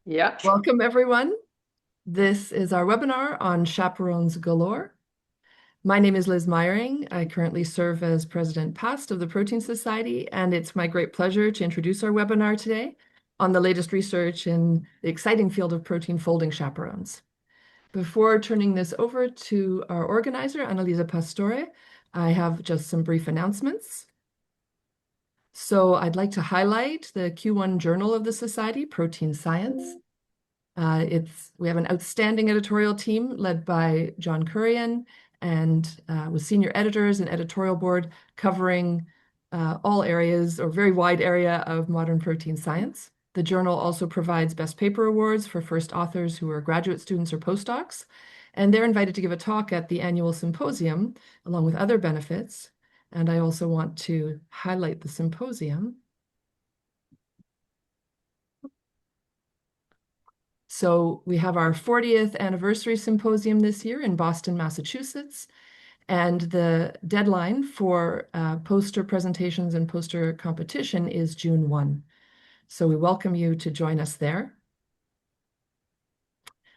Yeah. Welcome, everyone. This is our webinar on Chaperones Galore. My name is Liz Meyering. I currently serve as President Past of the Protein Society, and it's my great pleasure to introduce our webinar today on the latest research in the exciting field of protein folding chaperones. Before turning this over to our organizer, Annalisa Pastore, I have just some brief announcements. So I'd like to highlight the Q1 journal of the Society, Protein Science. We have an outstanding editorial team led by John Currian and with senior editors and editorial board covering all areas or very wide area of modern protein science. The journal also provides best paper awards for first authors who are graduate students or postdocs, and they're invited to give a talk at the annual symposium along with other benefits. And I also want to highlight the symposium. So we have our 40th anniversary symposium this year in Boston, Massachusetts, and the deadline for poster presentations and poster competition is June 1. So we welcome you to join us there.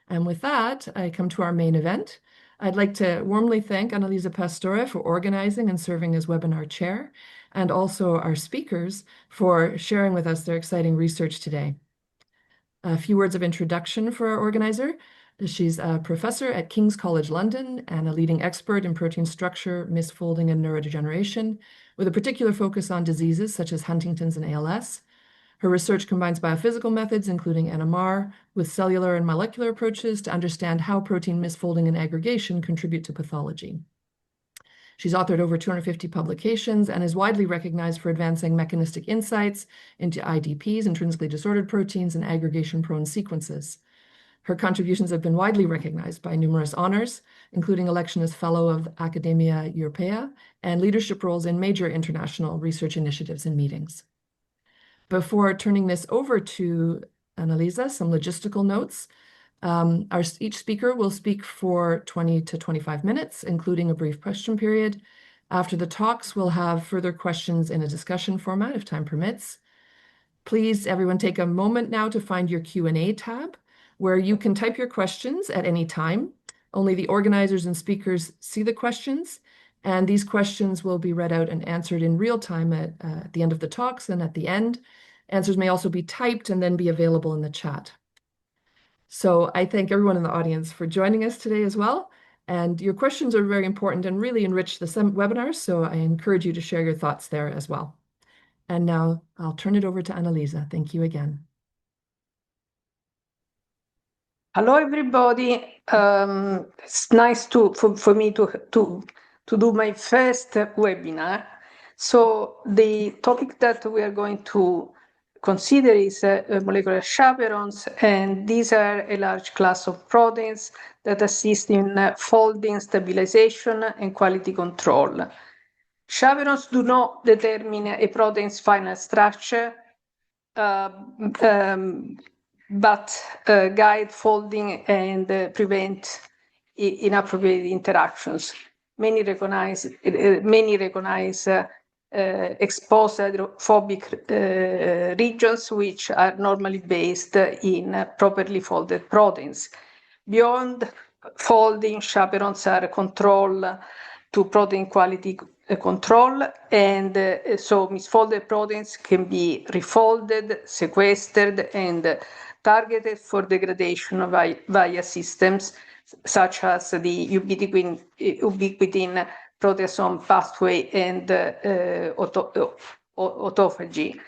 And with that, I come to our main event. I'd like to warmly thank Annalisa Pastore for organizing and serving as webinar chair, and also our speakers for sharing with us their exciting research today. A few words of introduction for our organizer. She's a professor at King's College London and a leading expert in protein structure, misfolding, and neurodegeneration, with a particular focus on diseases such as Huntington's and ALS. Her research combines biophysical methods, including NMR, with cellular and molecular approaches to understand how protein misfolding and aggregation contribute to pathology. She's authored over 250 publications and is widely recognized for advancing mechanistic insights into IDPs, intrinsically disordered proteins, and aggregation-prone sequences. Her contributions have been widely recognized by numerous honors, including election as Fellow of Academia Europaea and leadership roles in major international research initiatives and meetings. Before turning this over to Annalisa, some logistical notes. Each speaker will speak for 20 to 25 minutes, including a brief question period. After the talks, we'll have further questions in a discussion format if time permits. Please, everyone, take a moment now to find your Q&A tab, where you can type your questions at any time. Only the organizers and speakers see the questions, and these questions will be read out and answered in real time at the end of the talks and at the end. Answers may also be typed and then be available in the chat. So I thank everyone in the audience for joining us today as well. And your questions are very important and really enrich the webinar, so I encourage you to share your thoughts there as well. And now I'll turn it over to Annalisa. Thank you again. Hello, everybody. It's nice for me to do my first webinar. So the topic that we are going to consider is molecular chaperones, and these are a large class of proteins that assist in folding, stabilization, and quality control. Chaperones do not determine a protein's final structure, but guide folding and prevent inappropriate interactions. Many recognize exposed hydrophobic regions, which are normally based in properly folded proteins. Beyond folding, chaperones are control to protein quality control, and so misfolded proteins can be refolded, sequestered, and targeted for degradation via systems such as the ubiquitin proteasome pathway and autophagy.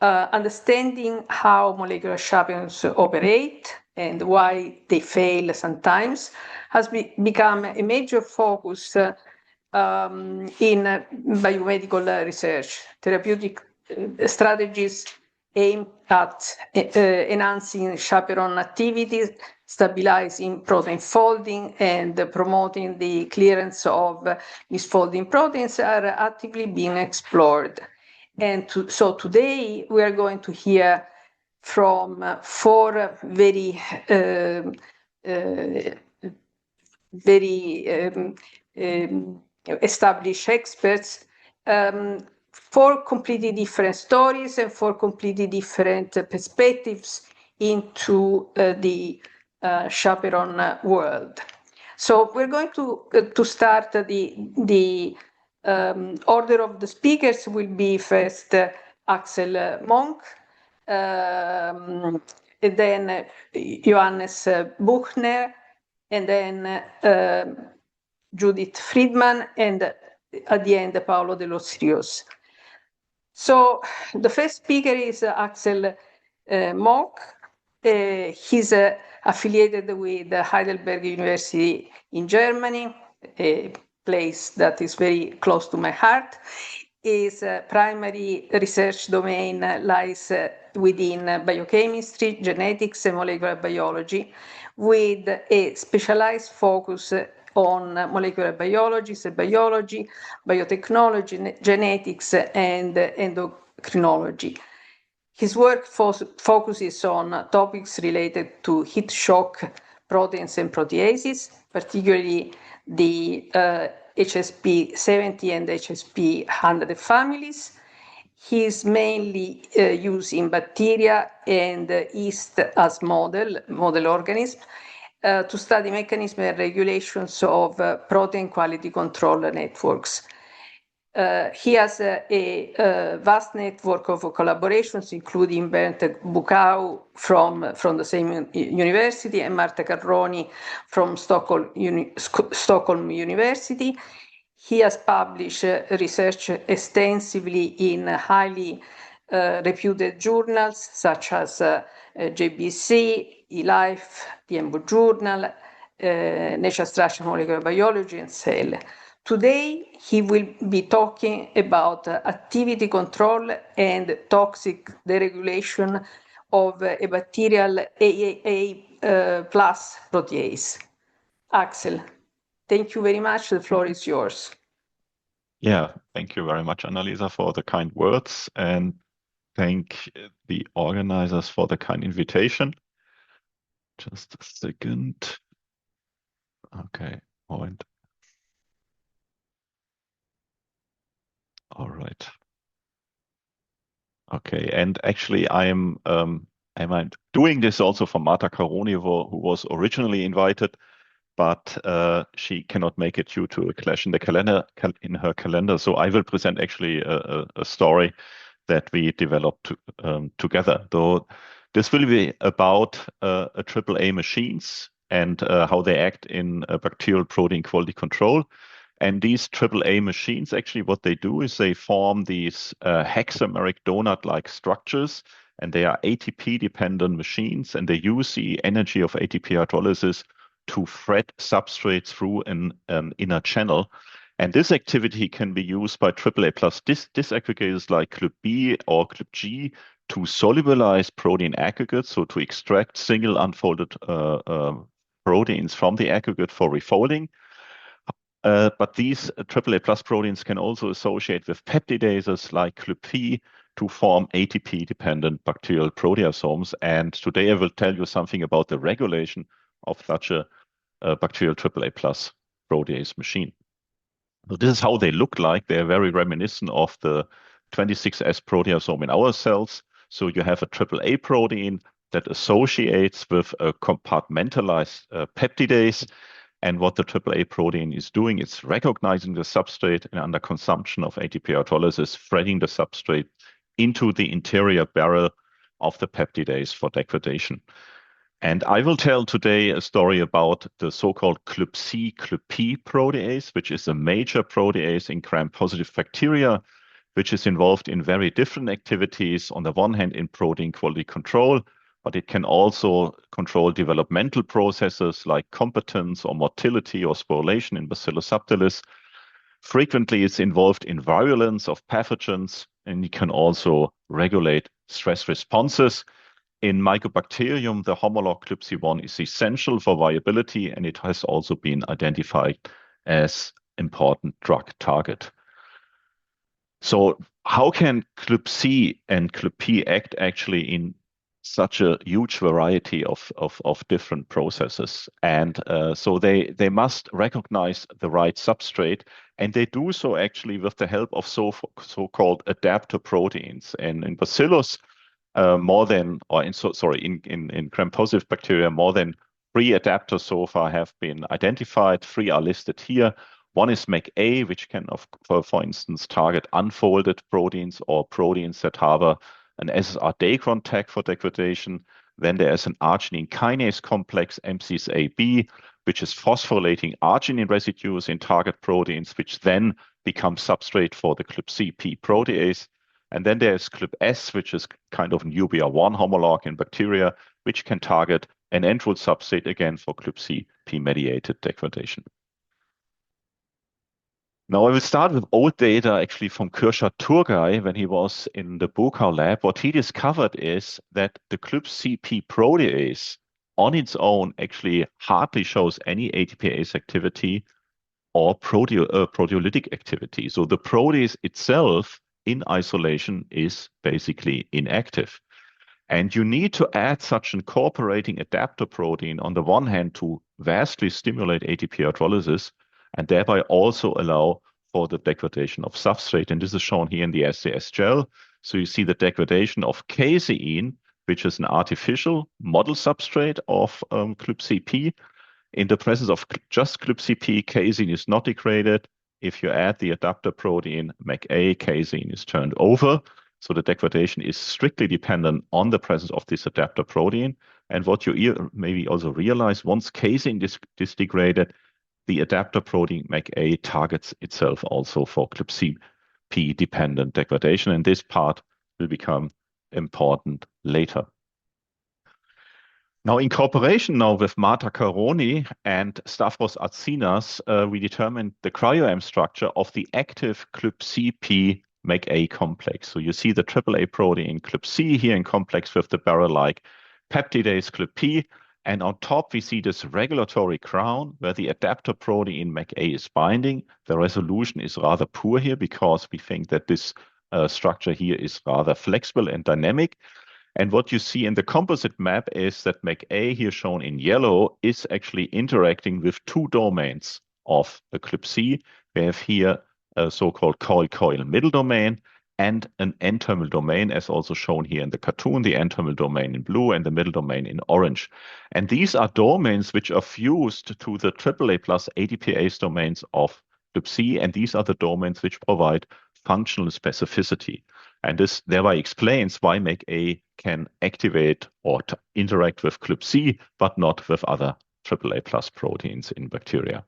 Understanding how molecular chaperones operate and why they fail sometimes has become a major focus in biomedical research. Therapeutic strategies aim at enhancing chaperone activity, stabilizing protein folding, and promoting the clearance of misfolding proteins are actively being explored. And so today we are going to hear from four very established experts, four completely different stories and four completely different perspectives into the chaperone world. So we're going to start the order of the speakers will be first Axel Mogk, and then Johannes Buchner, and then Judith Frydman, and at the end Paolo de los Rios. So the first speaker is Axel Mogk. He's affiliated with Heidelberg University in Germany, a place that is very close to my heart. His primary research domain lies within biochemistry, genetics, and molecular biology, with a specialized focus on molecular biology, cell biology, biotechnology, genetics, and endocrinology. His work focuses on topics related to heat shock proteins and proteases, particularly the HSP70 and HSP100 families. He is mainly used in bacteria and yeast as model organisms to study mechanisms and regulations of protein quality control networks. He has a vast network of collaborations, including Bernd Buchau from the same university and Marta Carroni from Stockholm University. He has published research extensively in highly reputed journals such as JBC, eLife, the EMBO Journal, Nature Structural Molecular Biology, and Cell. Today, he will be talking about activity control and toxic deregulation of a bacterial AA plus protease. Axel, thank you very much. The floor is yours. Yeah, thank you very much, Annalisa, for the kind words, and thank the organizers for the kind invitation. Just a second. Okay, point. All right. Okay, and actually I'm doing this also for Marta Carroni, who was originally invited, but she cannot make it due to a clash in the in her calendar. So I will present actually a story that we developed together. Though this will be about AAA machines and how they act in bacterial protein quality control. And these AAA machines, actually what they do is they form these hexameric donut-like structures, and they are ATP-dependent machines, and they use the energy of ATP hydrolysis to thread substrates through an inner channel. And this activity can be used by AAA plus disaggregators like ClB or ClBG to solubilize protein aggregates, so to extract single unfolded proteins from the aggregate for refolding. But these AAA plus proteins can also associate with peptidases like ClB to form ATP-dependent bacterial proteasomes. And today I will tell you something about the regulation of such a bacterial AAA plus protease machine. So this is how they look like. They're very reminiscent of the 26S proteasome in our cells. So you have a AAA protein that associates with a compartmentalized peptidase. And what the AAA protein is doing, it's recognizing the substrate and under consumption of ATP hydrolysis, threading the substrate into the interior barrel of the peptidase for degradation. And I will tell today a story about the so-called ClB-ClB protease, which is a major protease in gram-positive bacteria, which is involved in very different activities. On the one hand, in protein quality control, but it can also control developmental processes like competence or motility or sporulation in Bacillus subtilis. Frequently, it's involved in virulence of pathogens, and it can also regulate stress responses. In Mycobacterium, the homolog ClBC1 is essential for viability, and it has also been identified as important drug target. So how can ClBC and ClB act actually in such a huge variety of different processes? And so they must recognize the right substrate, and they do so actually with the help of so-called adapter proteins. And in Bacillus, in gram-positive bacteria, more than 3 adapters so far have been identified. 3 are listed here. One is MAC-A, which can, for instance, target unfolded proteins or proteins that harbor an SSR dacron tag for degradation. Then there is an arginine kinase complex, MCS-AB, which is phosphorylating arginine residues in target proteins, which then become substrate for the ClybC-P protease. And then there's ClybS, which is kind of an UBR1 homolog in bacteria, which can target an enteral substrate again for ClybC-P mediated degradation. Now I will start with old data actually from Kürşat Turgay when he was in the Buchner lab. What he discovered is that the ClybC-P protease on its own actually hardly shows any ATPase activity or proteolytic activity. So the protease itself in isolation is basically inactive. And you need to add such an incorporating adapter protein on the one hand to vastly stimulate ATP hydrolysis and thereby also allow for the degradation of substrate. And this is shown here in the SCS gel. So you see the degradation of casein, which is an artificial model substrate of ClybC-P. In the presence of just ClybC-P, casein is not degraded. If you add the adapter protein MAC-A, casein is turned over. So the degradation is strictly dependent on the presence of this adapter protein. And what you maybe also realize, once casein is degraded, the adapter protein MAC-A targets itself also for ClybC-P dependent degradation. And this part will become important later. Now, in cooperation with Marta Caroni and Stavros Atsinas, we determined the cryo-M structure of the active ClybC-P MAC-A complex. So you see the AAA protein ClybC here in complex with the barrel-like peptidase ClybP. And on top, we see this regulatory crown where the adapter protein MAC-A is binding. The resolution is rather poor here because we think that this structure here is rather flexible and dynamic. And what you see in the composite map is that MAC-A here shown in yellow is actually interacting with 2 domains of the ClybC. We have here a so-called coil-coil middle domain and an N-terminal domain, as also shown here in the cartoon, the N-terminal domain in blue and the middle domain in orange. And these are domains which are fused to the AAA plus ATPase domains of ClybC, and these are the domains which provide functional specificity. And this thereby explains why MAC-A can activate or interact with ClybC, but not with other AAA plus proteins in bacteria.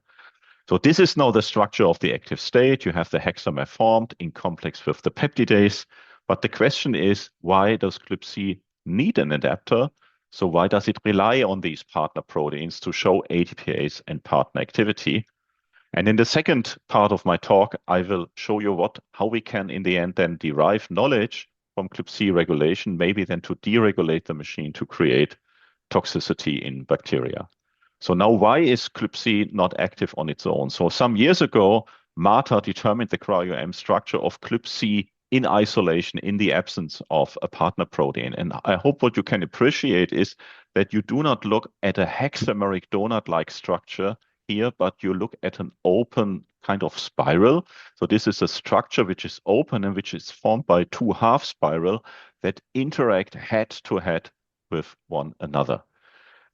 So this is now the structure of the active state. You have the hexamer formed in complex with the peptidase. But the question is, why does ClybC need an adapter? So why does it rely on these partner proteins to show ATPase and partner activity? And in the second part of my talk, I will show you how we can in the end then derive knowledge from ClybC regulation, maybe then to deregulate the machine to create toxicity in bacteria. So now why is ClybC not active on its own? So some years ago, Marta determined the cryo-M structure of ClybC in isolation in the absence of a partner protein. And I hope what you can appreciate is that you do not look at a hexameric donut-like structure here, but you look at an open kind of spiral. So this is a structure which is open and which is formed by 2 half spiral that interact head to head with one another.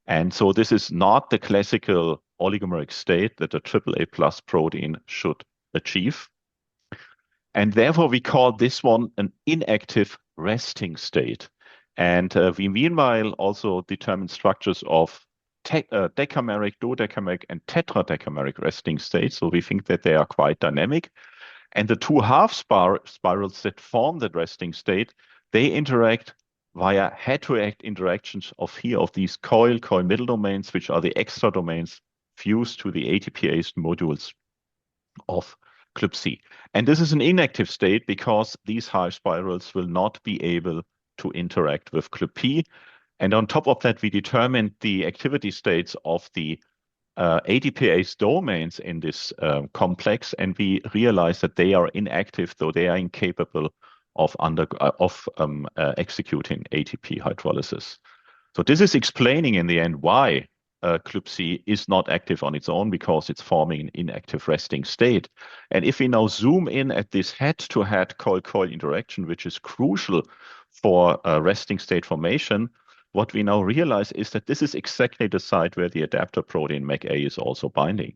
And so this is not the classical oligomeric state that a AAA plus protein should achieve. And therefore, we call this one an inactive resting state. And we meanwhile also determine structures of decameric, dodecameric, and tetradecameric resting states. So we think that they are quite dynamic. And the 2 half spirals that form that resting state, they interact via head-to-head interactions of these coil middle domains, which are the extra domains fused to the ATPase modules of ClybC. And this is an inactive state because these half spirals will not be able to interact with ClybP. And on top of that, we determined the activity states of the ATPase domains in this complex, and we realized that they are inactive, though they are incapable of executing ATP hydrolysis. So this is explaining in the end why ClybC is not active on its own, because it's forming an inactive resting state. And if we now zoom in at this head-to-head coil-coil interaction, which is crucial for resting state formation, what we now realize is that this is exactly the site where the adapter protein MAC-A is also binding.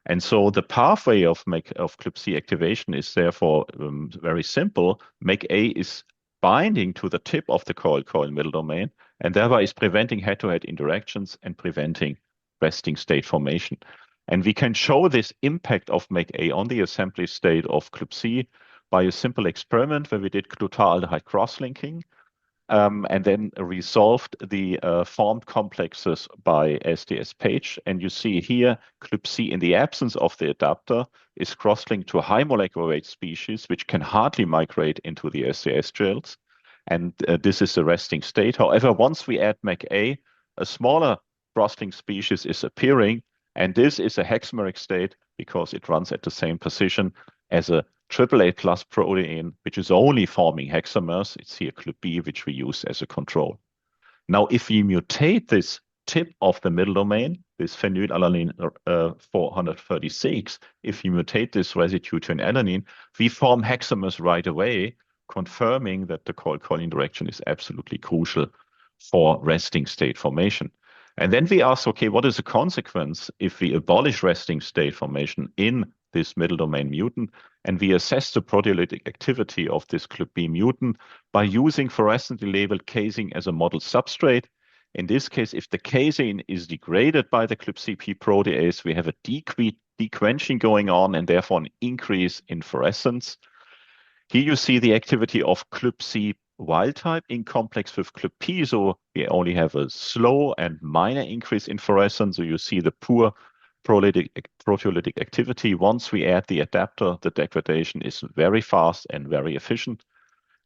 And so the pathway of ClubC activation is therefore very simple. MAC-A is binding to the tip of the coil middle domain, and thereby is preventing head-to-head interactions and preventing resting state formation. And we can show this impact of MAC-A on the assembly state of ClubC by a simple experiment where we did glutaraldehyde cross-linking, and then resolved the formed complexes by SDS-Page. And you see here, ClubC in the absence of the adapter is cross-linked to a high molecular weight species, which can hardly migrate into the SDS gels. And this is the resting state. However, once we add MAC-A, a smaller cross-linked species is appearing, and this is a hexameric state because it runs at the same position as a AAA plus protein, which is only forming hexamers. It's here ClubB, which we use as a control. Now, if we mutate this tip of the middle domain, this phenylalanine 436, if we mutate this residue to an alanine, we form hexamers right away, confirming that the coil-coil interaction is absolutely crucial for resting state formation. And then we ask, okay, what is the consequence if we abolish resting state formation in this middle domain mutant? And we assess the proteolytic activity of this ClubB mutant by using fluorescently labeled casein as a model substrate. In this case, if the casein is degraded by the ClubCP protease, we have a dequenching going on and therefore an increase in fluorescence. Here you see the activity of ClubC wild type in complex with ClubP, so we only have a slow and minor increase in fluorescence. So you see the poor proteolytic activity. Once we add the adapter, the degradation is very fast and very efficient.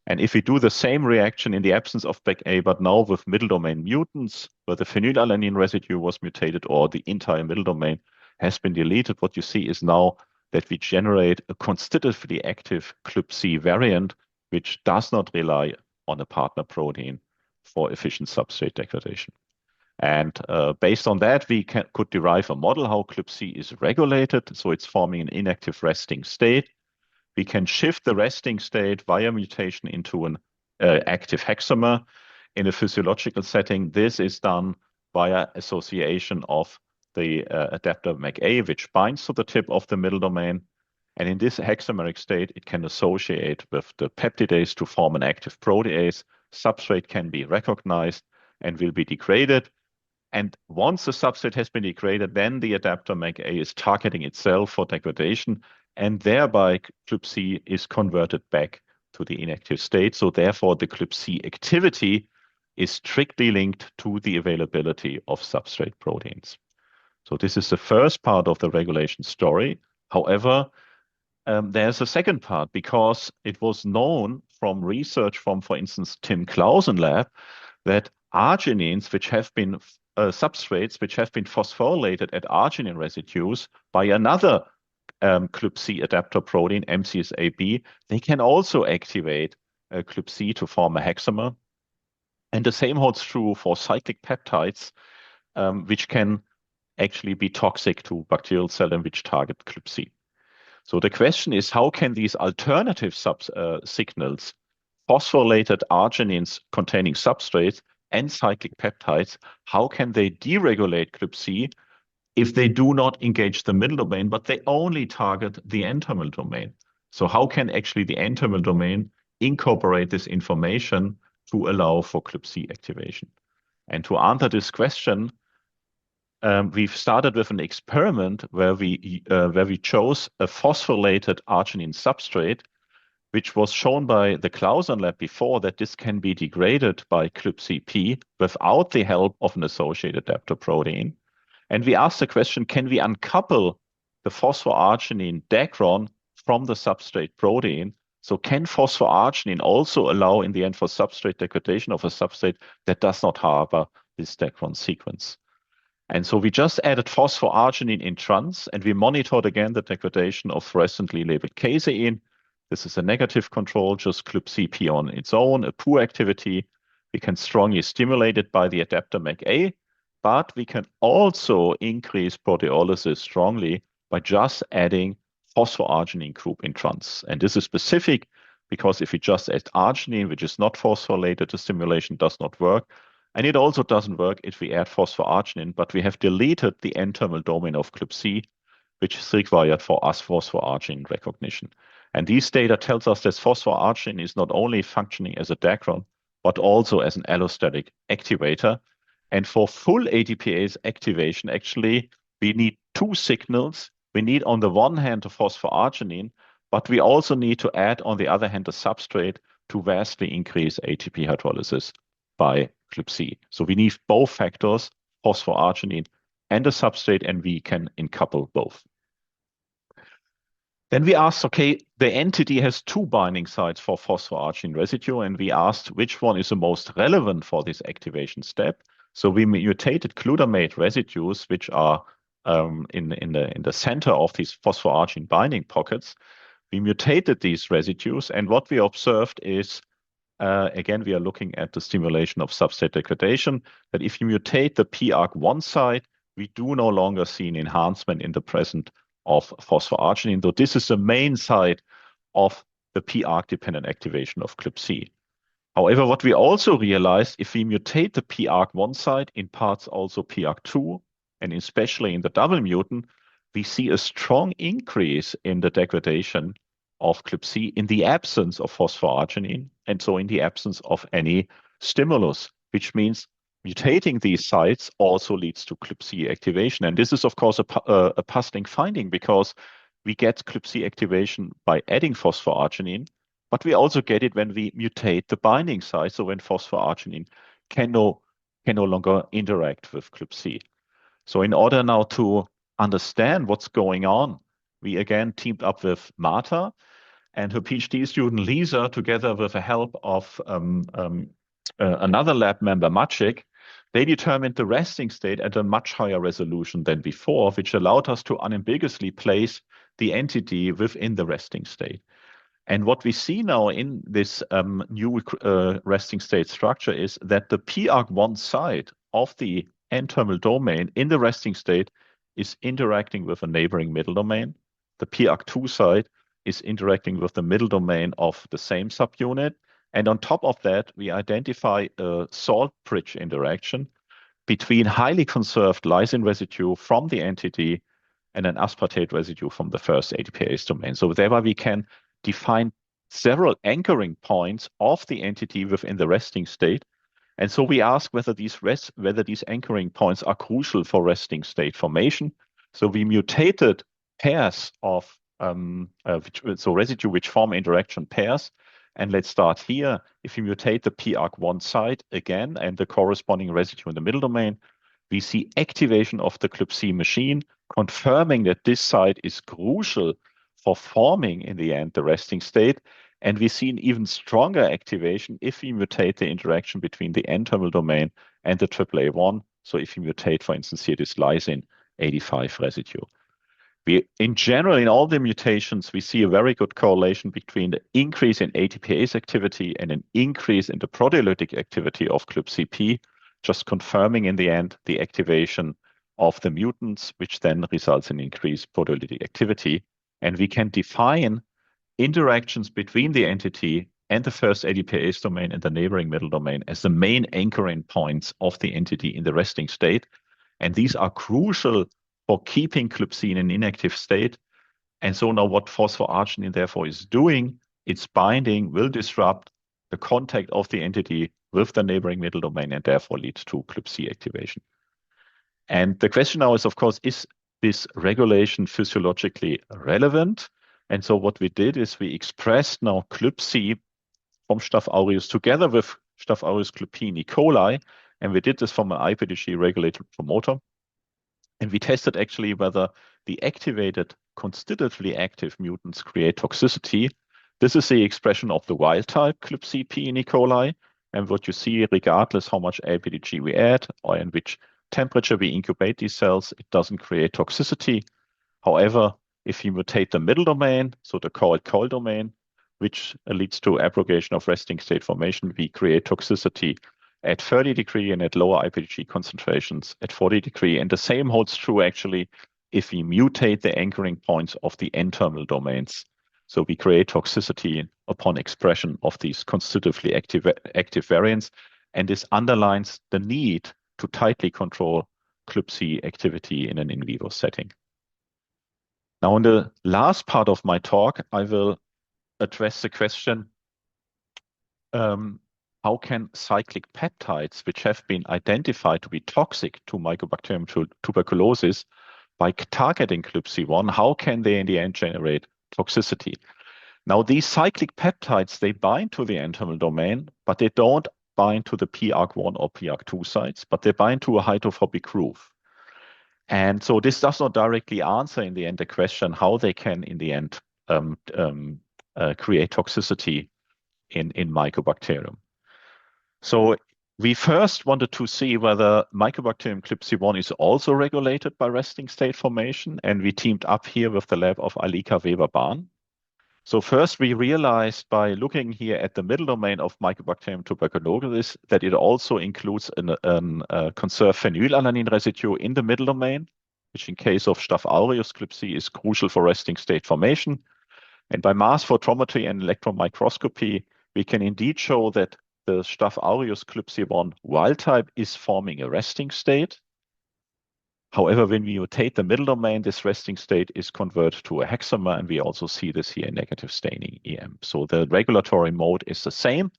And if we do the same reaction in the absence of MAC-A, but now with middle domain mutants, where the phenylalanine residue was mutated or the entire middle domain has been deleted, what you see is now that we generate a constitutively active ClubC variant, which does not rely on a partner protein for efficient substrate degradation. And based on that, we could derive a model how ClubC is regulated. So it's forming an inactive resting state. We can shift the resting state via mutation into an active hexamer. In a physiological setting, this is done via association of the adapter MAC-A, which binds to the tip of the middle domain. And in this hexameric state, it can associate with the peptidase to form an active protease. Substrate can be recognized and will be degraded. And once the substrate has been degraded, then the adapter MAC-A is targeting itself for degradation, and thereby ClubC is converted back to the inactive state. So therefore, the ClubC activity is strictly linked to the availability of substrate proteins. So this is the first part of the regulation story. However, there's a second part, because it was known from research from, for instance, Tim Clausen lab, that arginines, which have been substrates which have been phosphorylated at arginine residues by another ClubC adapter protein, MCSAB, they can also activate ClubC to form a hexamer. And the same holds true for cyclic peptides, which can actually be toxic to bacterial cells and which target ClubC. So the question is, how can these alternative signals, phosphorylated arginines containing substrates and cyclic peptides, how can they deregulate ClubC if they do not engage the middle domain, but they only target the N-terminal domain? So how can actually the N-terminal domain incorporate this information to allow for ClubC activation? And to answer this question, we've started with an experiment where we chose a phosphorylated arginine substrate, which was shown by the Clausen lab before that this can be degraded by ClubCP without the help of an associated adapter protein. And we asked the question, can we uncouple the phosphoarginine dacron from the substrate protein? So can phosphoarginine also allow in the end for substrate degradation of a substrate that does not harbor this dacron sequence? And so we just added phosphoarginine in trans, and we monitored again the degradation of fluorescently labeled casein. This is a negative control, just ClubCP on its own, a poor activity. We can strongly stimulate it by the adapter MAC-A, but we can also increase proteolysis strongly by just adding phosphoarginine group in trans. And this is specific because if we just add arginine, which is not phosphorylated, the stimulation does not work. And it also doesn't work if we add phosphoarginine, but we have deleted the N-terminal domain of ClybC, which is required for us phosphoarginine recognition. And these data tells us that phosphoarginine is not only functioning as a dacron, but also as an allostatic activator. And for full ATPase activation, actually, we need two signals. We need, on the one hand, the phosphoarginine, but we also need to add, on the other hand, the substrate to vastly increase ATP hydrolysis by ClybC. So we need both factors, phosphoarginine and the substrate, and we can encouple both. Then we asked, okay, the entity has two binding sites for phosphoarginine residue, and we asked which one is the most relevant for this activation step. So we mutated glutamate residues, which are in the center of these phosphoarginine binding pockets. We mutated these residues, and what we observed is, again, we are looking at the stimulation of substrate degradation, that if you mutate the PARC1 site, we do no longer see an enhancement in the presence of phosphoarginine. So this is the main site of the PARC-dependent activation of ClybC. However, what we also realized, if we mutate the PARC1 site, in parts also PARC2, and especially in the double mutant, we see a strong increase in the degradation of ClybC in the absence of phosphoarginine, and so in the absence of any stimulus, which means mutating these sites also leads to ClybC activation. And this is, of course, a puzzling finding, because we get ClybC activation by adding phosphoarginine, but we also get it when we mutate the binding site, so when phosphoarginine can no longer interact with ClybC. So in order now to understand what's going on, we again teamed up with Marta and her PhD student Lisa, together with the help of another lab member, Maciek. They determined the resting state at a much higher resolution than before, which allowed us to unambiguously place the entity within the resting state. And what we see now in this new resting state structure is that the PARC1 site of the N-terminal domain in the resting state is interacting with a neighboring middle domain. The PARC2 site is interacting with the middle domain of the same subunit. And on top of that, we identify a salt bridge interaction between highly conserved lysine residue from the entity and an aspartate residue from the first ATPase domain. So thereby we can define several anchoring points of the entity within the resting state. And so we ask whether these anchoring points are crucial for resting state formation. So we mutated pairs of residue which form interaction pairs. And let's start here. If you mutate the PARC1 site again and the corresponding residue in the middle domain, we see activation of the ClybC machine, confirming that this site is crucial for forming, in the end, the resting state. And we see an even stronger activation if we mutate the interaction between the N-terminal domain and the AAA1. So if you mutate, for instance, here this lysine 85 residue. In general, in all the mutations, we see a very good correlation between the increase in ATPase activity and an increase in the proteolytic activity of ClybCP, just confirming in the end the activation of the mutants, which then results in increased proteolytic activity. And we can define interactions between the entity and the first ATPase domain and the neighboring middle domain as the main anchoring points of the entity in the resting state. And these are crucial for keeping ClybC in an inactive state. And so now what phosphoarginine therefore is doing, its binding will disrupt the contact of the entity with the neighboring middle domain and therefore lead to ClybC activation. And the question now is, of course, is this regulation physiologically relevant? And so what we did is we expressed now ClybC from Staph aureus together with Staph aureus clupi in E. coli, and we did this from an IPDG regulated promoter. And we tested actually whether the activated, constitutively active mutants create toxicity. This is the expression of the wild type ClybCP in E. coli. And what you see, regardless how much IPDG we add or in which temperature we incubate these cells, it doesn't create toxicity. However, if you mutate the middle domain, so the cold domain, which leads to abrogation of resting state formation, we create toxicity at 30 degrees and at lower IPDG concentrations at 40 degrees. And the same holds true actually if we mutate the anchoring points of the N-terminal domains. So we create toxicity upon expression of these constitutively active variants. And this underlines the need to tightly control ClubC activity in an in vivo setting. Now, in the last part of my talk, I will address the question, how can cyclic peptides, which have been identified to be toxic to Mycobacterium tuberculosis by targeting ClubC1, how can they in the end generate toxicity? Now, these cyclic peptides, they bind to the N-terminal domain, but they don't bind to the PARC1 or PARC2 sites, but they bind to a hydrophobic groove. And so this does not directly answer in the end the question how they can in the end create toxicity in Mycobacterium. So we first wanted to see whether Mycobacterium ClubC1 is also regulated by resting state formation, and we teamed up here with the lab of Alika Weber-Bahn. So first we realized by looking here at the middle domain of Mycobacterium tuberculosis that it also includes a conserved phenylalanine residue in the middle domain, which in case of Staph aureus ClubC is crucial for resting state formation. And by mass photometry and electron microscopy, we can indeed show that the Staph aureus ClubC1 wild type is forming a resting state. However, when we mutate the middle domain, this resting state is converted to a hexamer, and we also see this here in negative staining EM. So the regulatory mode is the same.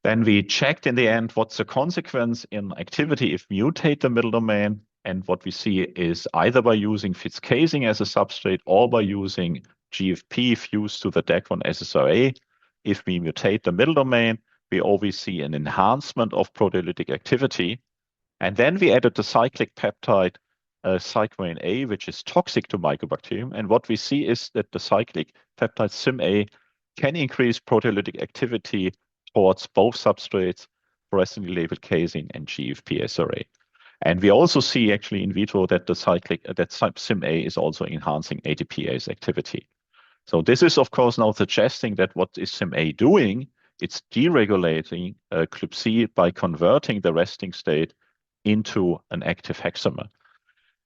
Then we checked in the end what's the consequence in activity if mutate the middle domain. And what we see is either by using Fitz casing as a substrate or by using GFP fused to the DAC1 SSRA. If we mutate the middle domain, we always see an enhancement of proteolytic activity. And then we added the cyclic peptide cyclin A, which is toxic to Mycobacterium. And what we see is that the cyclic peptide SYM-A can increase proteolytic activity towards both substrates, fluorescently labeled casein and GFP SRA. And we also see actually in vitro that the SYM-A is also enhancing ATPase activity. So this is, of course, now suggesting that what is SYM-A doing? It's deregulating ClubC by converting the resting state into an active hexamer.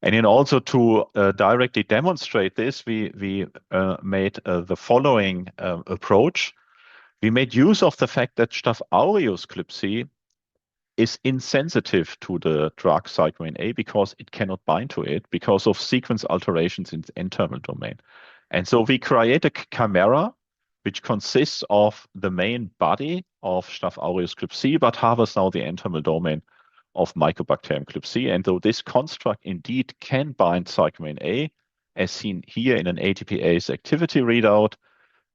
And in also to directly demonstrate this, we made the following approach. We made use of the fact that Staph aureus ClubC is insensitive to the drug cyclin A because it cannot bind to it because of sequence alterations in the N-terminal domain. And so we create a chimera which consists of the main body of Staph aureus ClubC, but harvests now the N-terminal domain of Mycobacterium ClubC. And though this construct indeed can bind cyclin A, as seen here in an ATPase activity readout,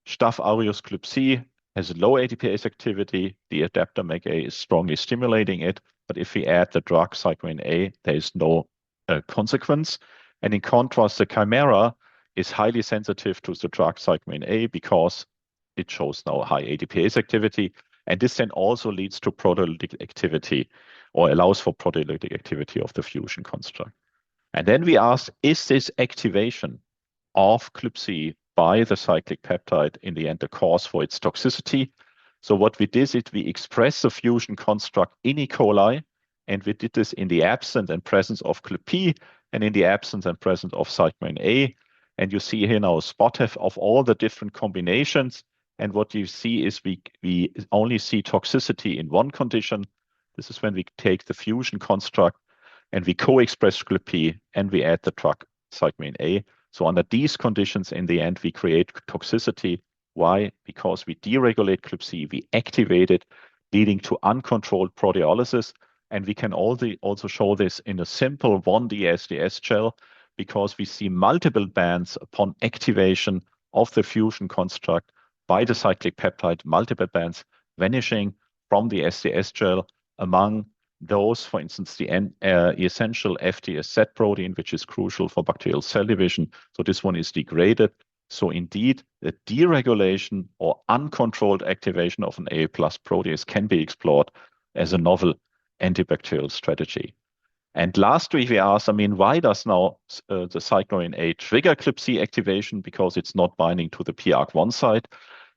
Staph aureus ClubC has low ATPase activity. The adapter MAGA is strongly stimulating it. But if we add the drug cyclin A, there is no consequence. And in contrast, the chimera is highly sensitive to the drug cyclin A because it shows now high ATPase activity. And this then also leads to proteolytic activity or allows for proteolytic activity of the fusion construct. And then we asked, is this activation of ClubC by the cyclic peptide in the end the cause for its toxicity? So what we did is we expressed the fusion construct in E. coli, and we did this in the absence and presence of ClubP and in the absence and presence of cyclin A. And you see here now a spot of all the different combinations. And what you see is we only see toxicity in one condition. This is when we take the fusion construct and we co-express ClubP and we add the drug cyclin A. So under these conditions, in the end, we create toxicity. Why? Because we deregulate ClubC, we activate it, leading to uncontrolled proteolysis. And we can also show this in a simple 1D SDS gel because we see multiple bands upon activation of the fusion construct by the cyclic peptide, multiple bands vanishing from the SDS gel among those, for instance, the essential FTSZ protein, which is crucial for bacterial cell division. So this one is degraded. So indeed, the deregulation or uncontrolled activation of an AA+ protease can be explored as a novel antibacterial strategy. And lastly, we asked, why does now the cyclin A trigger ClubC activation? Because it's not binding to the PARC1 site.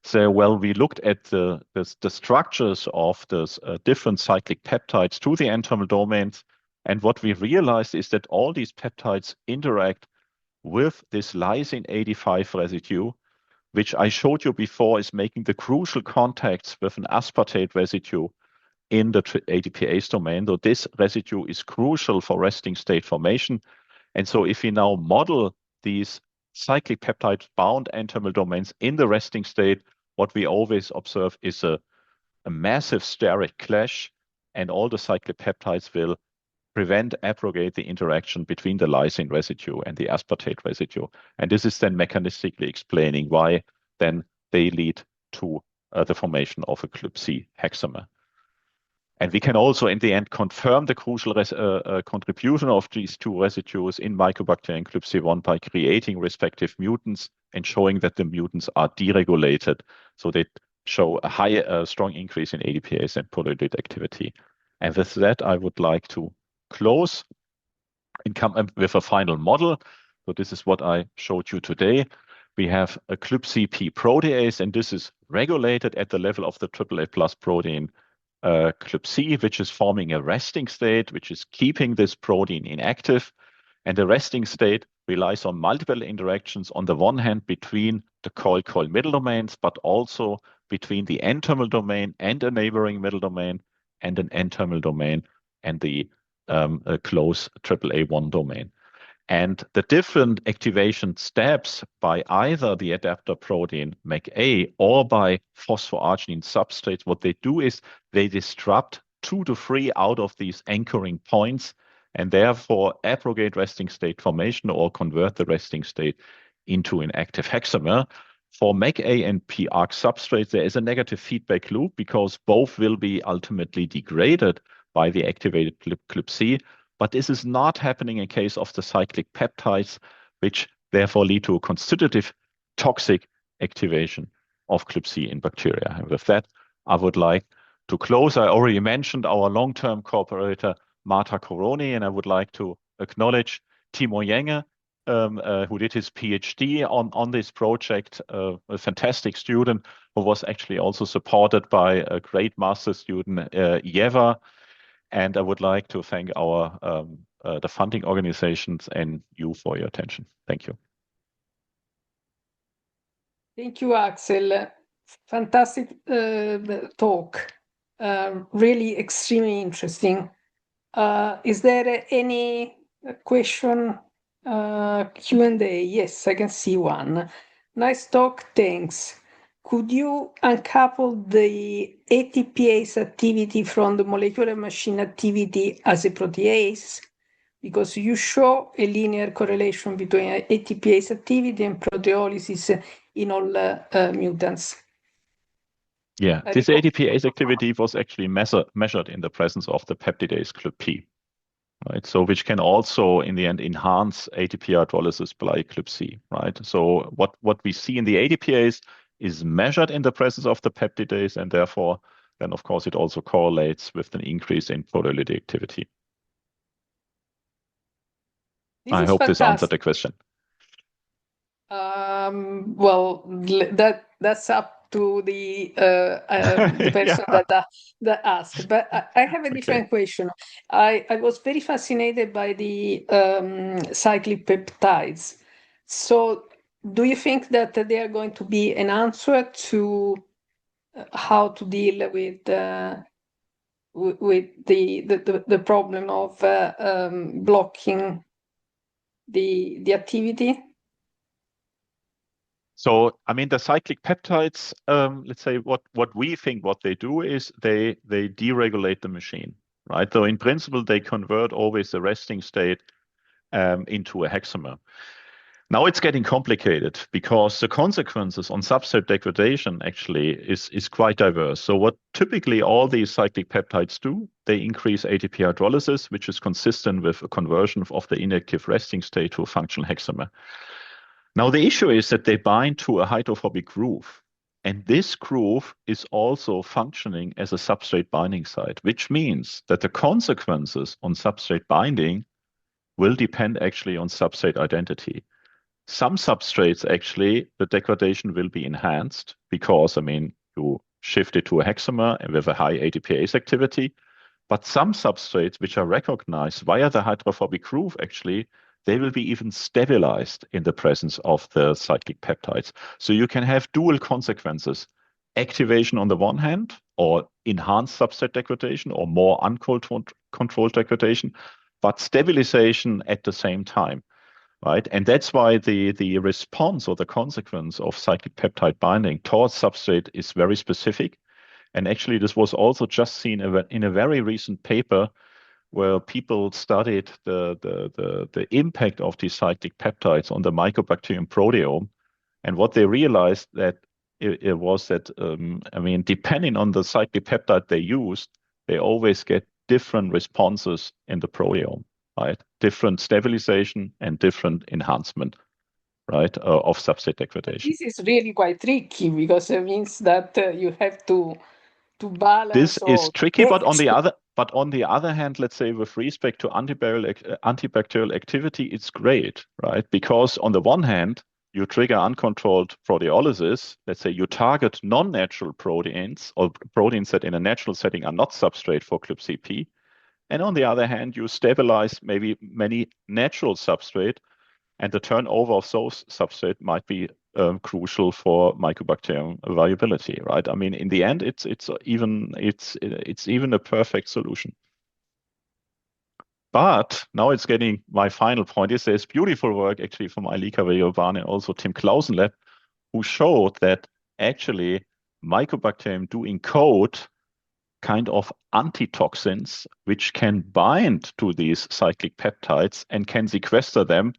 So, well, we looked at the structures of the different cyclic peptides to the N-terminal domains. And what we realized is that all these peptides interact with this lysine 85 residue, which I showed you before is making the crucial contacts with an aspartate residue in the ATPase domain. So this residue is crucial for resting state formation. And so if we now model these cyclic peptide bound N-terminal domains in the resting state, what we always observe is a massive steric clash, and all the cyclic peptides will abrogate the interaction between the lysine residue and the aspartate residue. And this is then mechanistically explaining why then they lead to the formation of a ClC hexamer. And we can also, in the end, confirm the crucial contribution of these two residues in Mycobacterium ClC1 by creating respective mutants and showing that the mutants are deregulated. So they show a strong increase in ADPase and polylate activity. And with that, I would like to close and come up with a final model. So this is what I showed you today. We have a ClC protease, and this is regulated at the level of the AAA plus protein ClC, which is forming a resting state, which is keeping this protein inactive. And the resting state relies on multiple interactions, on the one hand between the coil middle domains, but also between the N-terminal domain and a neighboring middle domain, and an N-terminal domain and the close AAA1 domain. And the different activation steps by either the adapter protein MAC-A or by phosphoarginine substrates, what they do is they disrupt 2 to 3 out of these anchoring points and therefore abrogate resting state formation or convert the resting state into an active hexamer. For MAC-A and pArg substrates, there is a negative feedback loop because both will be ultimately degraded by the activated ClC. But this is not happening in case of the cyclic peptides, which therefore lead to a constitutive toxic activation of ClC in bacteria. And with that, I would like to close. I already mentioned our long-term cooperator, Marta Coroni, and I would like to acknowledge Timo Jenge, who did his PhD on this project, a fantastic student who was actually also supported by a great master student, Yeva. And I would like to thank our the funding organizations and you for your attention. Thank you. Thank you, Axel. Fantastic talk. Really extremely interesting. Is there any question? Q&A? Yes, I can see one. Nice talk, thanks. Could you uncouple the ATPase activity from the molecular machine activity as a protease? Because you show a linear correlation between ATPase activity and proteolysis in all mutants. Yeah, this ATPase activity was actually measured in the presence of the peptidase ClP, right? So which can also, in the end, enhance ATP hydrolysis by ClC, right? So what we see in the ATPase is measured in the presence of the peptidase, and therefore, then of course, it also correlates with an increase in proteolytic activity. I hope this answered the question. Well, that's up to the person that asked. But I have a different question. I was very fascinated by the cyclic peptides. So do you think that they are going to be an answer to how to deal with the problem of blocking the activity? So, I mean, the cyclic peptides, let's say what we think what they do is they deregulate the machine, right? So in principle, they convert always the resting state into a hexamer. Now it's getting complicated because the consequences on substrate degradation actually is quite diverse. So what typically all these cyclic peptides do, they increase ATP hydrolysis, which is consistent with a conversion of the inactive resting state to a functional hexamer. Now the issue is that they bind to a hydrophobic groove, and this groove is also functioning as a substrate binding site, which means that the consequences on substrate binding will depend actually on substrate identity. Some substrates, actually, the degradation will be enhanced because, I mean, you shift it to a hexamer and with a high ATPase activity. But some substrates which are recognized via the hydrophobic groove, actually, they will be even stabilized in the presence of the cyclic peptides. So you can have dual consequences: activation on the one hand, or enhanced substrate degradation, or more uncontrolled degradation, but stabilization at the same time, right? And that's why the response or the consequence of cyclic peptide binding towards substrate is very specific. And actually, this was also just seen in a very recent paper where people studied the impact of these cyclic peptides on the mycobacterium proteome. And what they realized that it was that, I mean, depending on the cyclic peptide they used, they always get different responses in the proteome, right? Different stabilization and different enhancement, right, of substrate degradation. This is really quite tricky because it means that you have to balance. This is tricky, but on all. the other hand, let's say with respect to antibacterial activity, it's great, right? Because on the one hand, you trigger uncontrolled proteolysis. Let's say you target non-natural proteins or proteins that in a natural setting are not substrate for ClybCP. And on the other hand, you stabilize maybe many natural substrate, and the turnover of those substrate might be crucial for mycobacterium viability, right? I mean, in the end, it's even a perfect solution. But now it's getting my final point is there's beautiful work actually from Eilika Vejovan and also Tim Clausen lab, who showed that actually mycobacterium do encode kind of antitoxins which can bind to these cyclic peptides and can sequester them,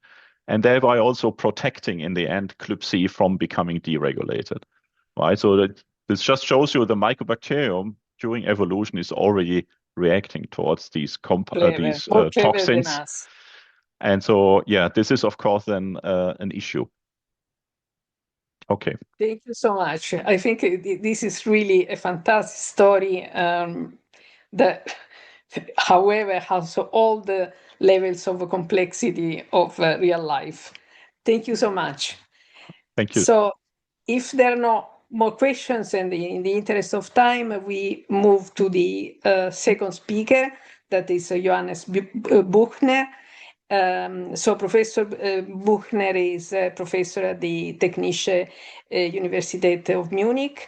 and thereby also protecting in the end ClybC from becoming deregulated, right? So that this just shows you the mycobacterium during evolution is already reacting towards these toxins. And so, yeah, this is of course then an issue. Okay. Thank you so much. I think this is really a fantastic story that, however, has all the levels of complexity of real life. Thank you so much. Thank you. So if there are no more questions, and in the interest of time, we move to the second speaker, that is Johannes Buchner. So Professor Buchner is a professor at the Technische Universität of Munich.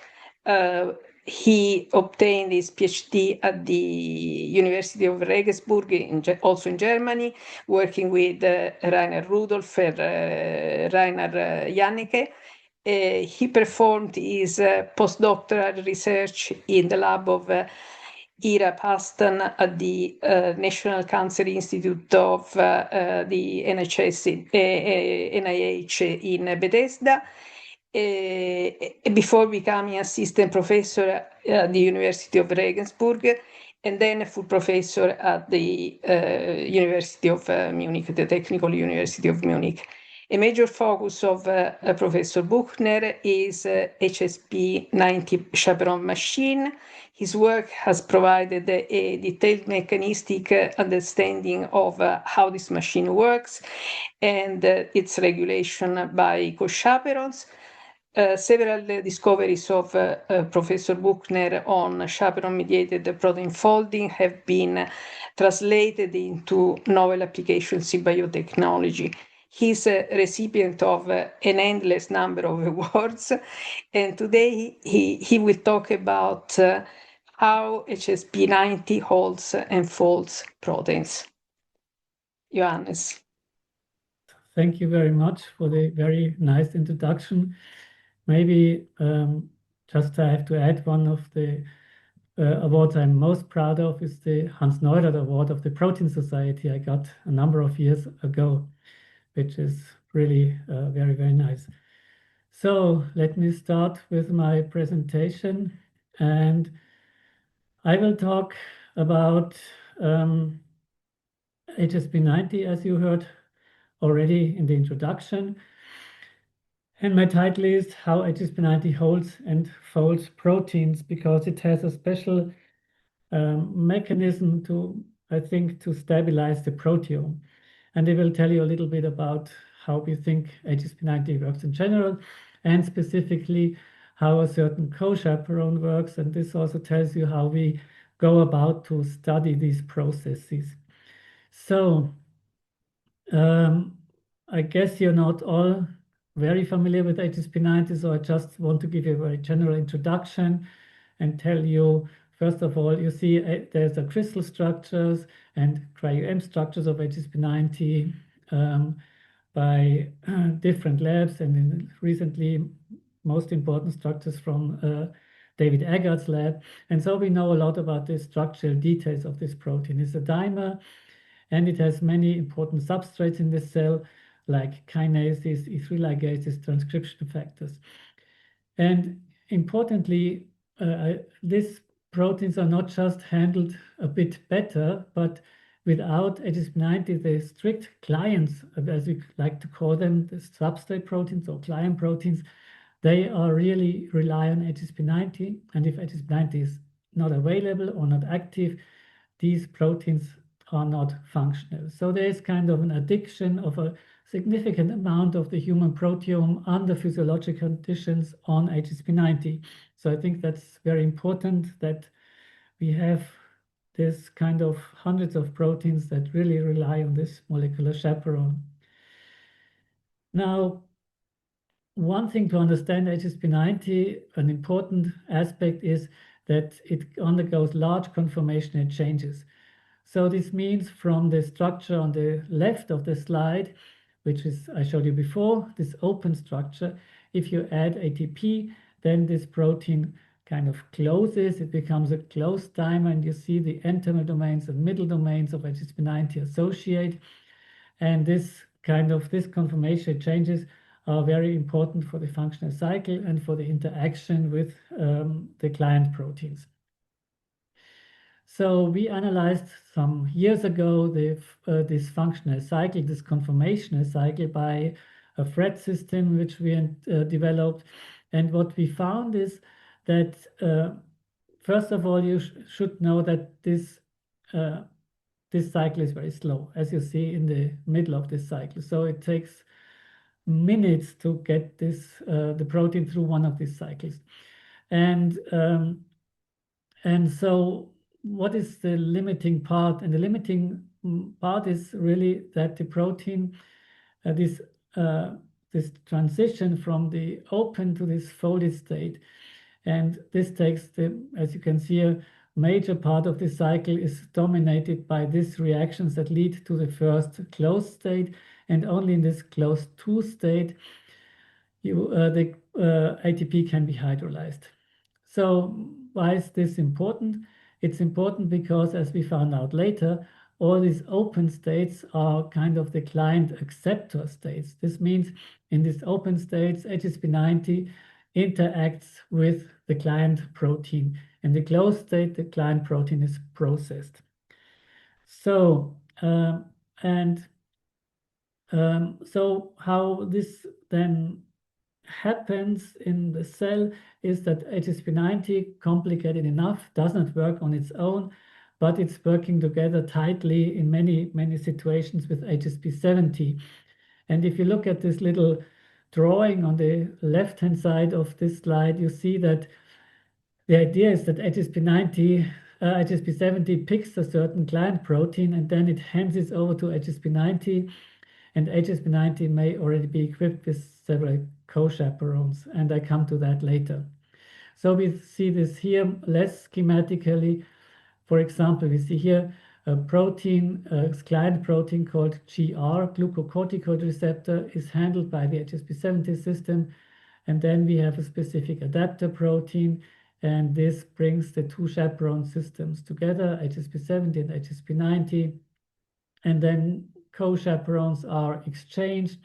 He obtained his PhD at the University of Regensburg, also in Germany, working with Rainer Rudolph and Rainer Janneke. He performed his postdoctoral research in the lab of Ira Paston at the National Cancer Institute of the NIH in Bethesda. Before becoming assistant professor at the University of Regensburg, and then a full professor at the University of Munich, the Technical University of Munich. A major focus of Professor Buchner is HSP90 chaperone machine. His work has provided a detailed mechanistic understanding of how this machine works and its regulation by co-chaperones. Several discoveries of Professor Buchner on chaperone-mediated protein folding have been translated into novel applications in biotechnology. He's a recipient of an endless number of awards, and today he will talk about how HSP90 holds and folds proteins. Johannes. Thank you very much for the very nice introduction. Maybe just I have to add one of the awards I'm most proud of is the Hans Neurath Award of the Protein Society I got a number of years ago, which is really very, very nice. So let me start with my presentation, and I will talk about HSP90, as you heard already in the introduction. And my title is How HSP90 Holds and Folds Proteins, because it has a special mechanism to, I think, to stabilize the proteome. And I will tell you a little bit about how we think HSP90 works in general, and specifically how a certain co-chaperone works. And this also tells you how we go about to study these processes. So I guess you're not all very familiar with HSP90, so I just want to give you a very general introduction and tell you, first of all, you see there's the crystal structures and cryo-EM structures of HSP90 by different labs, and recently most important structures from David Aggart's lab. And so we know a lot about the structural details of this protein. It's a dimer, and it has many important substrates in this cell, like kinases, E3 ligases, transcription factors. And importantly, these proteins are not just handled a bit better, but without HSP90, the strict clients, as we like to call them, the substrate proteins or client proteins, they are really rely on HSP90. And if HSP90 is not available or not active, these proteins are not functional. So there is kind of an addiction of a significant amount of the human proteome under physiological conditions on HSP90. So I think that's very important that we have this kind of hundreds of proteins that really rely on this molecular chaperone. Now, one thing to understand HSP90, an important aspect is that it undergoes large conformational changes. So this means from the structure on the left of the slide, which is I showed you before, this open structure, if you add ATP, then this protein kind of closes, it becomes a closed dimer, and you see the N-terminal domains and middle domains of HSP90 associate. And this conformation changes are very important for the functional cycle and for the interaction with the client proteins. So we analyzed some years ago this functional cycle, this conformational cycle by a Phred system which we developed. And what we found is that, first of all, you should know that this cycle is very slow, as you see in the middle of this cycle. So it takes minutes to get the protein through one of these cycles. And so what is the limiting part? And the limiting part is really that the protein, this transition from the open to this folded state. And this takes, as you can see, a major part of the cycle is dominated by these reactions that lead to the first closed state. And only in this closed II state, the ATP can be hydrolyzed. So why is this important? It's important because, as we found out later, all these open states are kind of the client acceptor states. This means in these open states, HSP90 interacts with the client protein. In the closed state, the client protein is processed. So, so how this then happens in the cell is that HSP90, complicated enough, does not work on its own, but it's working together tightly in many, many situations with HSP70. And if you look at this little drawing on the left-hand side of this slide, you see that the idea is that HSP70 picks a certain client protein, and then it hands it over to HSP90, and HSP90 may already be equipped with several co-chaperones, and I come to that later. So we see this here less schematically. For example, we see here a protein, a client protein called GR, glucocorticoid receptor, is handled by the HSP70 system, and then we have a specific adapter protein, and this brings the two chaperone systems together, HSP70 and HSP90, and then co-chaperones are exchanged,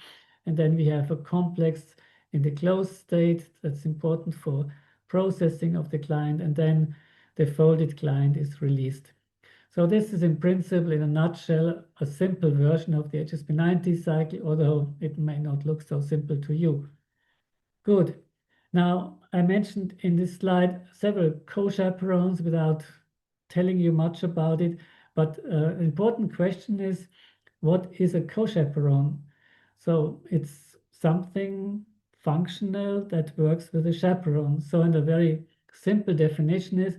and then we have a complex in the closed state that's important for processing of the client, and then the folded client is released. So this is in principle, in a nutshell, a simple version of the HSP90 cycle, although it may not look so simple to you. Good. Now, I mentioned in this slide several co-chaperones without telling you much about it, but an important question is, what is a co-chaperone? So it's something functional that works with a chaperone. So in a very simple definition is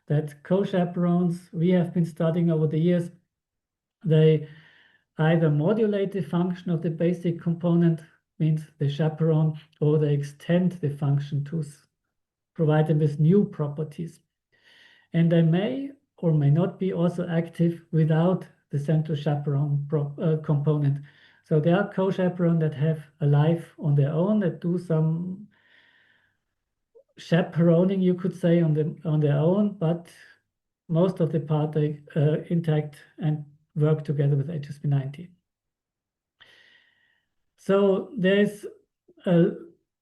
that co-chaperones we have been studying over the years, they either modulate the function of the basic component, means the chaperone, or they extend the function to provide them with new properties. And they may or may not be also active without the central chaperone component. So there are co-chaperone that have a life on their own, that do some chaperoning, you could say, on their own, but most of the part they interact and work together with HSP90. So there's a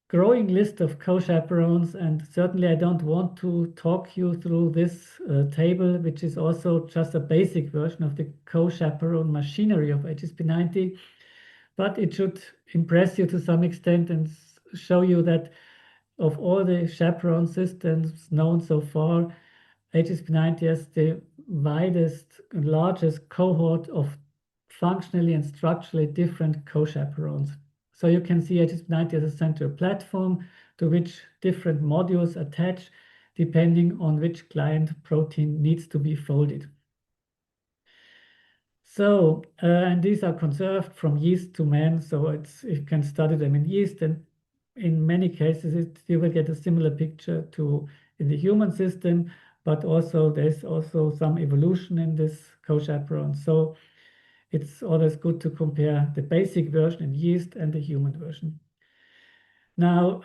growing list of co-chaperones, and certainly I don't want to talk you through this table, which is also just a basic version of the co-chaperone machinery of HSP90, but it should impress you to some extent and show you that of all the chaperone systems known so far, HSP90 has the widest and largest cohort of functionally and structurally different co-chaperones. So you can see HSP90 as a central platform to which different modules attach depending on which client protein needs to be folded. So, and these are conserved from yeast to man, so you can study them in yeast, and in many cases you will get a similar picture to in the human system, but also there's also some evolution in this co-chaperone. So it's always good to compare the basic version in yeast and the human version. Now,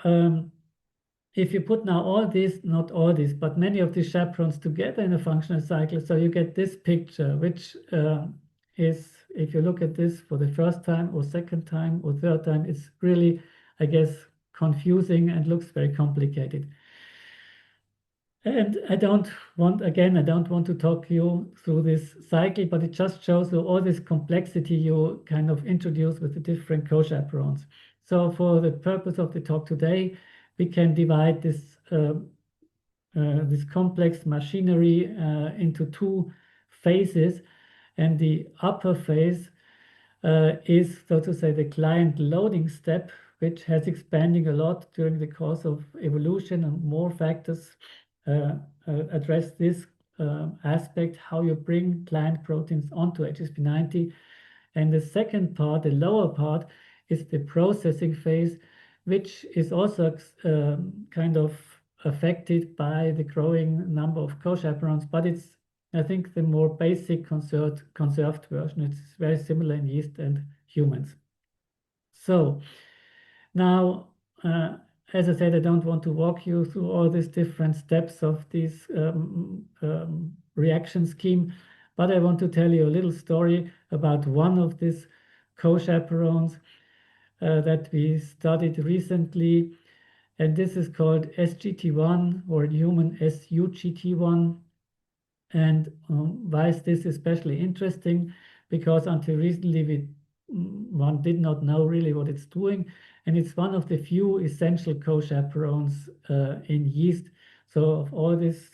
if you put now all these, not all these, but many of these chaperones together in a functional cycle, so you get this picture, which is, if you look at this for the first time or second time or third time, it's really, I guess, confusing and looks very complicated. And I don't want to talk you through this cycle, but it just shows you all this complexity you kind of introduce with the different co-chaperones. So for the purpose of the talk today, we can divide this this complex machinery into two phases, and the upper phase is, so to say, the client loading step, which has expanding a lot during the course of evolution, and more factors address this aspect, how you bring client proteins onto HSP90. And the second part, the lower part, is the processing phase, which is also kind of affected by the growing number of co-chaperones, but it's, I think, the more basic conserved version. It's very similar in yeast and humans. So now, as I said, I don't want to walk you through all these different steps of this reaction scheme, but I want to tell you a little story about one of these co-chaperones that we studied recently, and this is called SGT1, or in human SUGT1. And why is this especially interesting? Because until recently one did not know really what it's doing, and it's one of the few essential co-chaperones in yeast. So of all these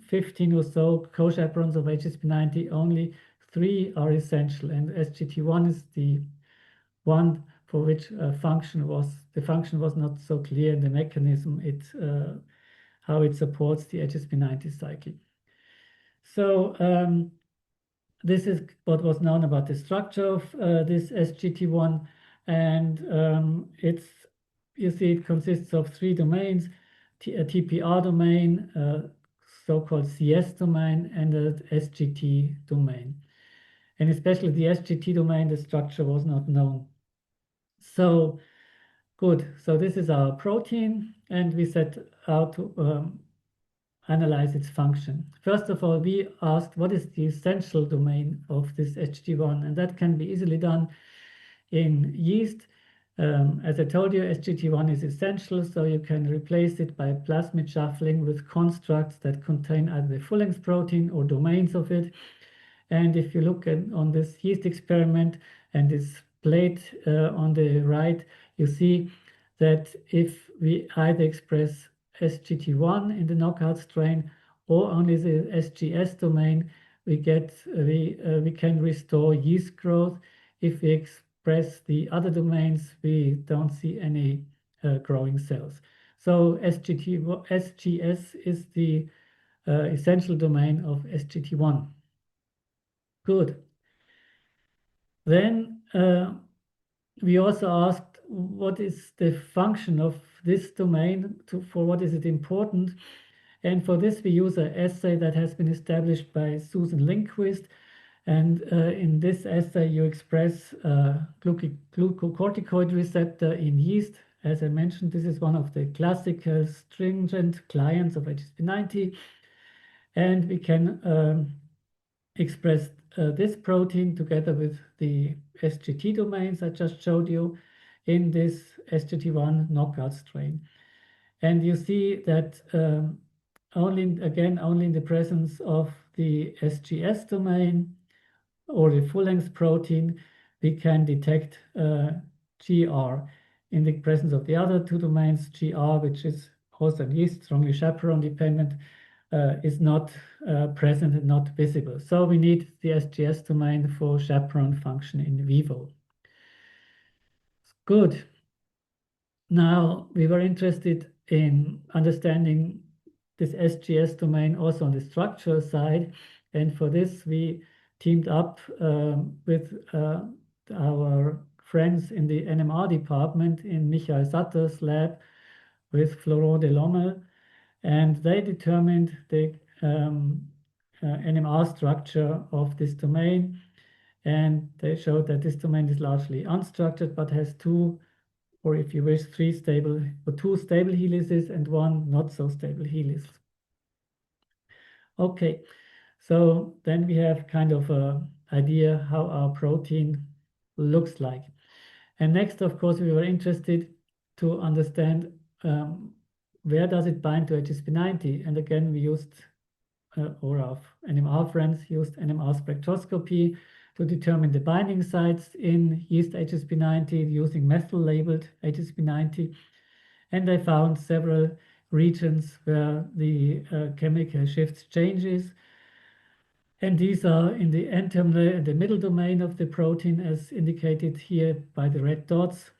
15 or so co-chaperones of HSP90, only 3 are essential, and SGT1 is the one for which the function was not so clear in the mechanism, how it supports the HSP90 cycle. So this is what was known about the structure of this SGT1, and you see it consists of 3 domains, a TPR domain, so-called CS domain, and an SGT domain. And especially the SGT domain, the structure was not known. So good, so this is our protein, and we set out to analyze its function. First of all, we asked what is the essential domain of this SGT1, and that can be easily done in yeast. As I told you, SGT1 is essential, so you can replace it by plasmid shuffling with constructs that contain either the full-length protein or domains of it. And if you look on this yeast experiment and this plate on the right, you see that if we either express SGT1 in the knockout strain or only the SGS domain, we can restore yeast growth. If we express the other domains, we don't see any growing cells. So SGS is the essential domain of SGT1. Good. Then we also asked what is the function of this domain, for what is it important? And for this, we use an assay that has been established by Susan Lindquist. And in this assay, you express glucocorticoid receptor in yeast. As I mentioned, this is one of the classical stringent clients of HSP90. And we can express this protein together with the SGT domains I just showed you in this SGT1 knockout strain. And you see that only in the presence of the SGS domain or the full-length protein, we can detect GR. In the presence of the other two domains, GR, which is also yeast, strongly chaperone dependent, is not present and not visible. So we need the SGS domain for chaperone function in vivo. Good. Now we were interested in understanding this SGS domain also on the structural side. And for this, we teamed up with our friends in the NMR department in Michael Satter's lab with Florent Delommel. And they determined the NMR structure of this domain. And they showed that this domain is largely unstructured, but has two, or if you wish, two stable helices and one not so stable helix. Okay, so then we have kind of an idea how our protein looks like. And next, of course, we were interested to understand where does it bind to HSP90? And again, we used, or our NMR friends used NMR spectroscopy to determine the binding sites in yeast HSP90 using methyl-labeled HSP90. And they found several regions where the chemical shifts changes. And these are in the N-terminal and the middle domain of the protein, as indicated here by the red dots.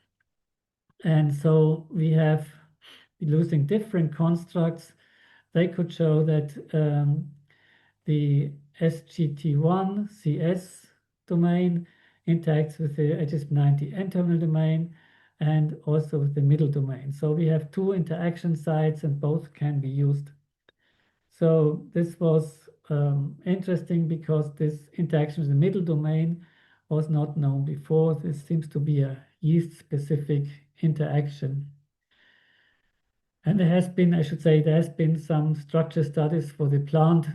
And so we have, using different constructs, they could show that the SGT1 CS domain interacts with the HSP90 N-terminal domain and also with the middle domain. So we have two interaction sites and both can be used. So this was interesting because this interaction with the middle domain was not known before. This seems to be a yeast-specific interaction. And there has been, I should say, there has been some structure studies for the plant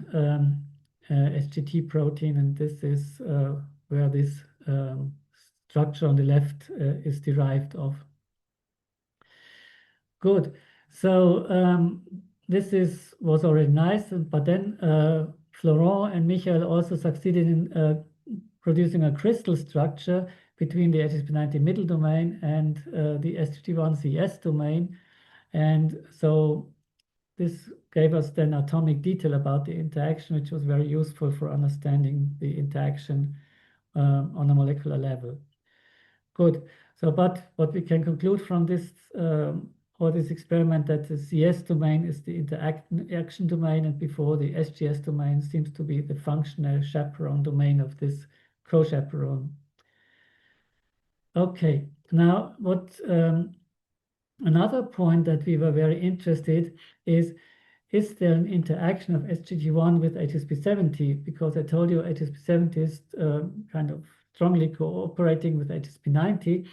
SGT protein, and this is where this structure on the left is derived of. Good. So this was already nice, but then Florent and Michael also succeeded in producing a crystal structure between the HSP90 middle domain and the SGT1 CS domain. And so this gave us then atomic detail about the interaction, which was very useful for understanding the interaction on a molecular level. Good. So, but what we can conclude from this or this experiment that the CS domain is the interaction domain, and before the SGS domain seems to be the functional chaperone domain of this co-chaperone. Okay. Now, what another point that we were very interested is there an interaction of SGT1 with HSP70? Because I told you HSP70 is kind of strongly cooperating with HSP90.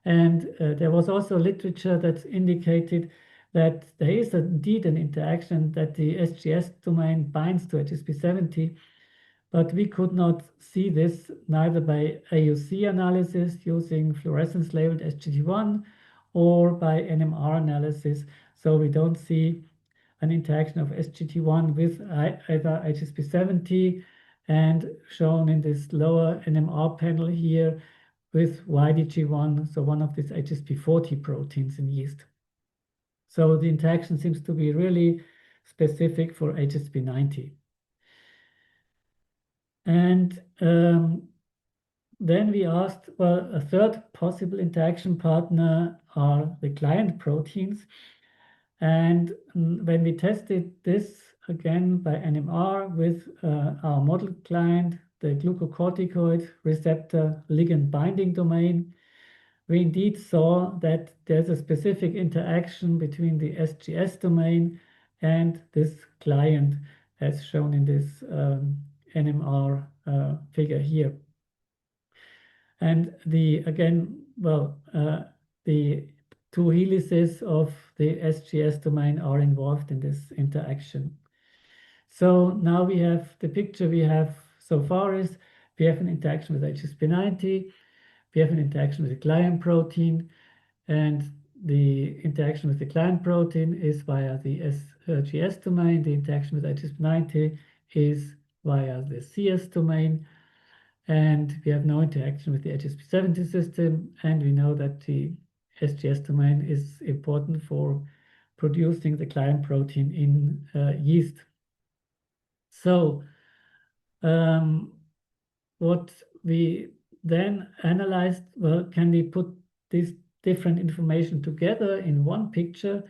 And there was also literature that indicated that there is indeed an interaction, that the SGS domain binds to HSP70, but we could not see this neither by AUC analysis using fluorescence-labeled SGT1 or by NMR analysis. So we don't see an interaction of SGT1 with either HSP70 and shown in this lower NMR panel here with YDG1, so one of these HSP40 proteins in yeast. So the interaction seems to be really specific for HSP90. And then we asked, well, a third possible interaction partner are the client proteins. And when we tested this again by NMR with our model client, the glucocorticoid receptor ligand binding domain, we indeed saw that there's a specific interaction between the SGS domain and this client, as shown in this NMR figure here. And the two helices of the SGS domain are involved in this interaction. So now we have the picture we have so far is we have an interaction with HSP90, we have an interaction with the client protein, and the interaction with the client protein is via the SGS domain. The interaction with HSP90 is via the CS domain. And we have no interaction with the HSP70 system. And we know that the SGS domain is important for producing the client protein in yeast. So what we then analyzed, well, can we put this different information together in one picture?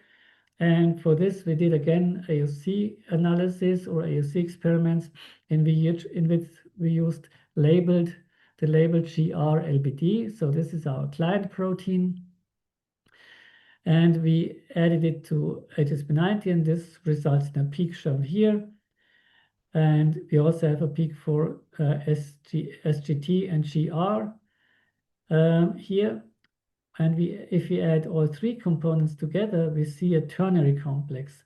And for this, we did again AOC analysis or AOC experiments in which we used the label GR-LBD. So this is our client protein. And we added it to HSP90, and this results in a peak shown here. And we also have a peak for SGT and GR here. And if we add all three components together, we see a ternary complex.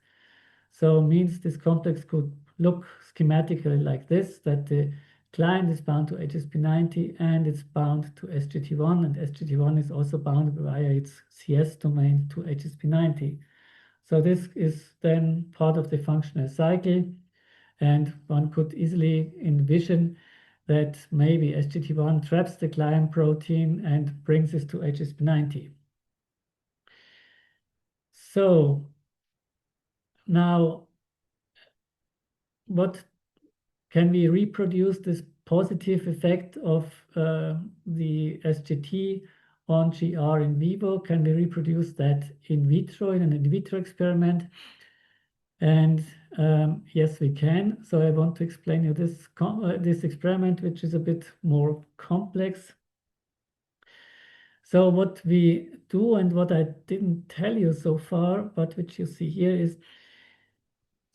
So it means this complex could look schematically like this, that the client is bound to HSP90 and it's bound to SGT1, and SGT1 is also bound via its CS domain to HSP90. So this is then part of the functional cycle, and one could easily envision that maybe SGT1 traps the client protein and brings this to HSP90. So now, what can we reproduce this positive effect of the SGT on GR in vivo? Can we reproduce that in vitro in an in vitro experiment? And yes, we can. So I want to explain you this experiment, which is a bit more complex. So what we do, and what I didn't tell you so far, but which you see here is,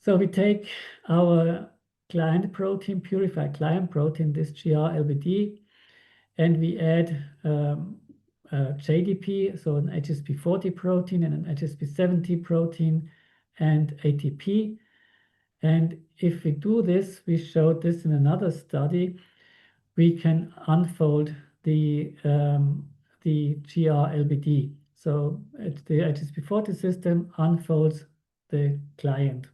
so we take our client protein, purified client protein, this GR-LBD, and we add JDP, so an HSP40 protein and an HSP70 protein, and ATP. And if we do this, we showed this in another study, we can unfold the GR-LBD. So the HSP40 system unfolds the client.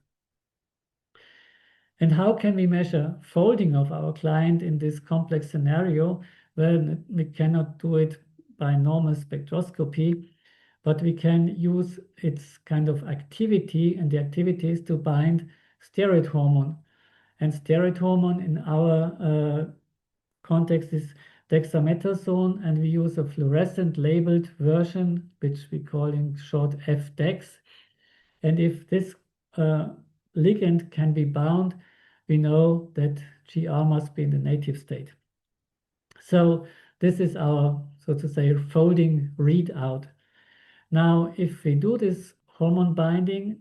And how can we measure folding of our client in this complex scenario? Well, we cannot do it by normal spectroscopy, but we can use its kind of activity, and the activity is to bind steroid hormone. And steroid hormone in our context is dexamethasone, and we use a fluorescent labeled version, which we call in short FDEX. And if this ligand can be bound, we know that GR must be in the native state. So this is our, so to say, folding readout. Now, if we do this hormone binding,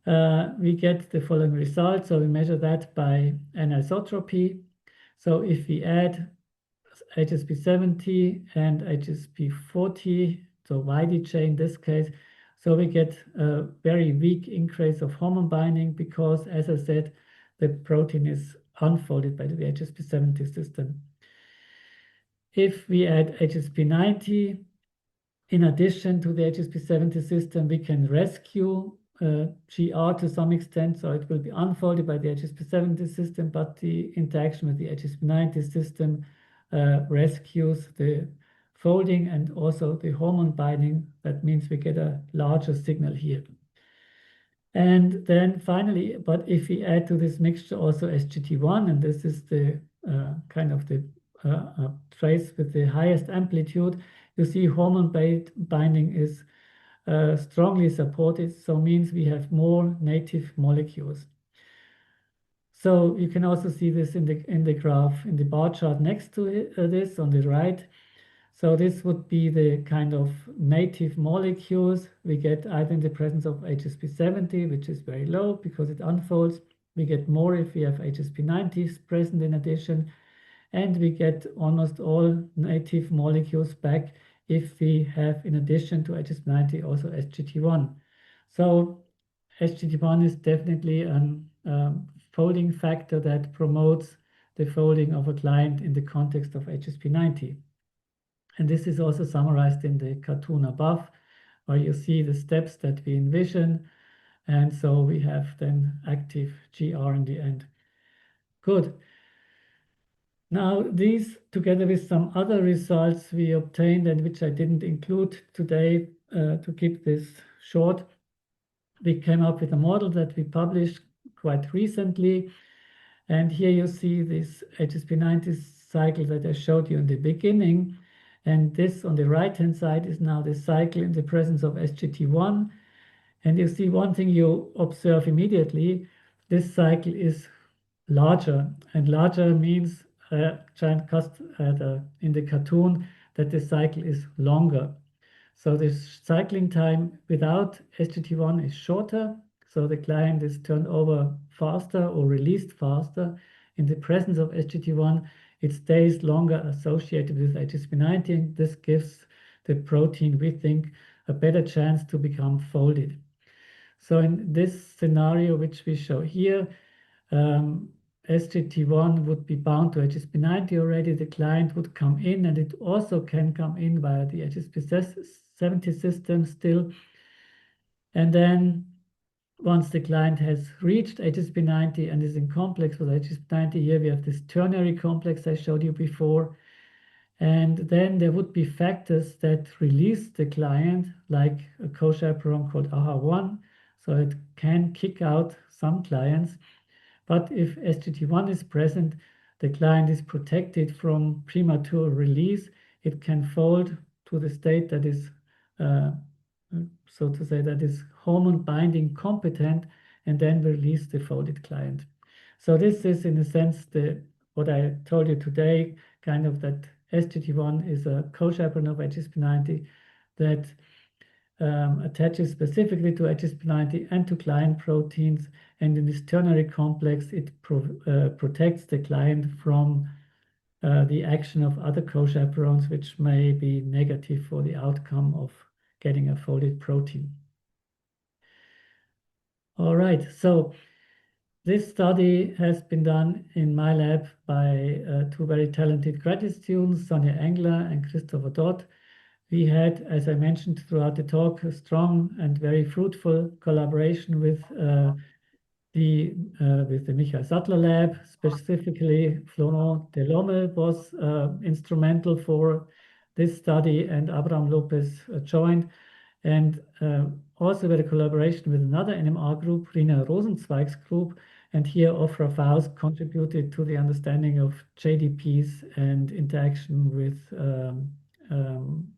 we get the following result. So we measure that by anisotropy. So if we add HSP70 and HSP40, so YD chain in this case, so we get a very weak increase of hormone binding because, as I said, the protein is unfolded by the HSP70 system. If we add HSP90, in addition to the HSP70 system, we can rescue GR to some extent, so it will be unfolded by the HSP70 system, but the interaction with the HSP90 system rescues the folding and also the hormone binding. That means we get a larger signal here. And then finally, but if we add to this mixture also SGT1, and this is the kind of the trace with the highest amplitude, you see hormone binding is strongly supported, so means we have more native molecules. So you can also see this in the graph, in the bar chart next to this on the right. So this would be the kind of native molecules we get either in the presence of HSP70, which is very low because it unfolds. We get more if we have HSP90s present in addition. And we get almost all native molecules back if we have, in addition to HSP90, also SGT1. So SGT1 is definitely a folding factor that promotes the folding of a client in the context of HSP90. And this is also summarized in the cartoon above, where you see the steps that we envision. And so we have then active GR in the end. Good. Now, these, together with some other results we obtained and which I didn't include today to keep this short, we came up with a model that we published quite recently. And here you see this HSP90 cycle that I showed you in the beginning. And this on the right-hand side is now the cycle in the presence of SGT1. And you see one thing you observe immediately, this cycle is larger. And larger means giant cast in the cartoon that the cycle is longer. So the cycling time without SGT1 is shorter. So the client is turned over faster or released faster. In the presence of SGT1, it stays longer associated with HSP90, and this gives the protein, we think, a better chance to become folded. So in this scenario, which we show here, SGT1 would be bound to HSP90 already. The client would come in, and it also can come in via the HSP70 system still. And then once the client has reached HSP90 and is in complex with HSP90, here we have this ternary complex I showed you before. And then there would be factors that release the client, like a co-chaperone called AHA1. So it can kick out some clients. But if SGT1 is present, the client is protected from premature release. It can fold to the state that is, so to say, that is hormone binding competent, and then release the folded client. So this is, in a sense, what I told you today, kind of that SGT1 is a co-chaperone of HSP90 that attaches specifically to HSP90 and to client proteins. And in this ternary complex, it protects the client from the action of other co-chaperones, which may be negative for the outcome of getting a folded protein. All right, so this study has been done in my lab by two very talented graduate students, Sonja Engler and Christopher Dodd. We had, as I mentioned throughout the talk, a strong and very fruitful collaboration with the Michael Sattler lab. Specifically, Florent Delhomme was instrumental for this study, and Abraham Lopez joined. And also with a collaboration with another NMR group, Rina Rosenzweig's group, and here Ofra Faust contributed to the understanding of JDPs and interaction with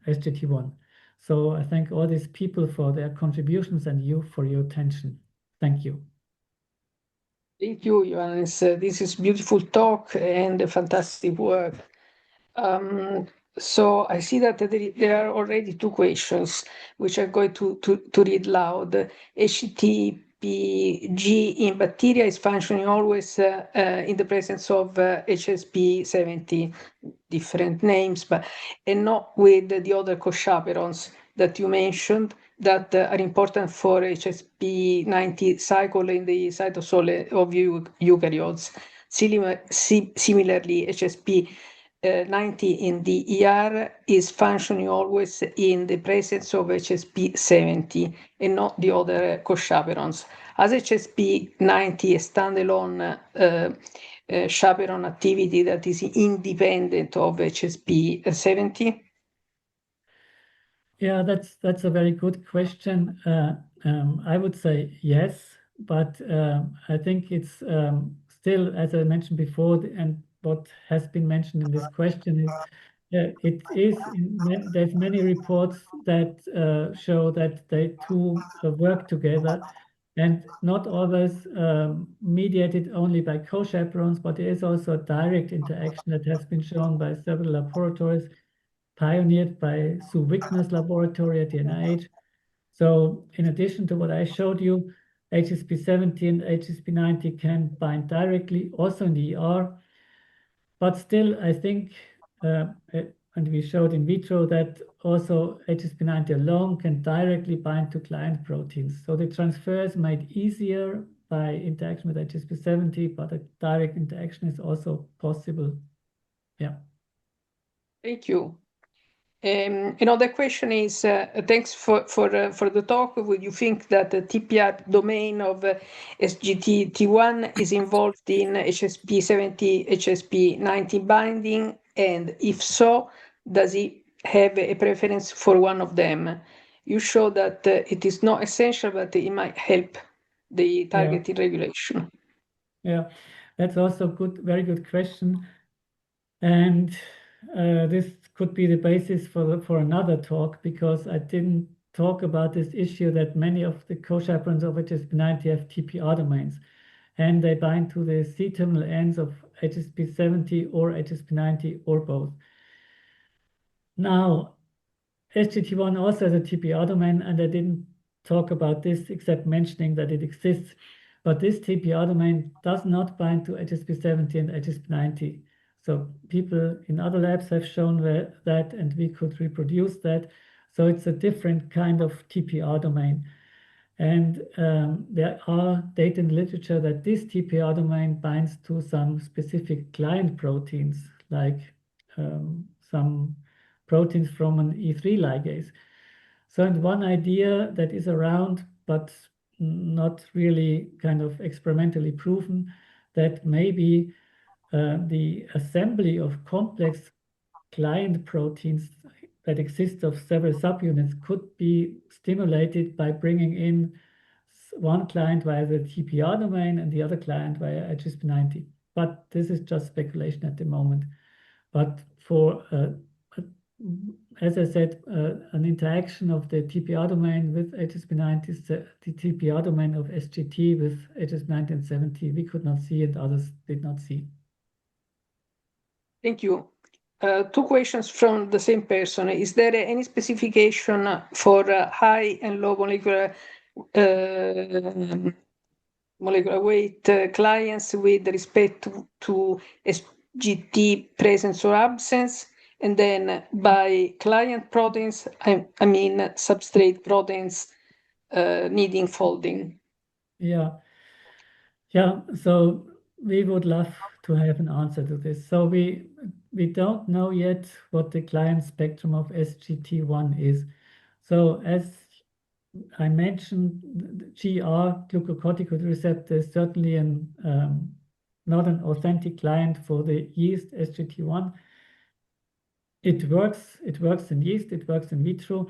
SGT1. So I thank all these people for their contributions and you for your attention. Thank you. Thank you, Johannes. This is beautiful talk and a fantastic work. So I see that there are already two questions, which I'm going to read loud. HTPG in bacteria is functioning always in the presence of HSP70, different names, and not with the other co-chaperones that you mentioned that are important for HSP90 cycle in the cytosol of eukaryotes. Similarly, HSP90 in the ER is functioning always in the presence of HSP70 and not the other co-chaperones. As HSP90 a standalone chaperone activity that is independent of HSP70? Yeah, that's a very good question. I would say yes, but I think it's still, as I mentioned before, and what has been mentioned in this question is there's many reports that show that they two work together, and not always mediated only by co-chaperones, but there is also a direct interaction that has been shown by several laboratories, pioneered by Sue Wigner's laboratory at the NIH. So in addition to what I showed you, HSP70 and HSP90 can bind directly also in the ER, but still I think, and we showed in vitro that also HSP90 alone can directly bind to client proteins. So the transfer is made easier by interaction with HSP70, but a direct interaction is also possible. Yeah. Thank you. Another question is, thanks for the talk. Would you think that the TPR domain of SGT-T1 is involved in HSP70, HSP90 binding? And if so, does it have a preference for one of them? You show that it is not essential, but it might help the targeted regulation. Yeah, that's also good, very good question. And this could be the basis for another talk, because I didn't talk about this issue that many of the co-chaperones of HSP90 have TPR domains, and they bind to the C-terminal ends of HSP70 or HSP90 or both. Now, SGT1 also has a TPR domain, and I didn't talk about this except mentioning that it exists, but this TPR domain does not bind to HSP70 and HSP90. So people in other labs have shown that, and we could reproduce that. So it's a different kind of TPR domain. And there are data in the literature that this TPR domain binds to some specific client proteins, like some proteins from an E3 ligase. So, and one idea that is around, but not really kind of experimentally proven, that maybe the assembly of complex client proteins that exist of several subunits could be stimulated by bringing in one client via the TPR domain and the other client via HSP90. But this is just speculation at the moment. But for, as I said, an interaction of the TPR domain with HSP90, the TPR domain of SGT with HSP90 and 70, we could not see and others did not see. Thank you. Two questions from the same person. Is there any specification for high and low molecular weight clients with respect to SGT presence or absence? And then by client proteins, I mean substrate proteins needing folding. Yeah. So we would love to have an answer to this. So we don't know yet what the client spectrum of SGT1 is. So as I mentioned, GR, glucocorticoid receptor, is certainly not an authentic client for the yeast SGT1. It works in yeast, it works in vitro,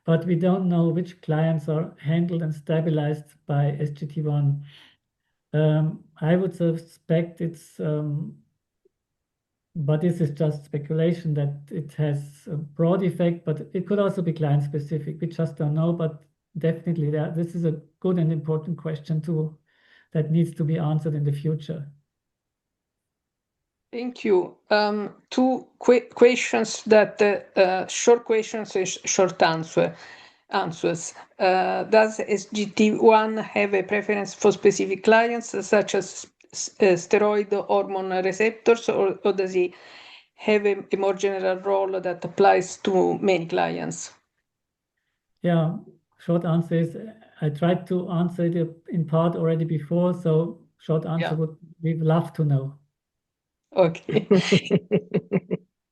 but we don't know which clients are handled and stabilized by SGT1. I would suspect it's, but this is just speculation, that it has a broad effect, but it could also be client specific. We just don't know, but definitely this is a good and important question too, that needs to be answered in the future. Thank you. Two quick questions that short questions and short answers. Does SGT1 have a preference for specific clients, such as steroid hormone receptors, or does it have a more general role that applies to many clients? Yeah, short answer is I tried to answer it in part already before, so short answer would we'd love to know. Okay.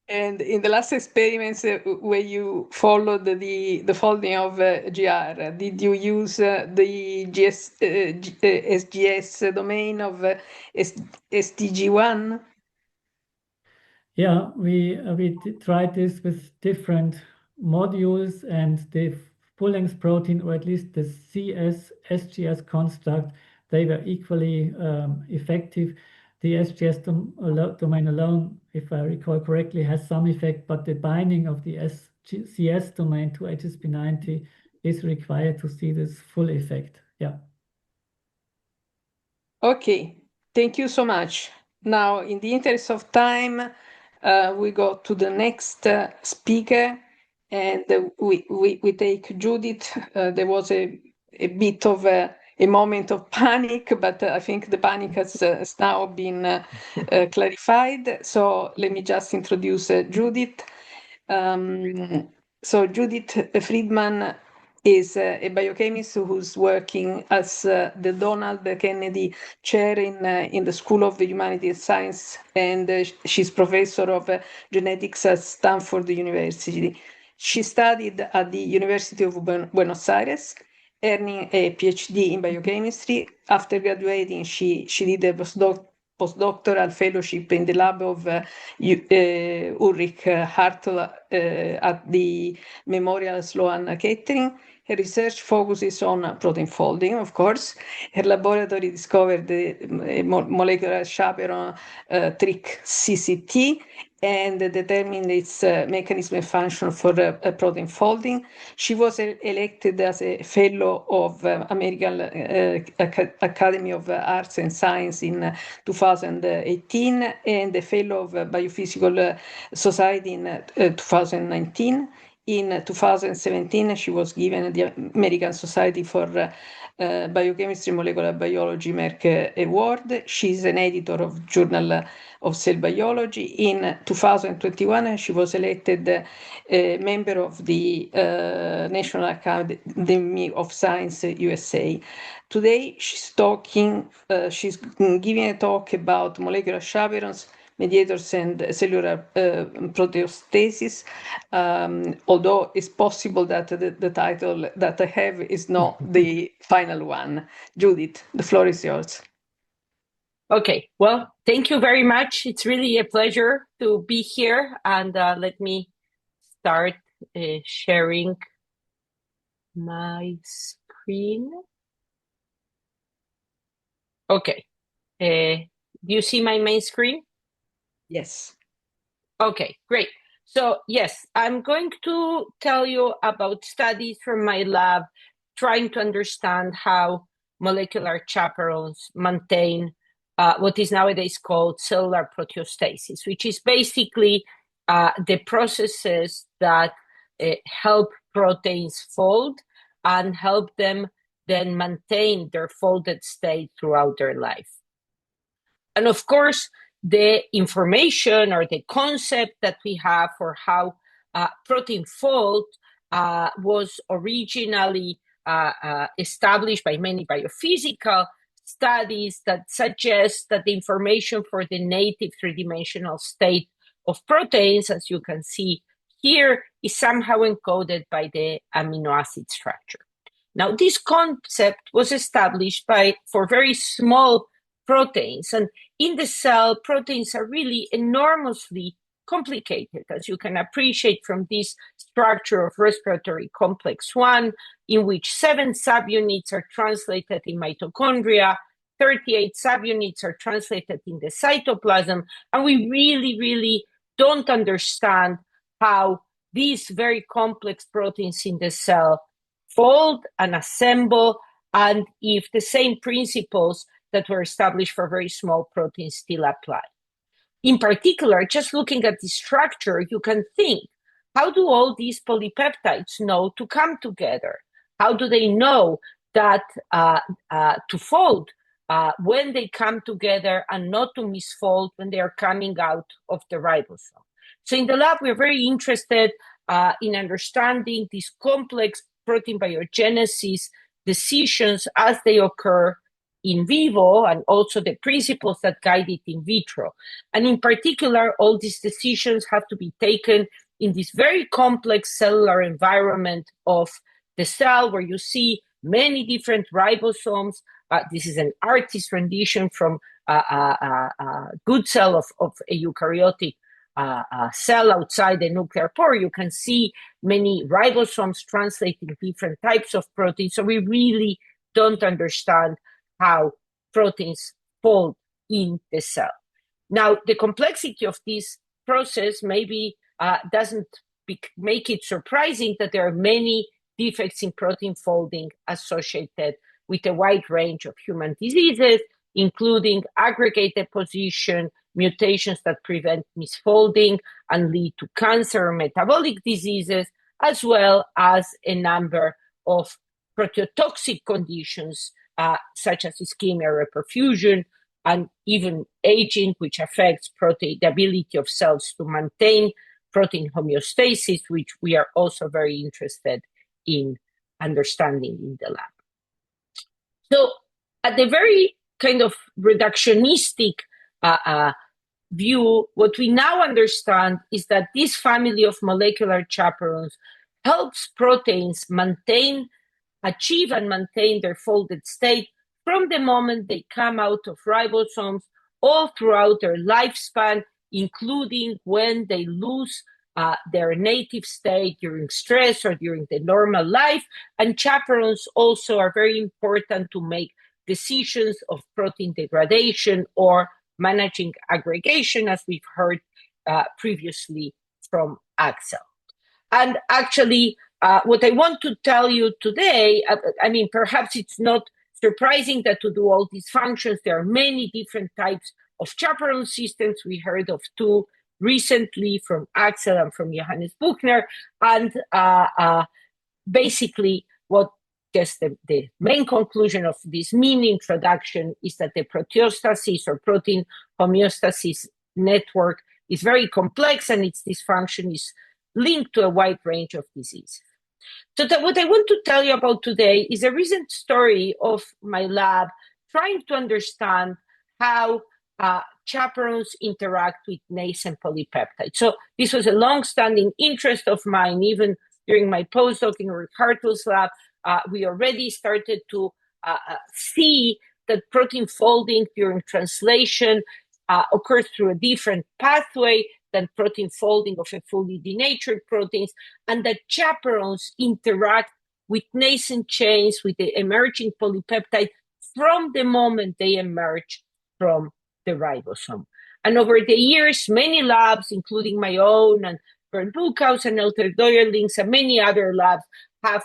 And in the last experiments where you followed the folding of GR, did you use the SGS domain of STG1? Yeah, we tried this with different modules, and the full-length protein, or at least the SGS construct, they were equally effective. The SGS domain alone, if I recall correctly, has some effect, but the binding of the SGS domain to HSP90 is required to see this full effect. Yeah. Okay, thank you so much. Now, in the interest of time, we go to the next speaker, and we take Judith. There was a bit of a moment of panic, but I think the panic has now been clarified. So let me just introduce Judith. So Judith Frydman is a biochemist who's working as the Donald Kennedy Chair in the School of the Humanities and Science, and she's professor of genetics at Stanford University. She studied at the University of Buenos Aires, earning a PhD in biochemistry. After graduating, she did a postdoctoral fellowship in the lab of Ulrich Hartl at the Memorial Sloan Kettering. Her research focuses on protein folding, of course. Her laboratory discovered the molecular chaperone trick CCT and determined its mechanism and function for protein folding. She was elected as a fellow of American Academy of Arts and Science in 2018 and a fellow of Biophysical Society in 2019. In 2017, she was given the American Society for Biochemistry and Molecular Biology Merck Award. She's an editor of Journal of Cell Biology. In 2021, she was elected a member of the National Academy of Science USA. Today, she's giving a talk about molecular chaperones, mediators, and cellular proteostasis, although it's possible that the title that I have is not the final one. Judith, the floor is yours. Okay, well, thank you very much. It's really a pleasure to be here, and let me start sharing my screen. Okay, do you see my main screen? Yes. Okay, great. So yes, I'm going to tell you about studies from my lab, trying to understand how molecular chaperones maintain what is nowadays called cellular proteostasis, which is basically the processes that help proteins fold and help them then maintain their folded state throughout their life. And of course, the information or the concept that we have for how protein fold was originally established by many biophysical studies that suggest that the information for the native three-dimensional state of proteins, as you can see here, is somehow encoded by the amino acid structure. Now, this concept was established for very small proteins, and in the cell, proteins are really enormously complicated, as you can appreciate from this structure of respiratory complex 1, in which 7 subunits are translated in mitochondria, 38 subunits are translated in the cytoplasm, and we really don't understand how these very complex proteins in the cell fold and assemble, and if the same principles that were established for very small proteins still apply. In particular, just looking at the structure, you can think, how do all these polypeptides know to come together? How do they know that to fold when they come together and not to misfold when they are coming out of the ribosome? So in the lab, we're very interested in understanding these complex protein biogenesis decisions as they occur in vivo, and also the principles that guide it in vitro. And in particular, all these decisions have to be taken in this very complex cellular environment of the cell, where you see many different ribosomes. This is an artist rendition from a good cell of a eukaryotic cell outside the nuclear pore. You can see many ribosomes translating different types of proteins. So we really don't understand how proteins fold in the cell. Now, the complexity of this process maybe doesn't make it surprising that there are many defects in protein folding associated with a wide range of human diseases, including aggregate deposition, mutations that prevent misfolding and lead to cancer or metabolic diseases, as well as a number of proteotoxic conditions, such as ischemia, reperfusion, and even aging, which affects the ability of cells to maintain protein homeostasis, which we are also very interested in understanding in the lab. So at the very kind of reductionistic view, what we now understand is that this family of molecular chaperones helps proteins achieve and maintain their folded state from the moment they come out of ribosomes all throughout their lifespan, including when they lose their native state during stress or during the normal life. And chaperones also are very important to make decisions of protein degradation or managing aggregation, as we've heard previously from Axel. And actually, what I want to tell you today, I mean, perhaps it's not surprising that to do all these functions, there are many different types of chaperone systems. We heard of two recently from Axel and from Johannes Buchner. And basically, what just the main conclusion of this mini introduction is that the proteostasis or protein homeostasis network is very complex, and its dysfunction is linked to a wide range of diseases. So what I want to tell you about today is a recent story of my lab trying to understand how chaperones interact with nascent polypeptides. So this was a long-standing interest of mine. Even during my postdoc in Rick Hartwell's lab, we already started to see that protein folding during translation occurs through a different pathway than protein folding of a fully denatured proteins, and that chaperones interact with nascent chains, with the emerging polypeptide from the moment they emerge from the ribosome. And over the years, many labs, including my own and Bernd Buchhaus and Elter Doyerlings and many other labs, have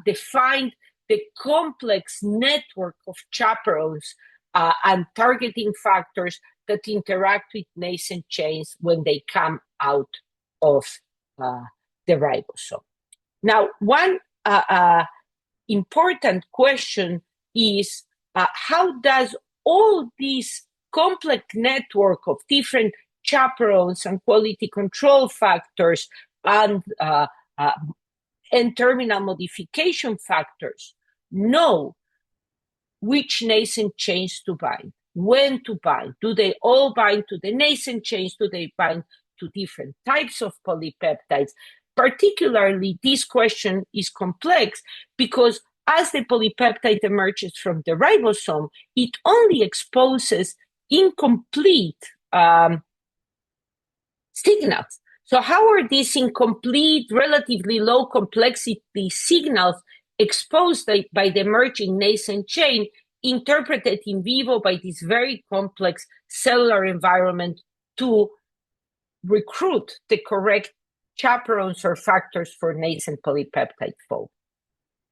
defined the complex network of chaperones and targeting factors that interact with nascent chains when they come out of the ribosome. Now, one important question is how does all this complex network of different chaperones and quality control factors and N-terminal modification factors know which nascent chains to bind, when to bind? Do they all bind to the nascent chains? Do they bind to different types of polypeptides? Particularly, this question is complex because as the polypeptide emerges from the ribosome, it only exposes incomplete signals. So how are these incomplete, relatively low complexity signals exposed by the emerging nascent chain, interpreted in vivo by this very complex cellular environment to recruit the correct chaperones or factors for nascent polypeptide fold?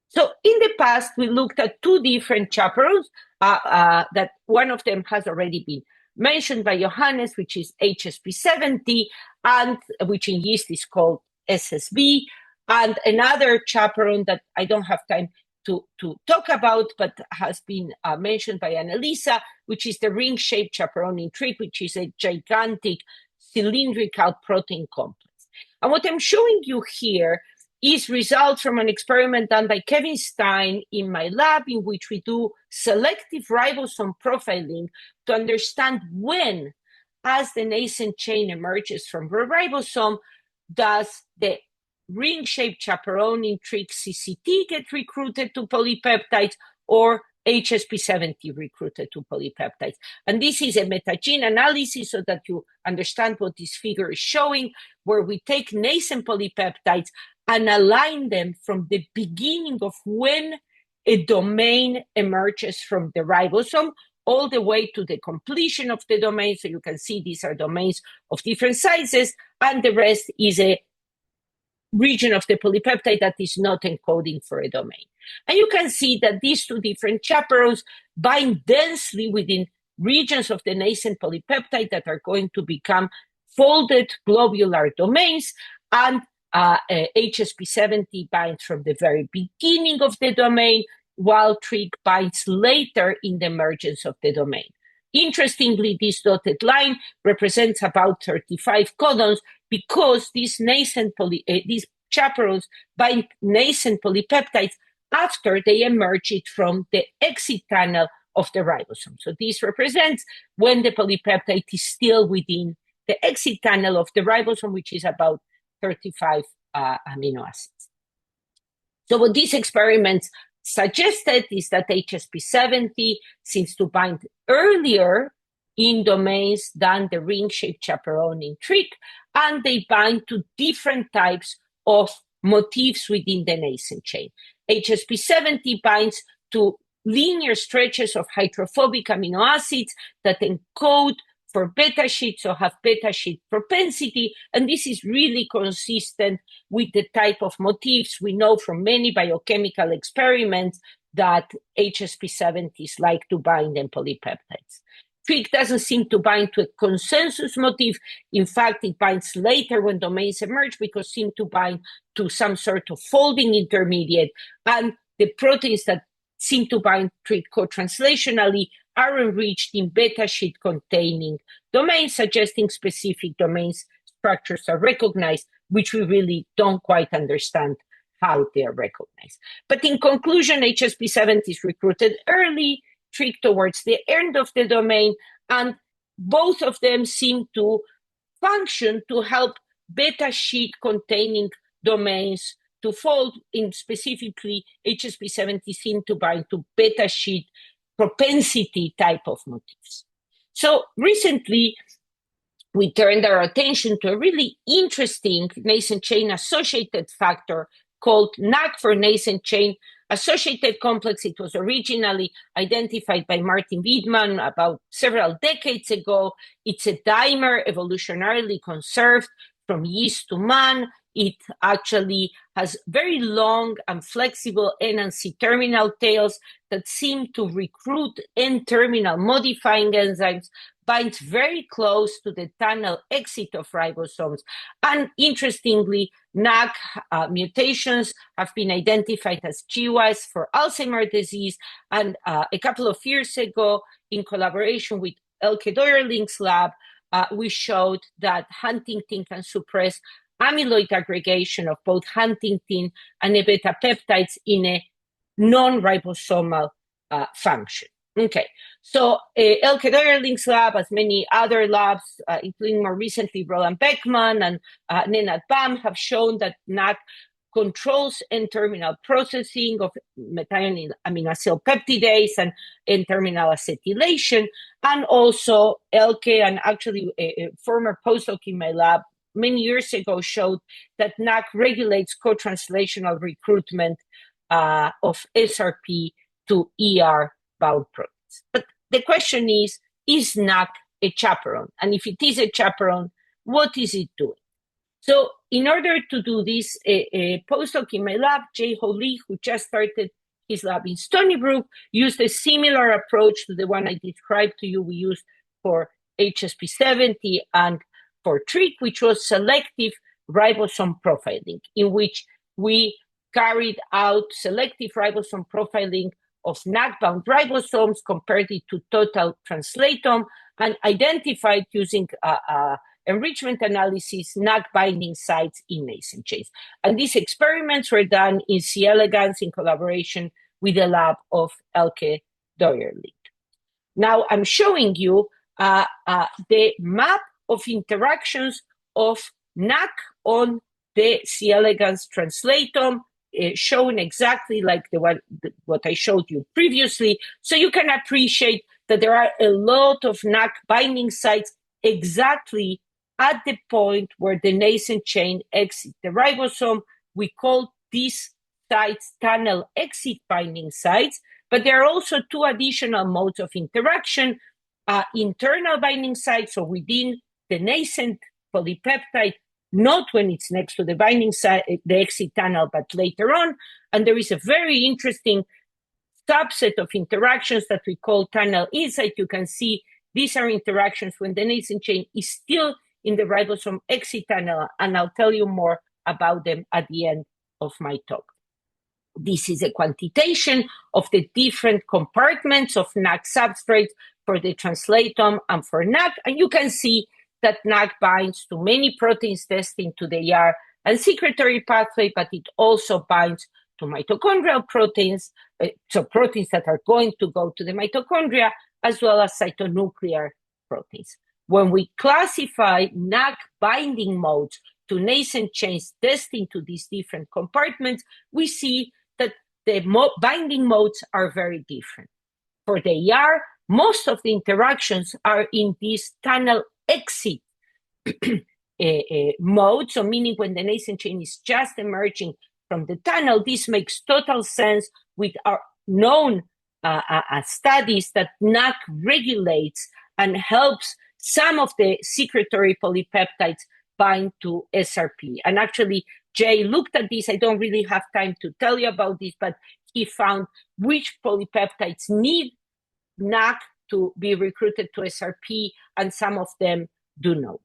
So in the past, we looked at two different chaperones, that one of them has already been mentioned by Johannes, which is HSP70, and which in yeast is called SSB, and another chaperone that I don't have time to talk about, but has been mentioned by Annalisa, which is the ring-shaped chaperone in trig, which is a gigantic cylindrical protein complex. And what I'm showing you here is results from an experiment done by Kevin Stein in my lab, in which we do selective ribosome profiling to understand when, as the nascent chain emerges from the ribosome, does the ring-shaped chaperone in trig CCT get recruited to polypeptides or HSP70 recruited to polypeptides. And this is a meta-gene analysis so that you understand what this figure is showing, where we take nascent polypeptides and align them from the beginning of when a domain emerges from the ribosome all the way to the completion of the domain. So you can see these are domains of different sizes, and the rest is a region of the polypeptide that is not encoding for a domain. And you can see that these two different chaperones bind densely within regions of the nascent polypeptide that are going to become folded globular domains, and HSP70 binds from the very beginning of the domain, while trig binds later in the emergence of the domain. Interestingly, this dotted line represents about 35 codons because these chaperones bind nascent polypeptides after they emerge it from the exit tunnel of the ribosome. So this represents when the polypeptide is still within the exit tunnel of the ribosome, which is about 35 amino acids. So what these experiments suggested is that HSP70 seems to bind earlier in domains than the ring-shaped chaperone in trig, and they bind to different types of motifs within the nascent chain. HSP70 binds to linear stretches of hydrophobic amino acids that encode for beta sheet, so have beta sheet propensity, and this is really consistent with the type of motifs we know from many biochemical experiments that HSP70s like to bind in polypeptides. Trig doesn't seem to bind to a consensus motif. In fact, it binds later when domains emerge because it seems to bind to some sort of folding intermediate, and the proteins that seem to bind trig co-translationally are enriched in beta sheet containing domains, suggesting specific domains structures are recognized, which we really don't quite understand how they are recognized. But in conclusion, HSP70 is recruited early, trig towards the end of the domain, and both of them seem to function to help beta sheet containing domains to fold. In specifically, HSP70 seem to bind to beta sheet propensity type of motifs. So recently, we turned our attention to a really interesting nascent chain associated factor called NAC for nascent chain associated complex. It was originally identified by Martin Frydman about several decades ago. It's a dimer evolutionarily conserved from yeast to man. It actually has very long and flexible N and C terminal tails that seem to recruit N-terminal modifying enzymes, binds very close to the tunnel exit of ribosomes. And interestingly, NAC mutations have been identified as GWAS for Alzheimer's disease. And a couple of years ago, in collaboration with Elke Doyerling's lab, we showed that huntingtin can suppress amyloid aggregation of both huntingtin and A-beta peptides in a non-ribosomal function. Okay, so Elke Doyerling's lab, as many other labs, including more recently Roland Beckman and Nenad Bam, have shown that NAC controls N-terminal processing of methionine aminoacyl peptidase and N-terminal acetylation. And also Elke, and actually a former postdoc in my lab many years ago, showed that NAC regulates co-translational recruitment of SRP to ER-bound proteins. But the question is NAC a chaperone? And if it is a chaperone, what is it doing? So in order to do this, a postdoc in my lab, Jay Ho Lee, who just started his lab in Stony Brook, used a similar approach to the one I described to you we used for HSP70 and for trig, which was selective ribosome profiling, in which we carried out selective ribosome profiling of NAC-bound ribosomes, compared it to total translatome, and identified using enrichment analysis NAC binding sites in nascent chains. And these experiments were done in C. elegans in collaboration with the lab of Elke Doyerling. Now I'm showing you the map of interactions of NAC on the C. elegans translatome, shown exactly like what I showed you previously. So you can appreciate that there are a lot of NAC binding sites exactly at the point where the nascent chain exits the ribosome. We call these sites tunnel exit binding sites, but there are also two additional modes of interaction, internal binding sites, so within the nascent polypeptide, not when it's next to the binding site, the exit tunnel, but later on. And there is a very interesting subset of interactions that we call tunnel insight. You can see these are interactions when the nascent chain is still in the ribosome exit tunnel, and I'll tell you more about them at the end of my talk. This is a quantitation of the different compartments of NAC substrates for the translatome and for NAC, and you can see that NAC binds to many proteins destined to the ER and secretory pathway, but it also binds to mitochondrial proteins, so proteins that are going to go to the mitochondria, as well as cytonuclear proteins. When we classify NAC binding modes to nascent chains destined to these different compartments, we see that the binding modes are very different. For the ER, most of the interactions are in this tunnel exit mode, so meaning when the nascent chain is just emerging from the tunnel. This makes total sense with our known studies that NAC regulates and helps some of the secretory polypeptides bind to SRP. And actually, Jay looked at this. I don't really have time to tell you about this, but he found which polypeptides need NAC to be recruited to SRP, and some of them do not.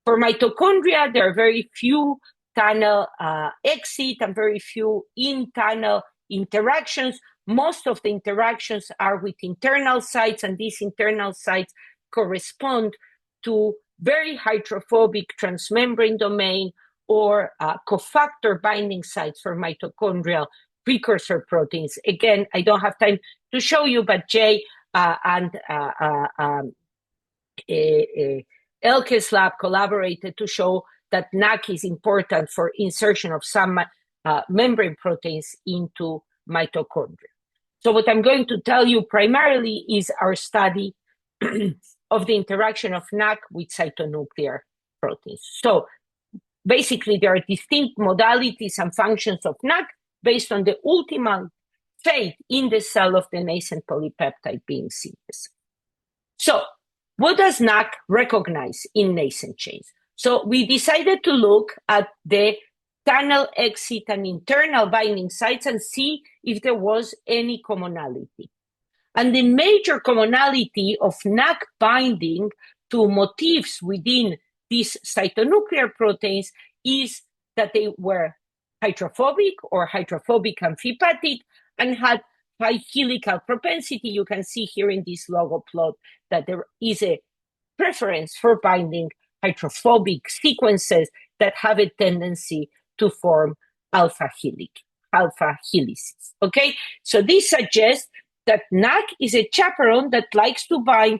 For mitochondria, there are very few tunnel exit and very few in-tunnel interactions. Most of the interactions are with internal sites, and these internal sites correspond to very hydrophobic transmembrane domain or cofactor binding sites for mitochondrial precursor proteins. Again, I don't have time to show you, but Jay and Elke's lab collaborated to show that NAC is important for insertion of some membrane proteins into mitochondria. So what I'm going to tell you primarily is our study of the interaction of NAC with cytonuclear proteins. So basically, there are distinct modalities and functions of NAC based on the ultimate fate in the cell of the nascent polypeptide being synthesized. So what does NAC recognize in nascent chains? So we decided to look at the tunnel exit and internal binding sites and see if there was any commonality. And the major commonality of NAC binding to motifs within these cytonuclear proteins is that they were hydrophobic or hydrophobic amphipathic and had high helical propensity. You can see here in this logo plot that there is a preference for binding hydrophobic sequences that have a tendency to form alpha helices. Okay, so this suggests that NAC is a chaperone that likes to bind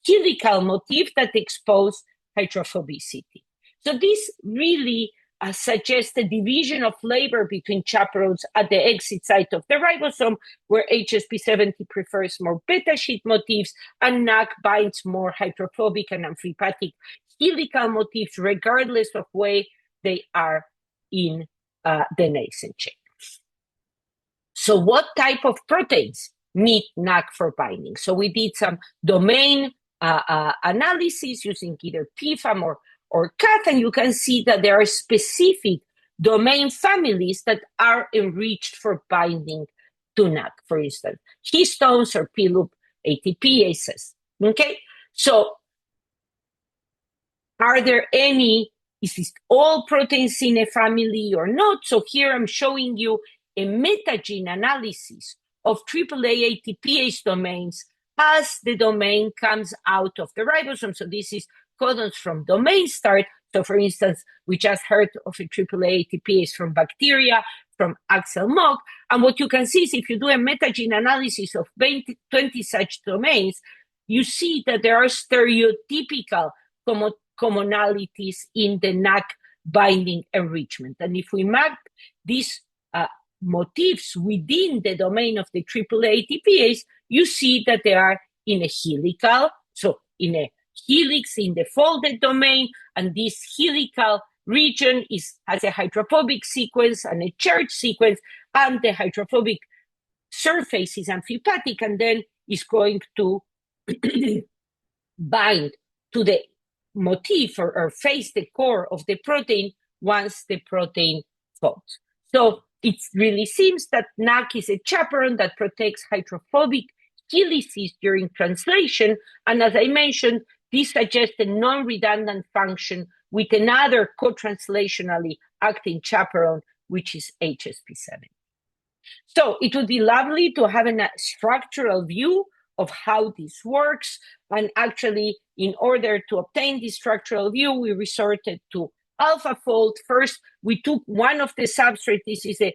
helical motifs that expose hydrophobicity. So this really suggests a division of labor between chaperones at the exit site of the ribosome, where HSP70 prefers more beta sheet motifs and NAC binds more hydrophobic and amphipathic helical motifs, regardless of where they are in the nascent chain. So what type of proteins need NAC for binding? So we did some domain analysis using either PFAM or CAT, and you can see that there are specific domain families that are enriched for binding to NAC, for instance, histones or P-loop ATPases. Okay, so are there any, is this all proteins in a family or not? So here I'm showing you a metagene analysis of AAA ATPase domains as the domain comes out of the ribosome. So this is codons from domain start. So for instance, we just heard of a AAA ATPase from bacteria, from Axel Mogk. And what you can see is if you do a metagene analysis of 20 such domains, you see that there are stereotypical commonalities in the NAC binding enrichment. And if we map these motifs within the domain of the AAA ATPase, you see that they are in a helical, so in a helix in the folded domain, and this helical region has a hydrophobic sequence and a charge sequence, and the hydrophobic surface is amphipathic and then is going to bind to the motif or face the core of the protein once the protein folds. So it really seems that NAC is a chaperone that protects hydrophobic helices during translation. And as I mentioned, this suggests a non-redundant function with another co-translationally acting chaperone, which is HSP7. So it would be lovely to have a structural view of how this works. And actually, in order to obtain this structural view, we resorted to AlphaFold. First, we took one of the substrates. This is a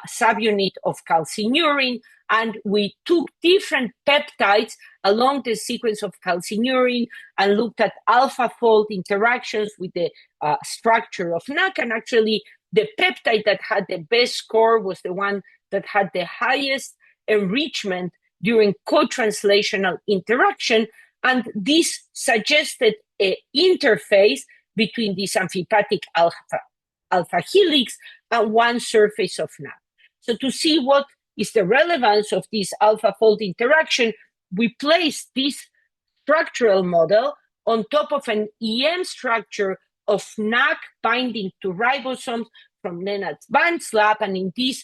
subunit of calcineurin, and we took different peptides along the sequence of calcineurin and looked at AlphaFold interactions with the structure of NAC. And actually, the peptide that had the best score was the one that had the highest enrichment during co-translational interaction. And this suggested an interface between this amphipathic alpha helix and one surface of NAC. So to see what is the relevance of this AlphaFold interaction, we placed this structural model on top of an EM structure of NAC binding to ribosomes from Lennart's Band's lab. And in this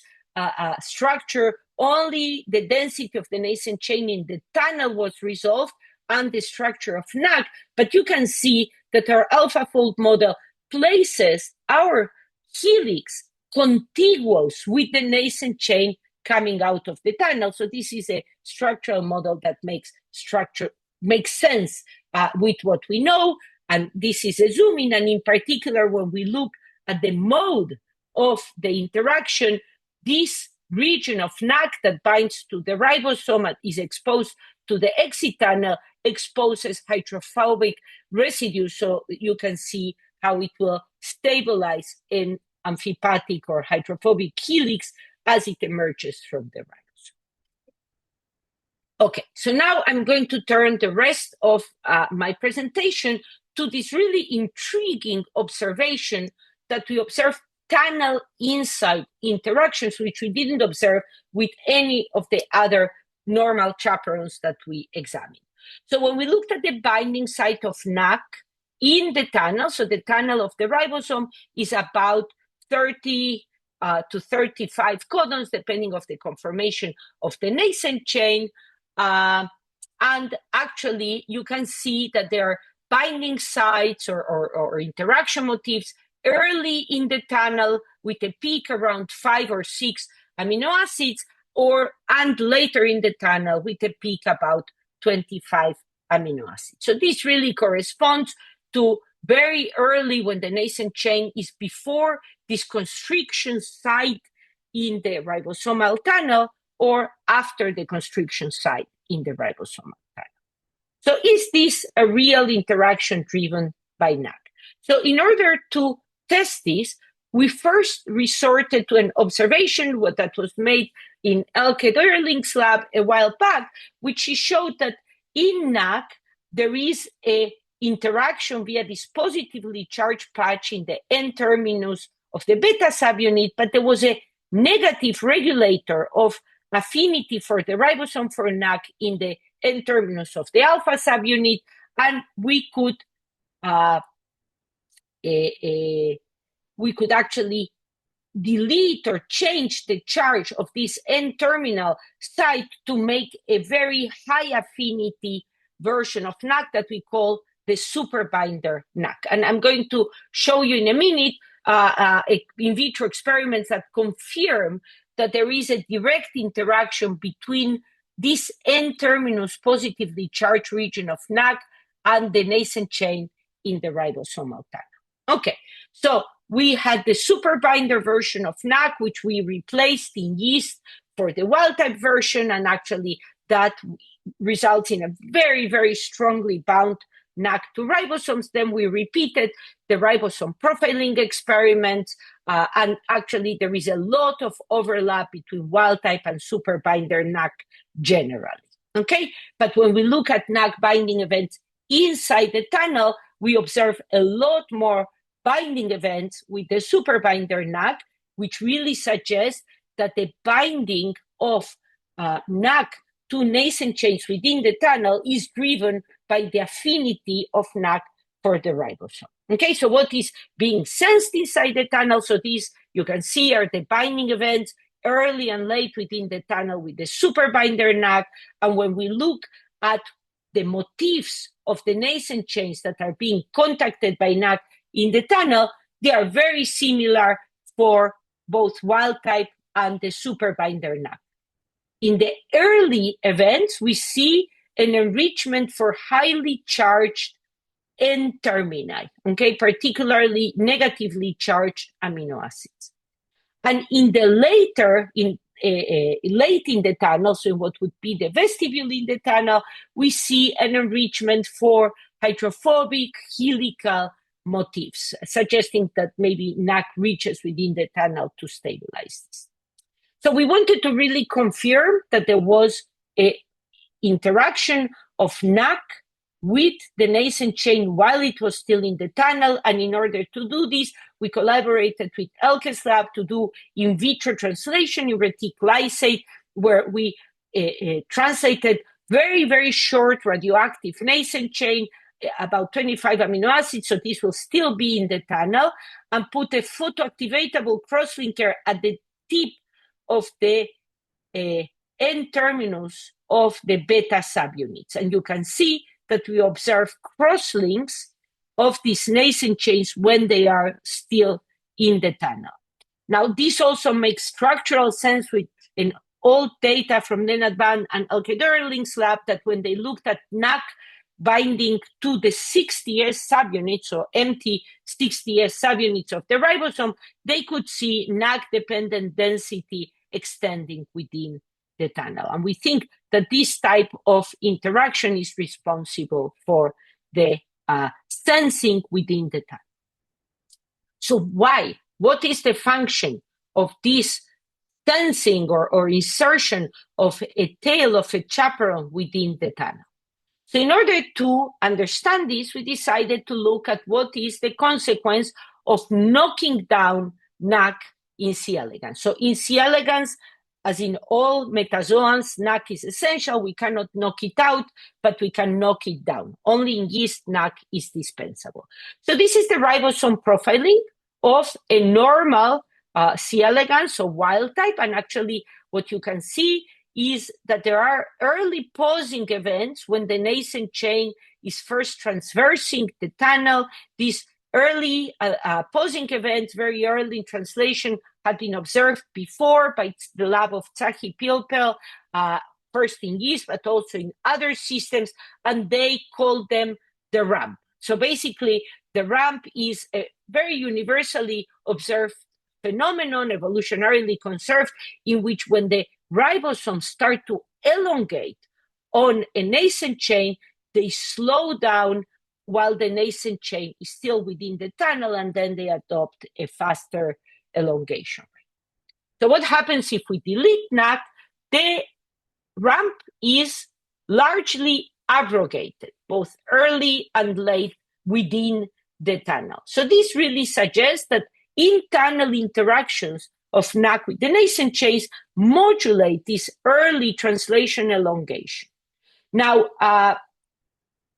structure, only the density of the nascent chain in the tunnel was resolved and the structure of NAC. But you can see that our AlphaFold model places our helix contiguous with the nascent chain coming out of the tunnel. So this is a structural model that makes sense with what we know. And this is a zoom in. And in particular, when we look at the mode of the interaction, this region of NAC that binds to the ribosome and is exposed to the exit tunnel exposes hydrophobic residues. So you can see how it will stabilize in amphipathic or hydrophobic helix as it emerges from the ribosome. Okay, so now I'm going to turn the rest of my presentation to this really intriguing observation that we observed tunnel inside interactions, which we didn't observe with any of the other normal chaperones that we examined. So when we looked at the binding site of NAC in the tunnel, so the tunnel of the ribosome is about 30 to 35 codons, depending on the conformation of the nascent chain. And actually, you can see that there are binding sites or interaction motifs early in the tunnel with a peak around 5 or 6 amino acids, and later in the tunnel with a peak about 25 amino acids. So this really corresponds to very early when the nascent chain is before this constriction site in the ribosomal tunnel or after the constriction site in the ribosomal tunnel. So is this a real interaction driven by NAC? So in order to test this, we first resorted to an observation that was made in Elke Derling's lab a while back, which she showed that in NAC, there is a interaction via this positively charged patch in the N-terminus of the beta subunit, but there was a negative regulator of affinity for the ribosome for NAC in the N-terminus of the alpha subunit, and we could actually delete or change the charge of this N-terminal site to make a very high affinity version of NAC that we call the superbinder NAC. And I'm going to show you in a minute in vitro experiments that confirm that there is a direct interaction between this N-terminus positively charged region of NAC and the nascent chain in the ribosomal tunnel. Okay, so we had the superbinder version of NAC, which we replaced in yeast for the wild-type version, and actually that results in a very, very strongly bound NAC to ribosomes. Then we repeated the ribosome profiling experiments, and actually there is a lot of overlap between wild-type and superbinder NAC generally, okay? But when we look at NAC binding events inside the tunnel, we observe a lot more binding events with the superbinder NAC, which really suggests that the binding of NAC to nascent chains within the tunnel is driven by the affinity of NAC for the ribosome. Okay, so what is being sensed inside the tunnel? So these, you can see, are the binding events early and late within the tunnel with the superbinder NAC. And when we look at the motifs of the nascent chains that are being contacted by NAC in the tunnel, they are very similar for both wild type and the superbinder NAC. In the early events, we see an enrichment for highly charged N-termini, okay, particularly negatively charged amino acids. And in the later, late in the tunnel, so what would be the vestibule in the tunnel, we see an enrichment for hydrophobic helical motifs, suggesting that maybe NAC reaches within the tunnel to stabilize this. So we wanted to really confirm that there was an interaction of NAC with the nascent chain while it was still in the tunnel. And in order to do this, we collaborated with Elke's lab to do in vitro translation in reticulysate, where we translated very, very short radioactive nascent chain, about 25 amino acids, so this will still be in the tunnel, and put a photoactivatable crosslinker at the tip of the N-terminus of the beta subunits. And you can see that we observe crosslinks of these nascent chains when they are still in the tunnel. Now, this also makes structural sense with an old data from Lennart Van and Elke Dörrling's lab, that when they looked at NAC binding to the 60S subunits, so empty 60S subunits of the ribosome, they could see NAC-dependent density extending within the tunnel. And we think that this type of interaction is responsible for the sensing within the tunnel. So why? What is the function of this sensing or insertion of a tail of a chaperone within the tunnel? So in order to understand this, we decided to look at what is the consequence of knocking down NAC in C. elegans. So in C. elegans, as in all metazoans, NAC is essential. We cannot knock it out, but we can knock it down. Only in yeast, NAC is dispensable. So this is the ribosome profiling of a normal C. elegans, so wild type. And actually, what you can see is that there are early pausing events when the nascent chain is first transversing the tunnel. These early pausing events, very early in translation, had been observed before by the lab of Tzachi Pilpel, first in yeast, but also in other systems, and they call them the ramp. So basically, the ramp is a very universally observed phenomenon, evolutionarily conserved, in which when the ribosomes start to elongate on a nascent chain, they slow down while the nascent chain is still within the tunnel, and then they adopt a faster elongation rate. So what happens if we delete NAC? The ramp is largely abrogated, both early and late within the tunnel. So this really suggests that in-tunnel interactions of NAC with the nascent chains modulate this early translation elongation. Now,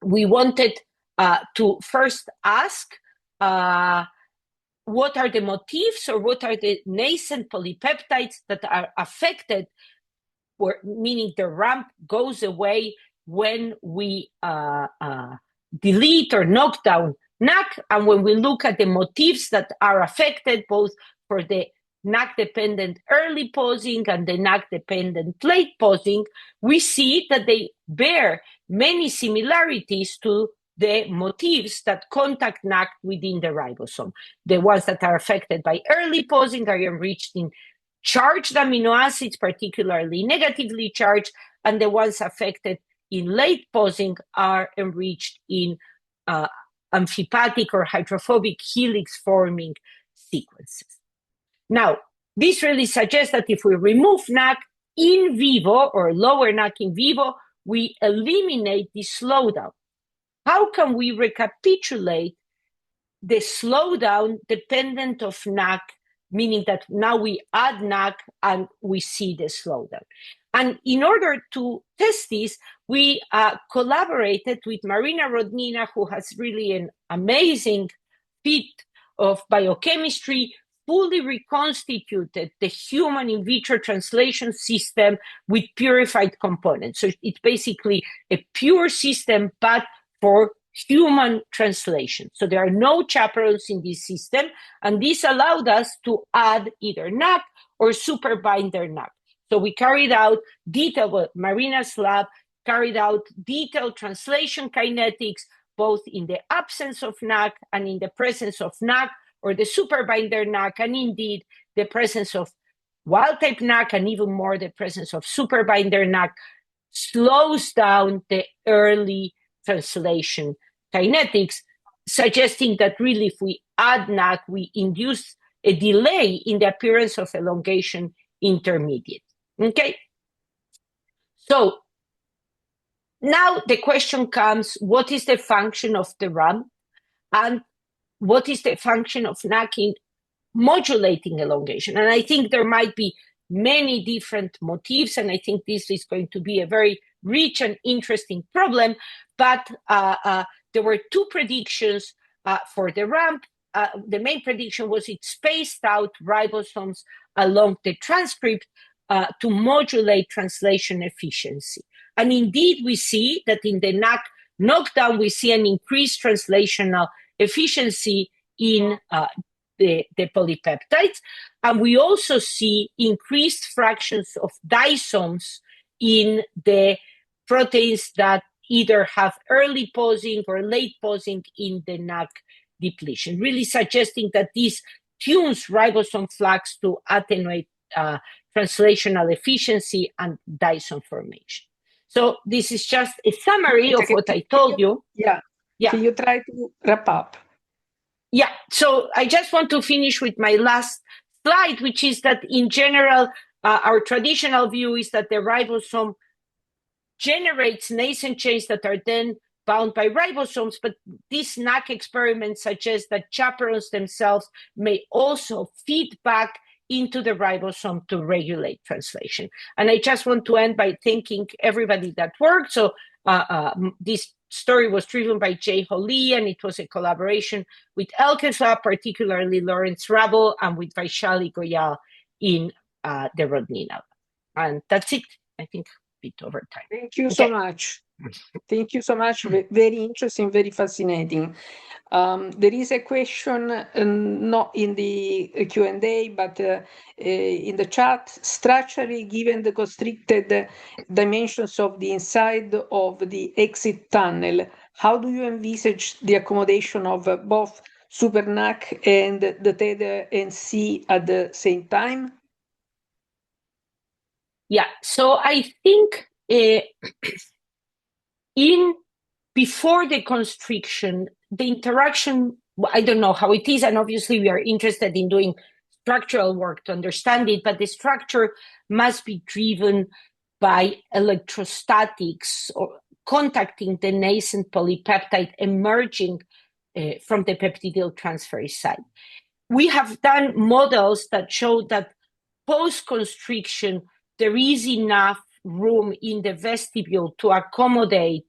we wanted to first ask what are the motifs, or what are the nascent polypeptides that are affected, meaning the ramp goes away when we delete or knock down NAC. And when we look at the motifs that are affected, both for the NAC-dependent early pausing and the NAC-dependent late pausing, we see that they bear many similarities to the motifs that contact NAC within the ribosome. The ones that are affected by early pausing are enriched in charged amino acids, particularly negatively charged, and the ones affected in late pausing are enriched in amphipathic or hydrophobic helix-forming sequences. Now, this really suggests that if we remove NAC in vivo, or lower NAC in vivo, we eliminate the slowdown. How can we recapitulate the slowdown dependent of NAC, meaning that now we add NAC and we see the slowdown? And in order to test this, we collaborated with Marina Rodnina, who has really an amazing feat of biochemistry, fully reconstituted the human in vitro translation system with purified components. So it's basically a pure system, but for human translation. So there are no chaperones in this system, and this allowed us to add either NAC or superbinder NAC. So we carried out Marina's lab carried out detailed translation kinetics, both in the absence of NAC and in the presence of NAC, or the superbinder NAC, and indeed the presence of wild-type NAC, and even more the presence of superbinder NAC, slows down the early translation kinetics, suggesting that really if we add NAC, we induce a delay in the appearance of elongation intermediate. Okay? So now the question comes, what is the function of the ramp? And what is the function of NAC in modulating elongation? And I think there might be many different motifs, and I think this is going to be a very rich and interesting problem. But there were two predictions for the ramp. The main prediction was it spaced out ribosomes along the transcript to modulate translation efficiency. And indeed, we see that in the NAC knockdown, we see an increased translational efficiency in the polypeptides. And we also see increased fractions of disomes in the proteins that either have early pausing or late pausing in the NAC depletion, really suggesting that this tunes ribosome flux to attenuate translational efficiency and disome formation. So this is just a summary of what I told you. Yeah. Can you try to wrap up? Yeah, so I just want to finish with my last slide, which is that in general, our traditional view is that the ribosome generates nascent chains that are then bound by ribosomes, but this NAC experiment suggests that chaperones themselves may also feed back into the ribosome to regulate translation. And I just want to end by thanking everybody that worked. So this story was driven by Jay Holly, and it was a collaboration with Elke's lab, particularly Lawrence Rabel, and with Vaishali Goyal in the Rodnina. And that's it, I think, a bit over time. Thank you so much. Thank you so much. Very interesting, very fascinating. There is a question, not in the Q&A, but in the chat. Structurally, given the constricted dimensions of the inside of the exit tunnel, how do you envisage the accommodation of both super NAC and the tether NC at the same time? Yeah, so I think before the constriction, the interaction, I don't know how it is, and obviously we are interested in doing structural work to understand it, but the structure must be driven by electrostatics or contacting the nascent polypeptide emerging from the peptidyl transferase site. We have done models that show that post-constriction, there is enough room in the vestibule to accommodate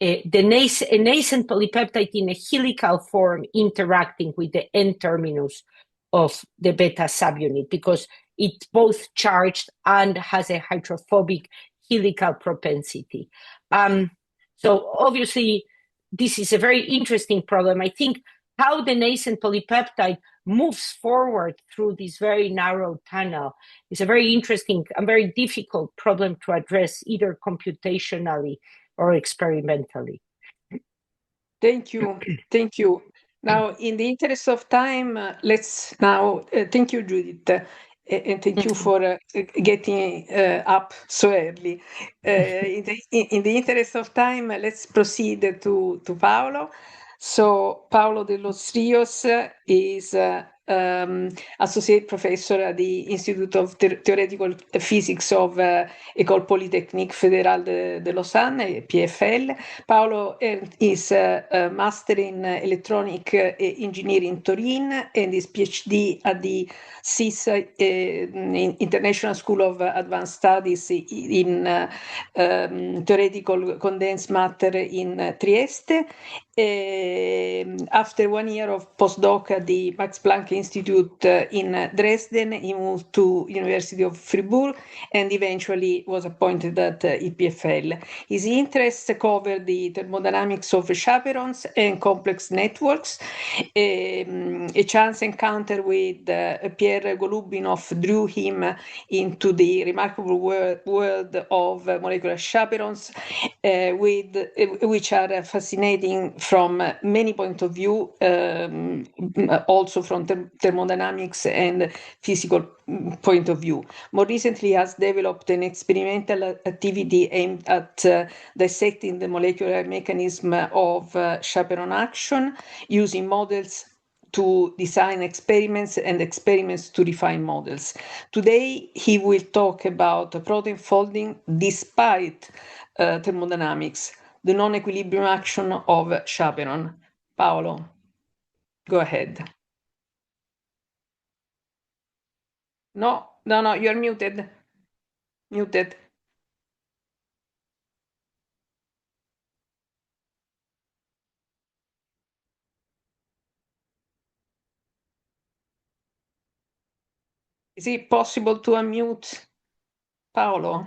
a nascent polypeptide in a helical form interacting with the N-terminus of the beta subunit, because it's both charged and has a hydrophobic helical propensity. So obviously, this is a very interesting problem. I think how the nascent polypeptide moves forward through this very narrow tunnel is a very interesting and very difficult problem to address, either computationally or experimentally. Thank you. Thank you. Now, in the interest of time, let's now thank you, Judith, and thank you for getting up so early. In the interest of time, let's proceed to Paolo. So Paolo de los Rios is associate professor at the Institute of Theoretical Physics of École Polytechnique Fédérale de Lausanne, EPFL. Paolo earned his master in electronic engineering in Turin and his PhD at the CISA, International School of Advanced Studies in theoretical condensed matter in Trieste. After 1 year of postdoc at the Max Planck Institute in Dresden, he moved to University of Fribourg and eventually was appointed at EPFL. His interests cover the thermodynamics of chaperones and complex networks. A chance encounter with Pierre Golubinov drew him into the remarkable world of molecular chaperones, which are fascinating from many points of view, also from thermodynamics and physical point of view. More recently, has developed an experimental activity aimed at dissecting the molecular mechanism of chaperone action using models to design experiments and experiments to refine models. Today, he will talk about protein folding despite thermodynamics, the non-equilibrium action of chaperone. Paolo, go ahead. No, you're muted. Muted. Is it possible to unmute Paolo?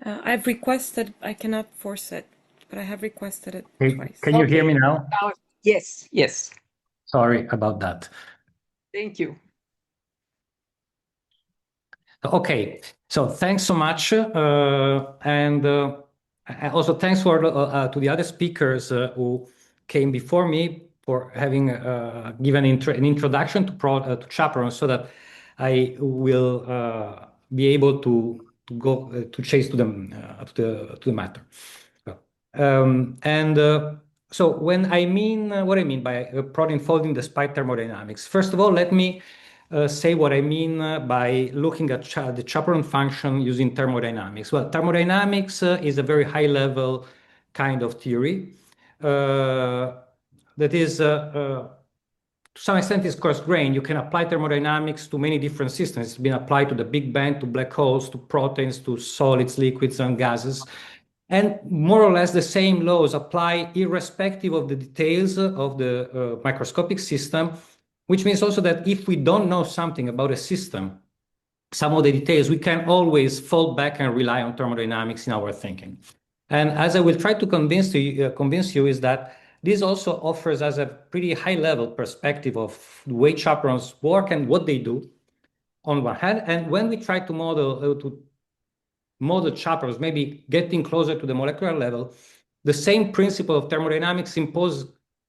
I've requested, I cannot force it, but I have requested it twice. Can you hear me now? Yes. Sorry about that. Thank you. Okay, so thanks so much. And also thanks to the other speakers who came before me for having given an introduction to chaperones, so that I will be able to go to chase to the matter. So when I mean what I mean by protein folding despite thermodynamics, first of all, let me say what I mean by looking at the chaperone function using thermodynamics. Well, thermodynamics is a very high-level kind of theory that is, to some extent, is coarse-grained. You can apply thermodynamics to many different systems. It's been applied to the Big Bang, to black holes, to proteins, to solids, liquids, and gases. And more or less the same laws apply irrespective of the details of the microscopic system, which means also that if we don't know something about a system, some of the details, we can always fall back and rely on thermodynamics in our thinking. And as I will try to convince you is that this also offers us a pretty high-level perspective of the way chaperones work and what they do on one hand. And when we try to model chaperones, maybe getting closer to the molecular level, the same principle of thermodynamics impose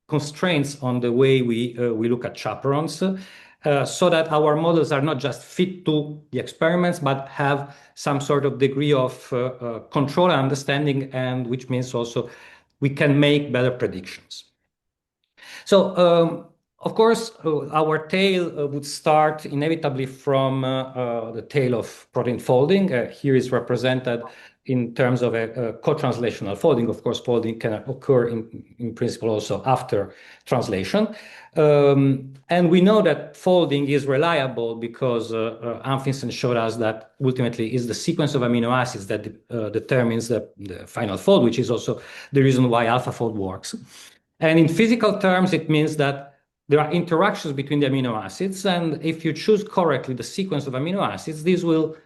constraints on the way we look at chaperones, so that our models are not just fit to the experiments, but have some sort of degree of control and understanding, and which means also we can make better predictions. So, of course, our tale would start inevitably from the tale of protein folding. Here is represented in terms of a co-translational folding. Of course, folding can occur in principle also after translation. And we know that folding is reliable because Anfinsen showed us that ultimately is the sequence of amino acids that determines the final fold, which is also the reason why AlphaFold works. And in physical terms, it means that there are interactions between the amino acids, and if you choose correctly the sequence of amino acids, this will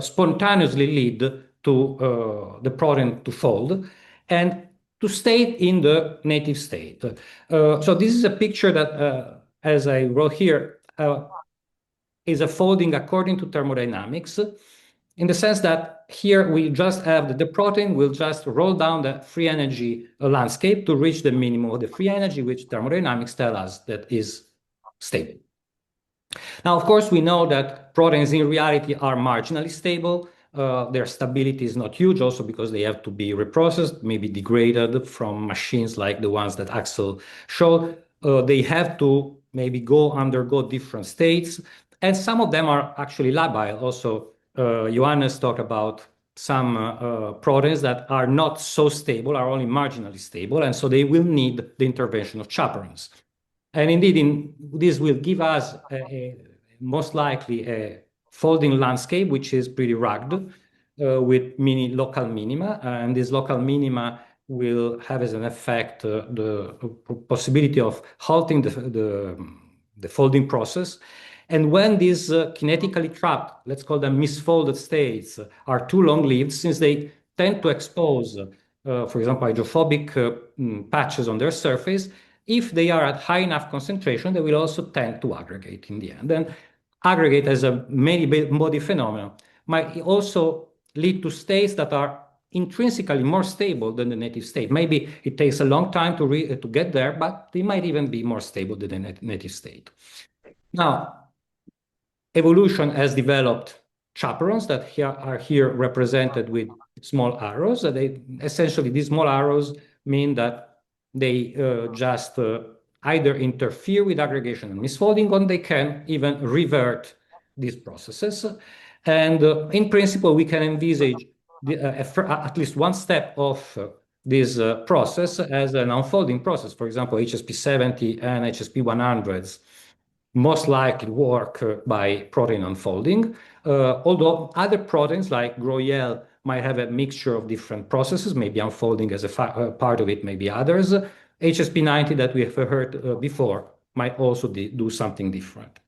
spontaneously lead to the protein to fold and to stay in the native state. So this is a picture that, as I wrote here, is a folding according to thermodynamics, in the sense that here we just have the protein will just roll down the free energy landscape to reach the minimum of the free energy, which thermodynamics tell us that is stable. Now, of course, we know that proteins in reality are marginally stable. Their stability is not huge, also because they have to be reprocessed, maybe degraded from machines like the ones that Axel showed. they have to maybe undergo different states, and some of them are actually labile. Also, Johannes talked about some proteins that are not so stable, are only marginally stable, and so they will need the intervention of chaperones. And indeed, this will give us most likely a folding landscape, which is pretty rugged, with many local minima, and these local minima will have as an effect the possibility of halting the folding process. And when these kinetically trapped, let's call them misfolded states, are too long-lived, since they tend to expose, for example, hydrophobic patches on their surface, if they are at high enough concentration, they will also tend to aggregate in the end. And aggregate as a many-body phenomenon might also lead to states that are intrinsically more stable than the native state. Maybe it takes a long time to get there, but they might even be more stable than the native state. Now, evolution has developed chaperones that are here represented with small arrows. Essentially, these small arrows mean that they just either interfere with aggregation and misfolding, or they can even revert these processes. And in principle, we can envisage at least one step of this process as an unfolding process. For example, HSP70 and HSP100s most likely work by protein unfolding, although other proteins like GROYL might have a mixture of different processes, maybe unfolding as a part of it, maybe others. HSP90 that we have heard before might also do something different.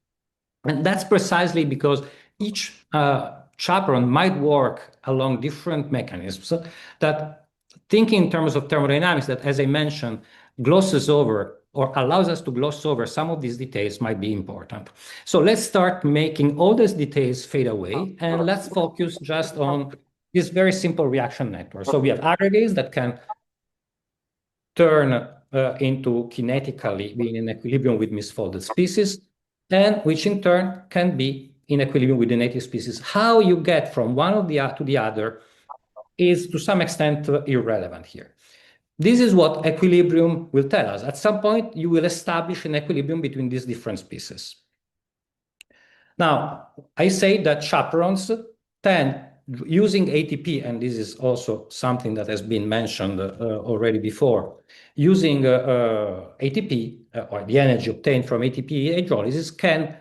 And that's precisely because each chaperone might work along different mechanisms that, thinking in terms of thermodynamics, that, as I mentioned, glosses over or allows us to gloss over some of these details might be important. So let's start making all these details fade away, and let's focus just on this very simple reaction network. So we have aggregates that can turn into kinetically being in equilibrium with misfolded species, and which in turn can be in equilibrium with the native species. How you get from one of to the other is to some extent irrelevant here. This is what equilibrium will tell us. At some point, you will establish an equilibrium between these different species. Now, I say that chaperones tend, using ATP, and this is also something that has been mentioned already before, using ATP, or the energy obtained from ATP hydrolysis, can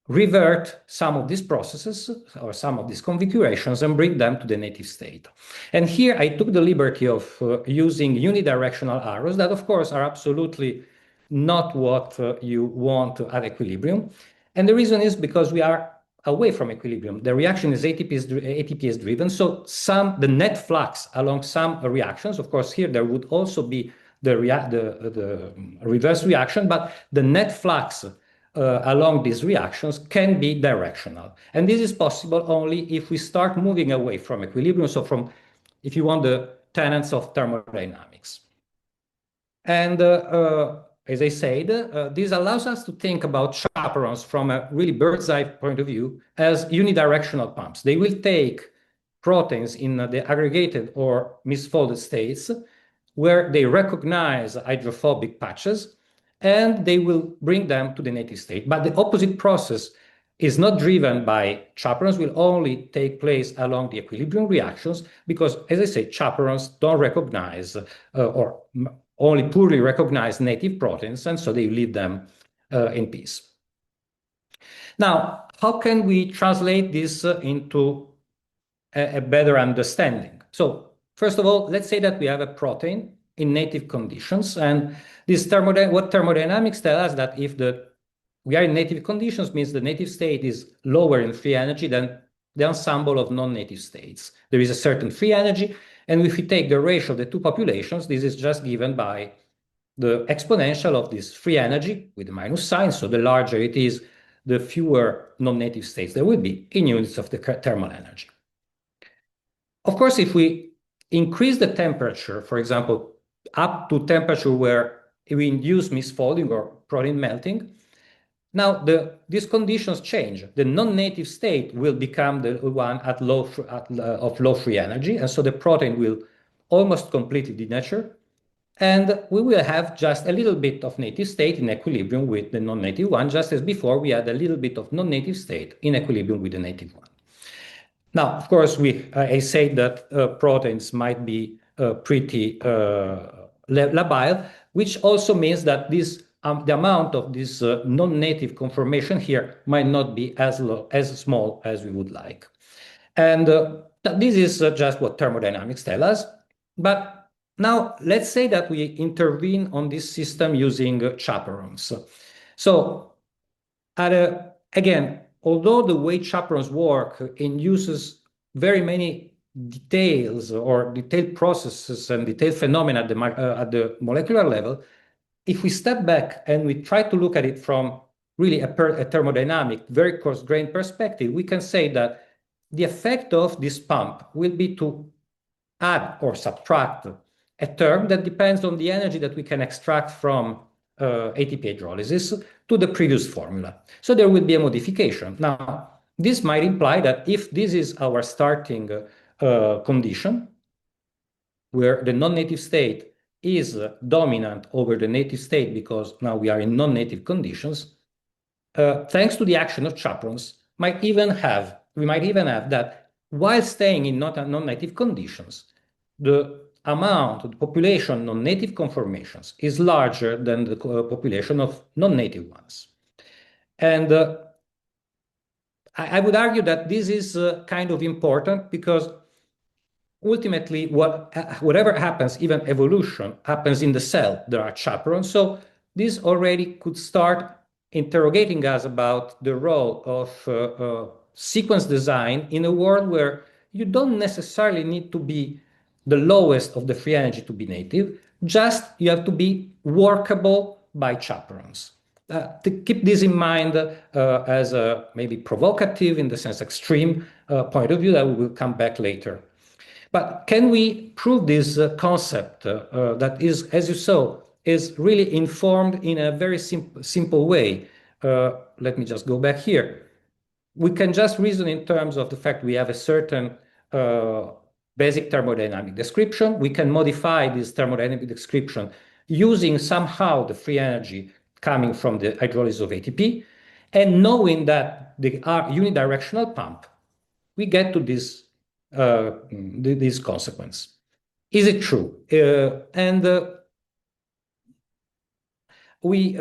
revert some of these processes or some of these configurations and bring them to the native state. And here I took the liberty of using unidirectional arrows that, of course, are absolutely not what you want at equilibrium. And the reason is because we are away from equilibrium. The reaction is ATP is driven. So the net flux along some reactions, of course, here there would also be the reverse reaction, but the net flux along these reactions can be directional. And this is possible only if we start moving away from equilibrium. So from, if you want, the tenets of thermodynamics. And as I said, this allows us to think about chaperones from a really bird's eye point of view as unidirectional pumps. They will take proteins in the aggregated or misfolded states where they recognize hydrophobic patches, and they will bring them to the native state. But the opposite process is not driven by chaperones, will only take place along the equilibrium reactions, because, as I say, chaperones don't recognize or only poorly recognize native proteins, and so they leave them in peace. Now, how can we translate this into a better understanding? So, first of all, let's say that we have a protein in native conditions, and this what thermodynamics tell us that if we are in native conditions means the native state is lower in free energy than the ensemble of non-native states. There is a certain free energy, and if we take the ratio of the two populations, this is just given by the exponential of this free energy with the minus sign. So the larger it is, the fewer non-native states there will be in units of the thermal energy. Of course, if we increase the temperature, for example, up to temperature where we induce misfolding or protein melting, now these conditions change. The non-native state will become the one of low free energy, and so the protein will almost completely denature. And we will have just a little bit of native state in equilibrium with the non-native one, just as before we had a little bit of non-native state in equilibrium with the native one. Now, of course, I say that proteins might be pretty labile, which also means that this the amount of this non-native conformation here might not be as small as we would like. And this is just what thermodynamics tell us. But now let's say that we intervene on this system using chaperones. So again, although the way chaperones work induces very many details or detailed processes and detailed phenomena at the molecular level, if we step back and we try to look at it from really a thermodynamic, very coarse-grained perspective, we can say that the effect of this pump will be to add or subtract a term that depends on the energy that we can extract from ATP hydrolysis to the previous formula. So there will be a modification. Now, this might imply that if this is our starting condition, where the non-native state is dominant over the native state because now we are in non-native conditions, thanks to the action of chaperones, we might even have that while staying in non-native conditions, the amount of the population non-native conformations is larger than the population of non-native ones. And I would argue that this is kind of important because ultimately, whatever happens, even evolution happens in the cell. There are chaperones. So this already could start interrogating us about the role of sequence design in a world where you don't necessarily need to be the lowest of the free energy to be native. Just you have to be workable by chaperones. To keep this in mind as a maybe provocative, in the sense extreme point of view that we will come back later. But can we prove this concept that is, as you saw, is really informed in a very simple way? Let me just go back here. We can just reason in terms of the fact we have a certain basic thermodynamic description. We can modify this thermodynamic description using somehow the free energy coming from the hydrolysis of ATP, and knowing that they are unidirectional pump, we get to this consequence. Is it true? We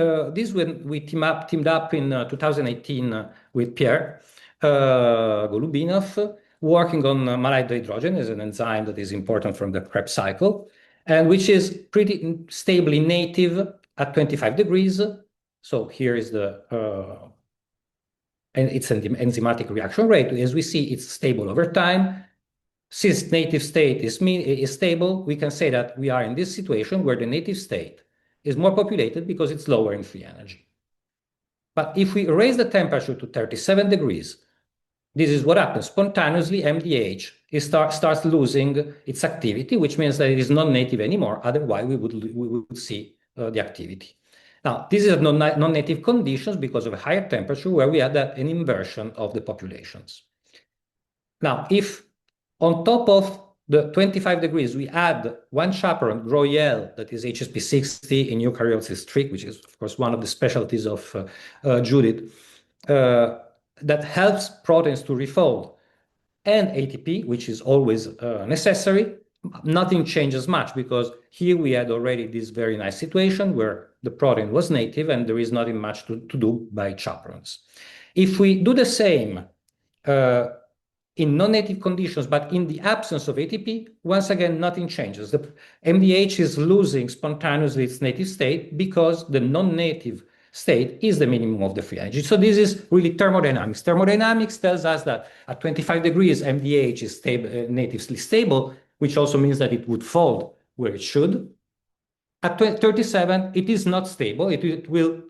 teamed up in 2018 with Pierre Golubinov, working on malate dihydrogen as an enzyme that is important from the Krebs cycle, and which is pretty stably native at 25 degrees. So here is the and it's an enzymatic reaction rate. As we see, it's stable over time. Since native state is stable, we can say that we are in this situation where the native state is more populated because it's lower in free energy. But if we raise the temperature to 37 degrees, this is what happens. Spontaneously, MDH starts losing its activity, which means that it is not native anymore. Otherwise, we would see the activity. Now, this is non-native conditions because of a higher temperature where we had an inversion of the populations. Now, if on top of the 25 degrees, we add one chaperone, GROYL, that is HSP60 in eukaryotes is strict, which is, of course, one of the specialties of Judith, that helps proteins to refold, and ATP, which is always necessary, nothing changes much because here we had already this very nice situation where the protein was native and there is nothing much to do by chaperones. If we do the same in non-native conditions, but in the absence of ATP, once again, nothing changes. The MDH is losing spontaneously its native state because the non-native state is the minimum of the free energy. So this is really thermodynamics. Thermodynamics tells us that at 25 degrees, MDH is natively stable, which also means that it would fold where it should. At 37, it is not stable. It will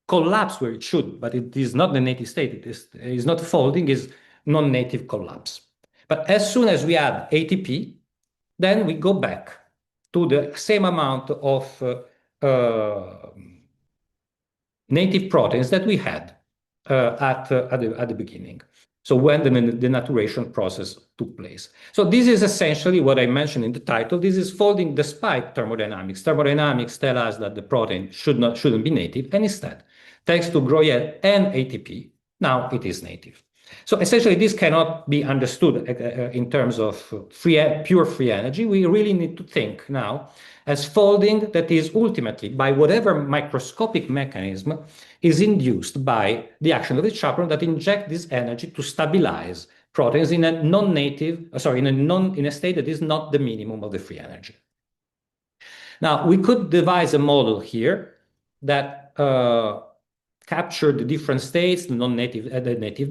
collapse where it should, but it is not the native state. It is not folding, is non-native collapse. But as soon as we add ATP, then we go back to the same amount of native proteins that we had at the beginning. So when the denaturation process took place. So this is essentially what I mentioned in the title. This is folding despite thermodynamics. Thermodynamics tell us that the protein shouldn't be native, and instead, thanks to Groyel and ATP, now it is native. So essentially, this cannot be understood in terms of pure free energy. We really need to think now as folding that is ultimately, by whatever microscopic mechanism, is induced by the action of the chaperone that inject this energy to stabilize proteins in a in a state that is not the minimum of the free energy. Now, we could devise a model here that capture the different states, the native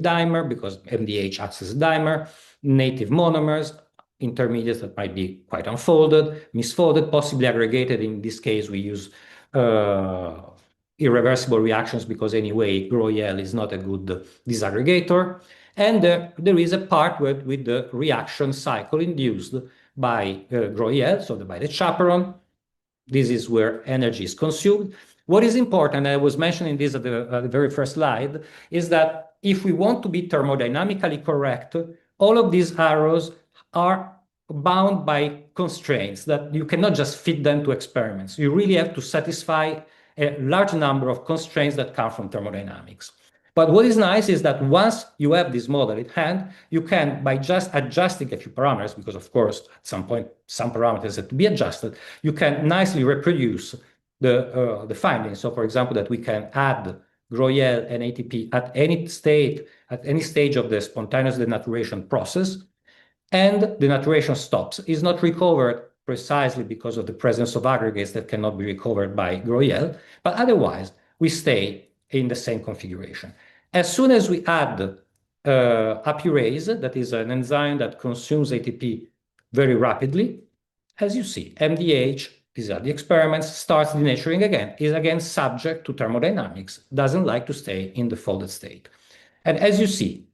dimer, because MDH acts as a dimer, native monomers, intermediates that might be quite unfolded, misfolded, possibly aggregated. In this case, we use irreversible reactions because anyway, Groyel is not a good disaggregator. And there is a part with the reaction cycle induced by Groyel, so by the chaperone. This is where energy is consumed. What is important, I was mentioning this at the very first slide, is that if we want to be thermodynamically correct, all of these arrows are bound by constraints that you cannot just fit them to experiments. You really have to satisfy a large number of constraints that come from thermodynamics. But what is nice is that once you have this model at hand, you can, by just adjusting a few parameters, because of course, at some point, some parameters have to be adjusted, you can nicely reproduce the findings. So for example, that we can add Groyel and ATP at any stage of the spontaneous denaturation process, and the denaturation stops, is not recovered precisely because of the presence of aggregates that cannot be recovered by Groyel, but otherwise we stay in the same configuration. As soon as we add apurase, that is an enzyme that consumes ATP very rapidly, as you see, MDH, these are the experiments, starts denaturing again, is again subject to thermodynamics, doesn't like to stay in the folded state. And as you see,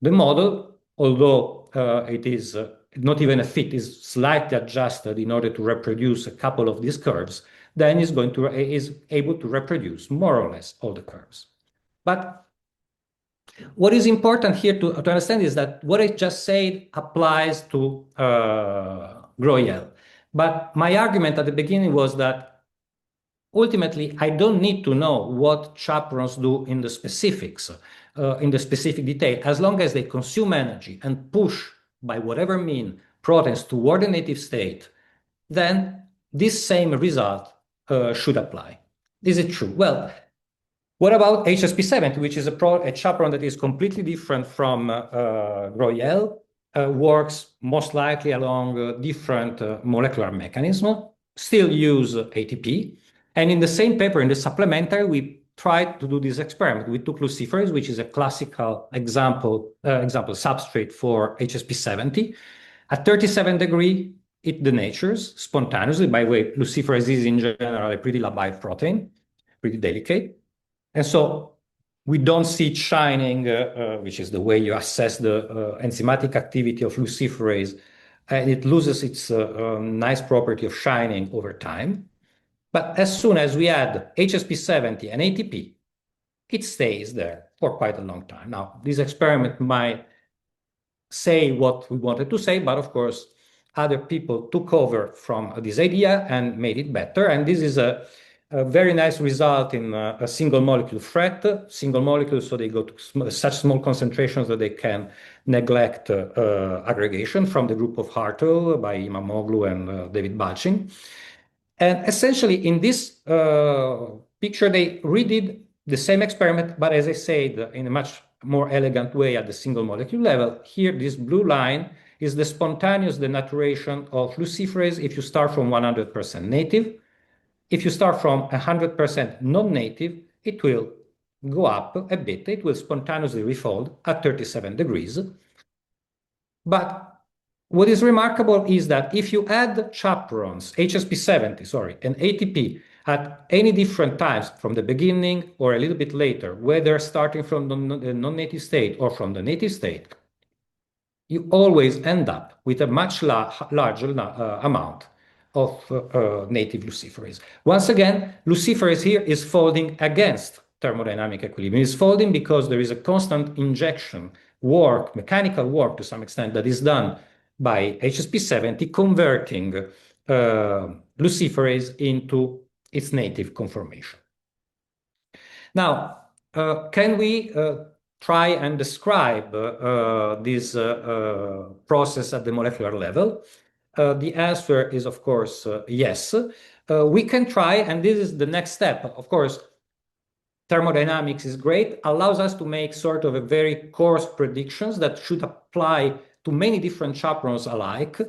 the model, although it is not even a fit, is slightly adjusted in order to reproduce a couple of these curves, then is able to reproduce more or less all the curves. But what is important here to understand is that what I just said applies to Groyel. But my argument at the beginning was that ultimately I don't need to know what chaperones do in the specifics, in the specific detail, as long as they consume energy and push by whatever mean proteins toward the native state, then this same result should apply. Is it true? Well, what about HSP70, which is a chaperone that is completely different from Groyel, works most likely along different molecular mechanisms, still use ATP. And in the same paper, in the supplementary, we tried to do this experiment. We took luciferase, which is a classical example substrate for HSP70. At 37 degrees, it denatures spontaneously. By the way, luciferase is in general a pretty labile protein, pretty delicate. And so we don't see it shining, which is the way you assess the enzymatic activity of luciferase. And it loses its nice property of shining over time. But as soon as we add HSP70 and ATP, it stays there for quite a long time. Now, this experiment might say what we wanted to say, but of course, other people took over from this idea and made it better. And this is a very nice result in a single molecule threat. Single molecules, so they go to such small concentrations that they can neglect aggregation, from the group of Hartle by Imamoglu and David Balchin. And essentially, in this picture, they redid the same experiment, but as I said, in a much more elegant way at the single molecule level. Here, this blue line is the spontaneous denaturation of luciferase if you start from 100% native. If you start from 100% non-native, it will go up a bit. It will spontaneously refold at 37 degrees. But what is remarkable is that if you add chaperones, HSP70, and ATP at any different times from the beginning or a little bit later, whether starting from the non-native state or from the native state, you always end up with a much larger amount of native luciferase. Once again, luciferase here is folding against thermodynamic equilibrium. It's folding because there is a constant injection work, mechanical work to some extent, that is done by HSP70, converting luciferase into its native conformation. Now, can we try and describe this process at the molecular level? The answer is, of course, yes. We can try, and this is the next step. Of course, thermodynamics is great, allows us to make sort of a very coarse predictions that should apply to many different chaperones alike.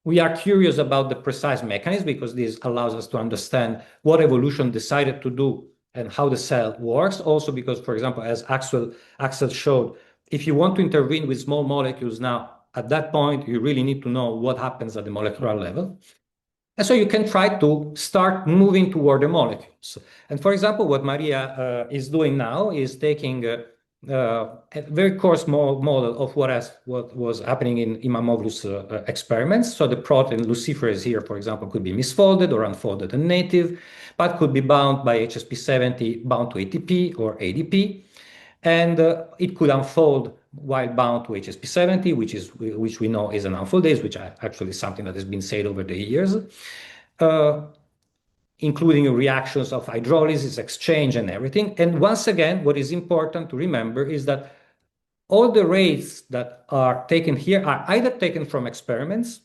We are curious about the precise mechanism because this allows us to understand what evolution decided to do and how the cell works. Also because, for example, as Axel showed, if you want to intervene with small molecules now, at that point, you really need to know what happens at the molecular level. And so you can try to start moving toward the molecules. And for example, what Maria is doing now is taking a very coarse model of what was happening in Imamoglu's experiments. So the protein luciferase here, for example, could be misfolded or unfolded and native, but could be bound by HSP70, bound to ATP or ADP. And it could unfold while bound to HSP70, which we know is an unfoldase, which actually is something that has been said over the years, including reactions of hydrolysis, exchange, and everything. And once again, what is important to remember is that all the rates that are taken here are either taken from experiments,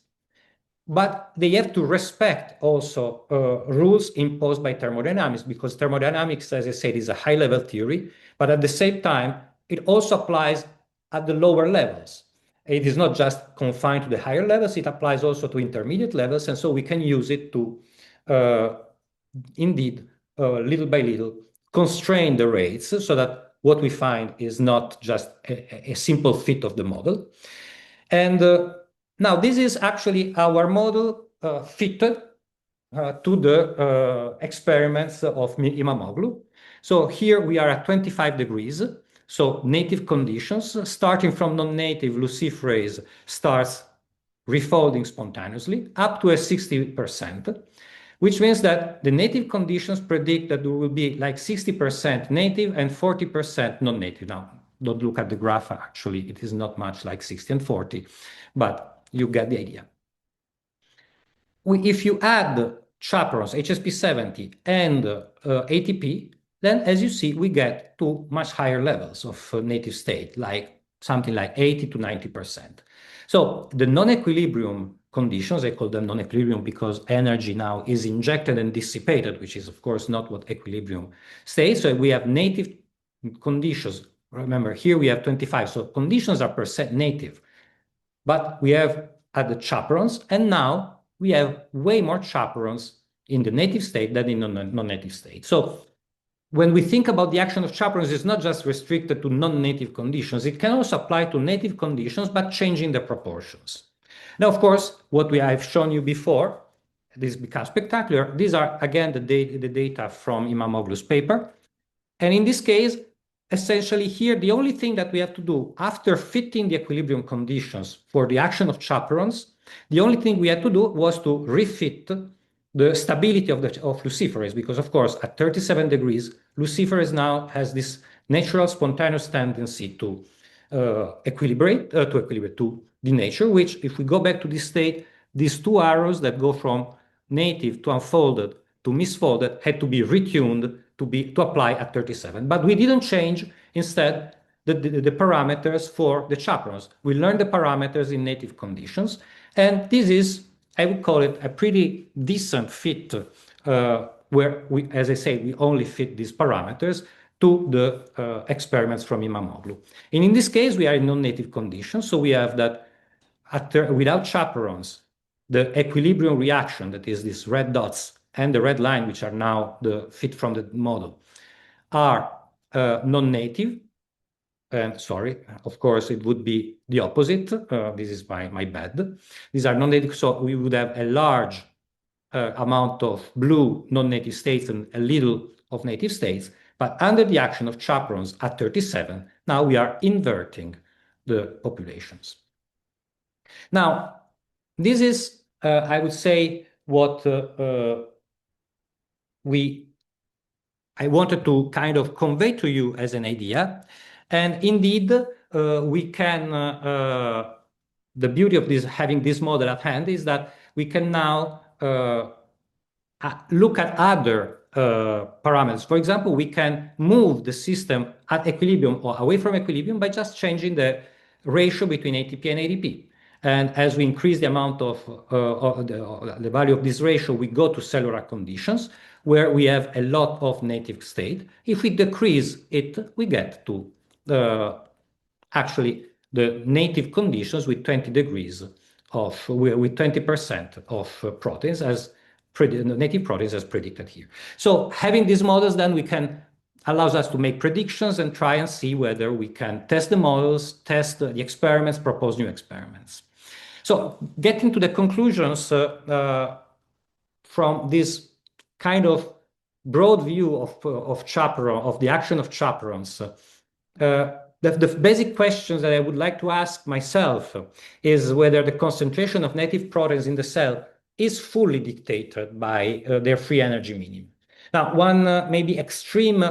but they have to respect also rules imposed by thermodynamics, because thermodynamics, as I said, is a high-level theory, but at the same time, it also applies at the lower levels. It is not just confined to the higher levels, it applies also to intermediate levels, and so we can use it to, indeed, little by little, constrain the rates so that what we find is not just a simple fit of the model. And now this is actually our model fitted to the experiments of Imamoglu. So here we are at 25 degrees. So native conditions, starting from non-native, luciferase starts refolding spontaneously up to a 60%, which means that the native conditions predict that there will be like 60% native and 40% non-native. Now, don't look at the graph, actually, it is not much like 60 and 40, but you get the idea. If you add chaperones, HSP70 and ATP, then as you see, we get to much higher levels of native state, like something like 80 to 90%. So the non-equilibrium conditions, I call them non-equilibrium because energy now is injected and dissipated, which is of course not what equilibrium states. So we have native conditions. Remember, here we have 25, so conditions are percent native, but we have at the chaperones, and now we have way more chaperones in the native state than in non-native state. So when we think about the action of chaperones, it's not just restricted to non-native conditions. It can also apply to native conditions, but changing the proportions. Now, of course, what I've shown you before, this becomes spectacular. These are, again, the data from Imamoglu's paper. And in this case, essentially here, the only thing that we have to do after fitting the equilibrium conditions for the action of chaperones, the only thing we had to do was to refit the stability of luciferase, because of course at 37 degrees, luciferase now has this natural spontaneous tendency to equilibrate, to denature, which if we go back to this state, these two arrows that go from native to unfolded to misfolded had to be retuned to apply at 37. But we didn't change, instead, the parameters for the chaperones. We learned the parameters in native conditions, and this is, I would call it, a pretty decent fit where we, as I say, we only fit these parameters to the experiments from Imamoglu. And in this case, we are in non-native conditions, so we have that without chaperones, the equilibrium reaction, that is these red dots and the red line, which are now the fit from the model, are non-native. And sorry, of course, it would be the opposite. This is my bad. These are non-native, so we would have a large amount of blue non-native states and a little of native states. But under the action of chaperones at 37, now we are inverting the populations. Now, this is, I would say, what I wanted to kind of convey to you as an idea. And indeed, we can, the beauty of this, having this model at hand is that we can now look at other parameters. For example, we can move the system at equilibrium or away from equilibrium by just changing the ratio between ATP and ADP. And as we increase the amount of the value of this ratio, we go to cellular conditions where we have a lot of native state. If we decrease it, we get to actually the native conditions with 20 degrees of, with 20% of proteins as native proteins as predicted here. So having these models, then we can allows us to make predictions and try and see whether we can test the models, test the experiments, propose new experiments. So getting to the conclusions from this kind of broad view of chaperone, of the action of chaperones, the basic questions that I would like to ask myself is whether the concentration of native proteins in the cell is fully dictated by their free energy minimum. Now, one maybe extreme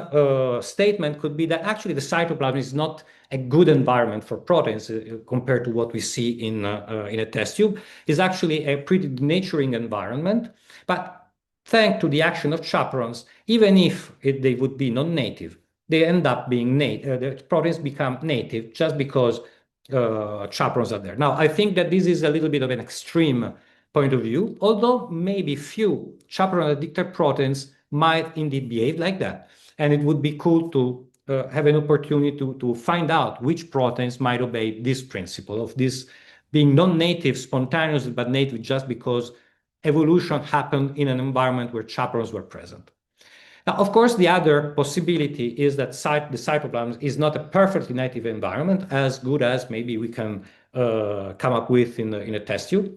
statement could be that actually the cytoplasm is not a good environment for proteins compared to what we see in a test tube. It's actually a pretty denaturing environment. But thanks to the action of chaperones, even if they would be non-native, they end up being native. The proteins become native just because chaperones are there. Now, I think that this is a little bit of an extreme point of view, although maybe few chaperone-addicted proteins might indeed behave like that. And it would be cool to have an opportunity to find out which proteins might obey this principle of this being non-native spontaneously, but native just because evolution happened in an environment where chaperones were present. Now, of course, the other possibility is that the cytoplasm is not a perfectly native environment, as good as maybe we can come up with in a test tube.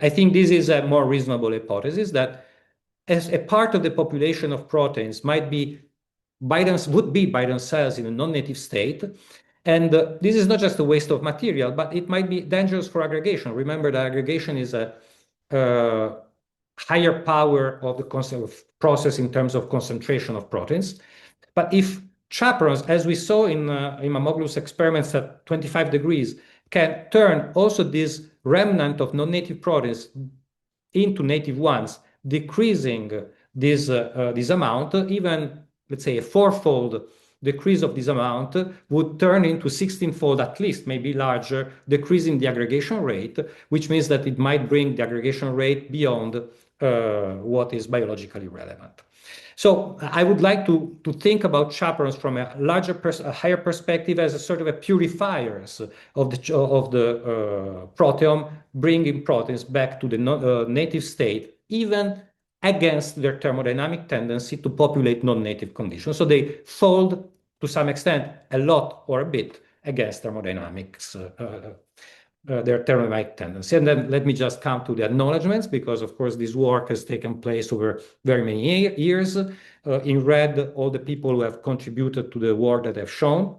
I think this is a more reasonable hypothesis that as a part of the population of proteins would be by themselves in a non-native state. And this is not just a waste of material, but it might be dangerous for aggregation. Remember that aggregation is a higher power of the process in terms of concentration of proteins. But if chaperones, as we saw in Mamoglu's experiments at 25 degrees, can turn also this remnant of non-native proteins into native ones, decreasing this amount, even, let's say, a fourfold decrease of this amount would turn into 16-fold at least, maybe larger, decreasing the aggregation rate, which means that it might bring the aggregation rate beyond what is biologically relevant. So I would like to think about chaperones from a higher perspective as a sort of a purifiers of the proteome, bringing proteins back to the native state, even against their thermodynamic tendency to populate non-native conditions. So they fold to some extent a lot or a bit against thermodynamics, their thermodynamic tendency. And then let me just come to the acknowledgements, because of course this work has taken place over very many years. In red, all the people who have contributed to the work that I've shown.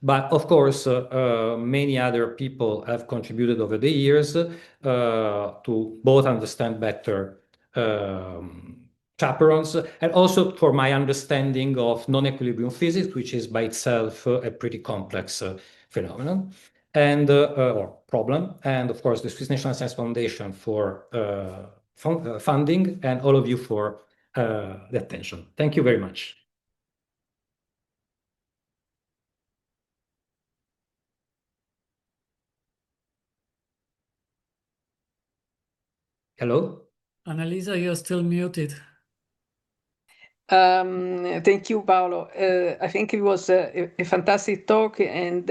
But of course, many other people have contributed over the years to both understand better chaperones and also for my understanding of non-equilibrium physics, which is by itself a pretty complex phenomenon and or problem. And of course, the Swiss National Science Foundation for funding, and all of you for the attention. Thank you very much. Hello? Annalisa, you're still muted. Thank you, Paolo. I think it was a fantastic talk, and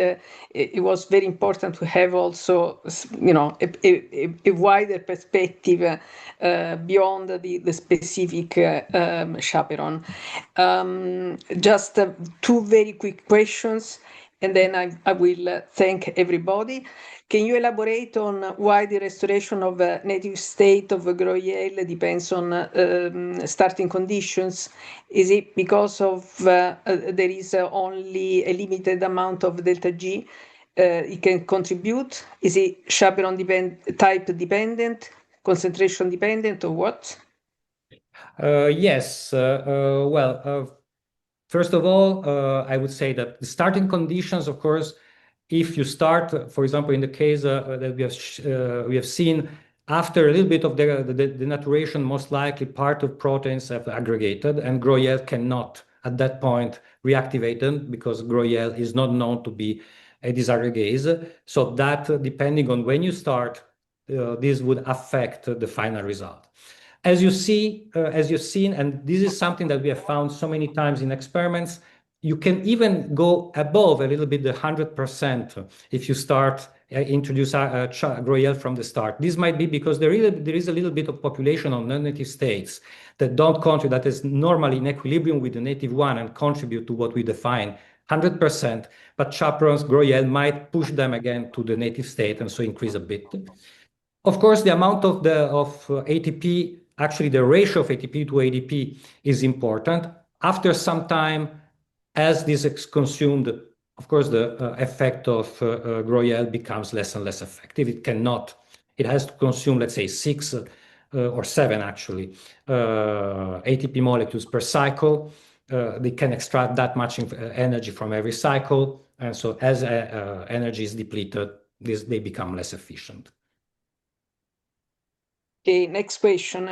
it was very important to have also, you know, a wider perspective beyond the specific chaperone. Just two very quick questions, and then I will thank everybody. Can you elaborate on why the restoration of a native state of Gruyère depends on starting conditions? Is it because of there is only a limited amount of delta G it can contribute? Is it chaperone type dependent, concentration dependent, or what? Yes. Well, First of all, I would say that the starting conditions, of course, if you start, for example, in the case that we have seen, after a little bit of the denaturation, most likely part of proteins have aggregated, and Groyel cannot at that point reactivate them because Groyel is not known to be a disaggregase. So that, depending on when you start, this would affect the final result. As you see, as you've seen, and this is something that we have found so many times in experiments, you can even go above a little bit the 100% if you start introduce Groyel from the start. This might be because there is a little bit of population of non-native states that don't contribute, that is normally in equilibrium with the native one and contribute to what we define 100%, but chaperones, Groyel might push them again to the native state and so increase a bit. Of course, the amount of ATP, actually the ratio of ATP to ADP is important. After some time, as this is consumed, of course, the effect of Groyel becomes less and less effective. It has to consume, let's say, 6 or 7 actually ATP molecules per cycle. They can extract that much energy from every cycle. And so as energy is depleted, they become less efficient. Okay, next question.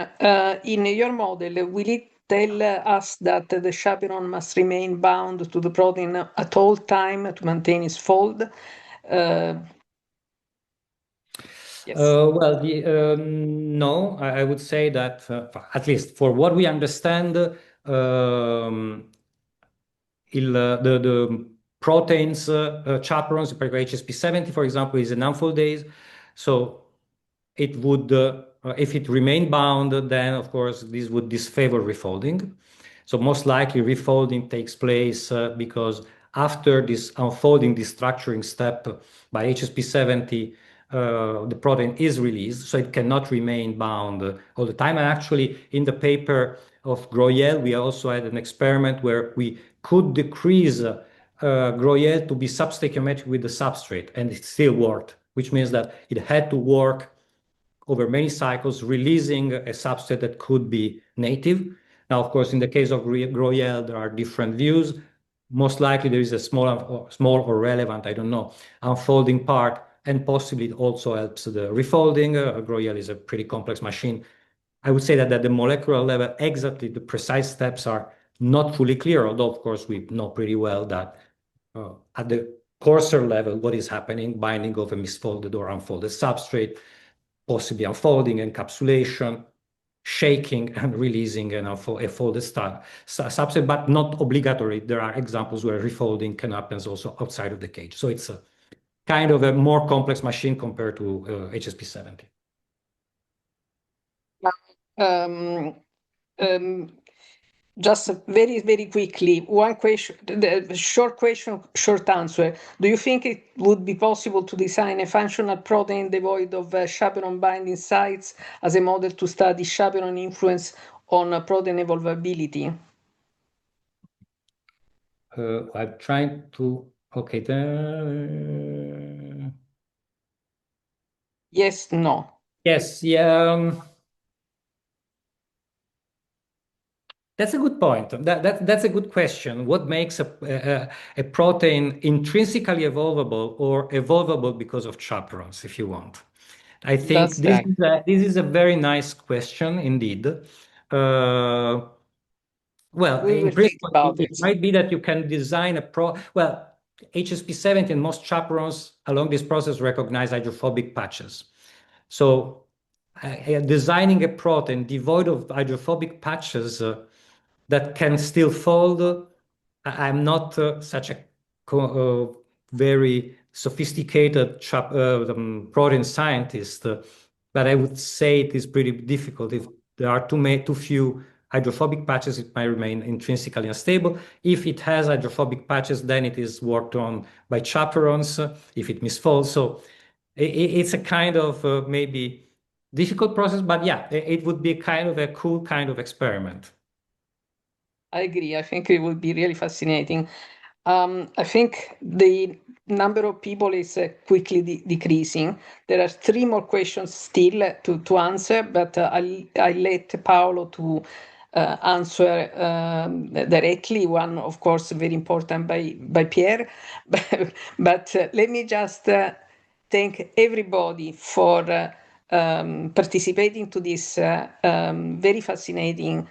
In your model, will it tell us that the chaperone must remain bound to the protein at all time to maintain its fold? Yes. Well, no, I would say that at least for what we understand, the proteins, chaperones, HSP70, for example, is an unfoldase. So it would, if it remained bound, then of course this would disfavor refolding. So most likely refolding takes place because after this unfolding, destructuring step by HSP70, the protein is released, so it cannot remain bound all the time. And actually, in the paper of Groyel, we also had an experiment where we could decrease Groyel to be substoichiometric with the substrate, and it still worked, which means that it had to work over many cycles, releasing a substrate that could be native. Now, of course, in the case of Groyel, there are different views. Most likely there is a small or relevant, I don't know, unfolding part, and possibly it also helps the refolding. Groyel is a pretty complex machine. I would say that at the molecular level, exactly the precise steps are not fully clear, although of course we know pretty well that at the coarser level, what is happening, binding of a misfolded or unfolded substrate, possibly unfolding, encapsulation, shaking and releasing a folded substrate, but not obligatory. There are examples where refolding can happen also outside of the cage. So it's a kind of a more complex machine compared to HSP70. Just very, very quickly, one question, short question, short answer. Do you think it would be possible to design a functional protein devoid of chaperone binding sites as a model to study chaperone influence on protein evolvability? I'm trying to, okay. Yes, no. Yes, yeah. That's a good point. That's a good question. What makes a protein intrinsically evolvable or evolvable because of chaperones, if you want? I think this is a very nice question indeed. Well, in principle, it might be that you can design HSP70 and most chaperones along this process recognize hydrophobic patches. So designing a protein devoid of hydrophobic patches that can still fold. I'm not such a very sophisticated protein scientist, but I would say it is pretty difficult. If there are too few hydrophobic patches, it might remain intrinsically unstable. If it has hydrophobic patches, then it is worked on by chaperones if it misfolds. So it's a kind of maybe difficult process, but yeah, it would be kind of a cool kind of experiment. I agree. I think it would be really fascinating. I think the number of people is quickly decreasing. There are 3 more questions still to answer, but I'll let Paolo to answer directly. One, of course, very important by Pierre. But let me just thank everybody for participating to this very fascinating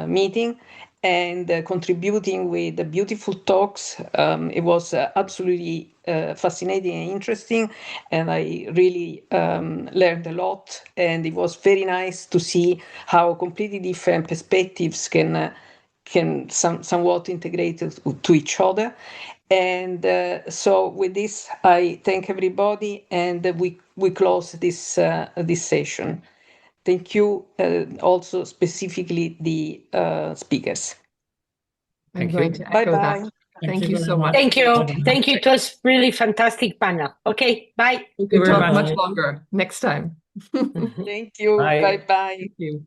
meeting and contributing with the beautiful talks. It was absolutely fascinating and interesting, and I really learned a lot. And it was very nice to see how completely different perspectives can somewhat integrate to each other. And so with this, I thank everybody, and we close this session. Thank you also specifically the speakers. I'm going to echo Bye-bye. that. Thank you so very much. Thank you. Bye-bye. Thank you. It was really fantastic panel. Okay, bye. We could very talk much. much longer next time. Thank you. Bye. Bye-bye. Thank you.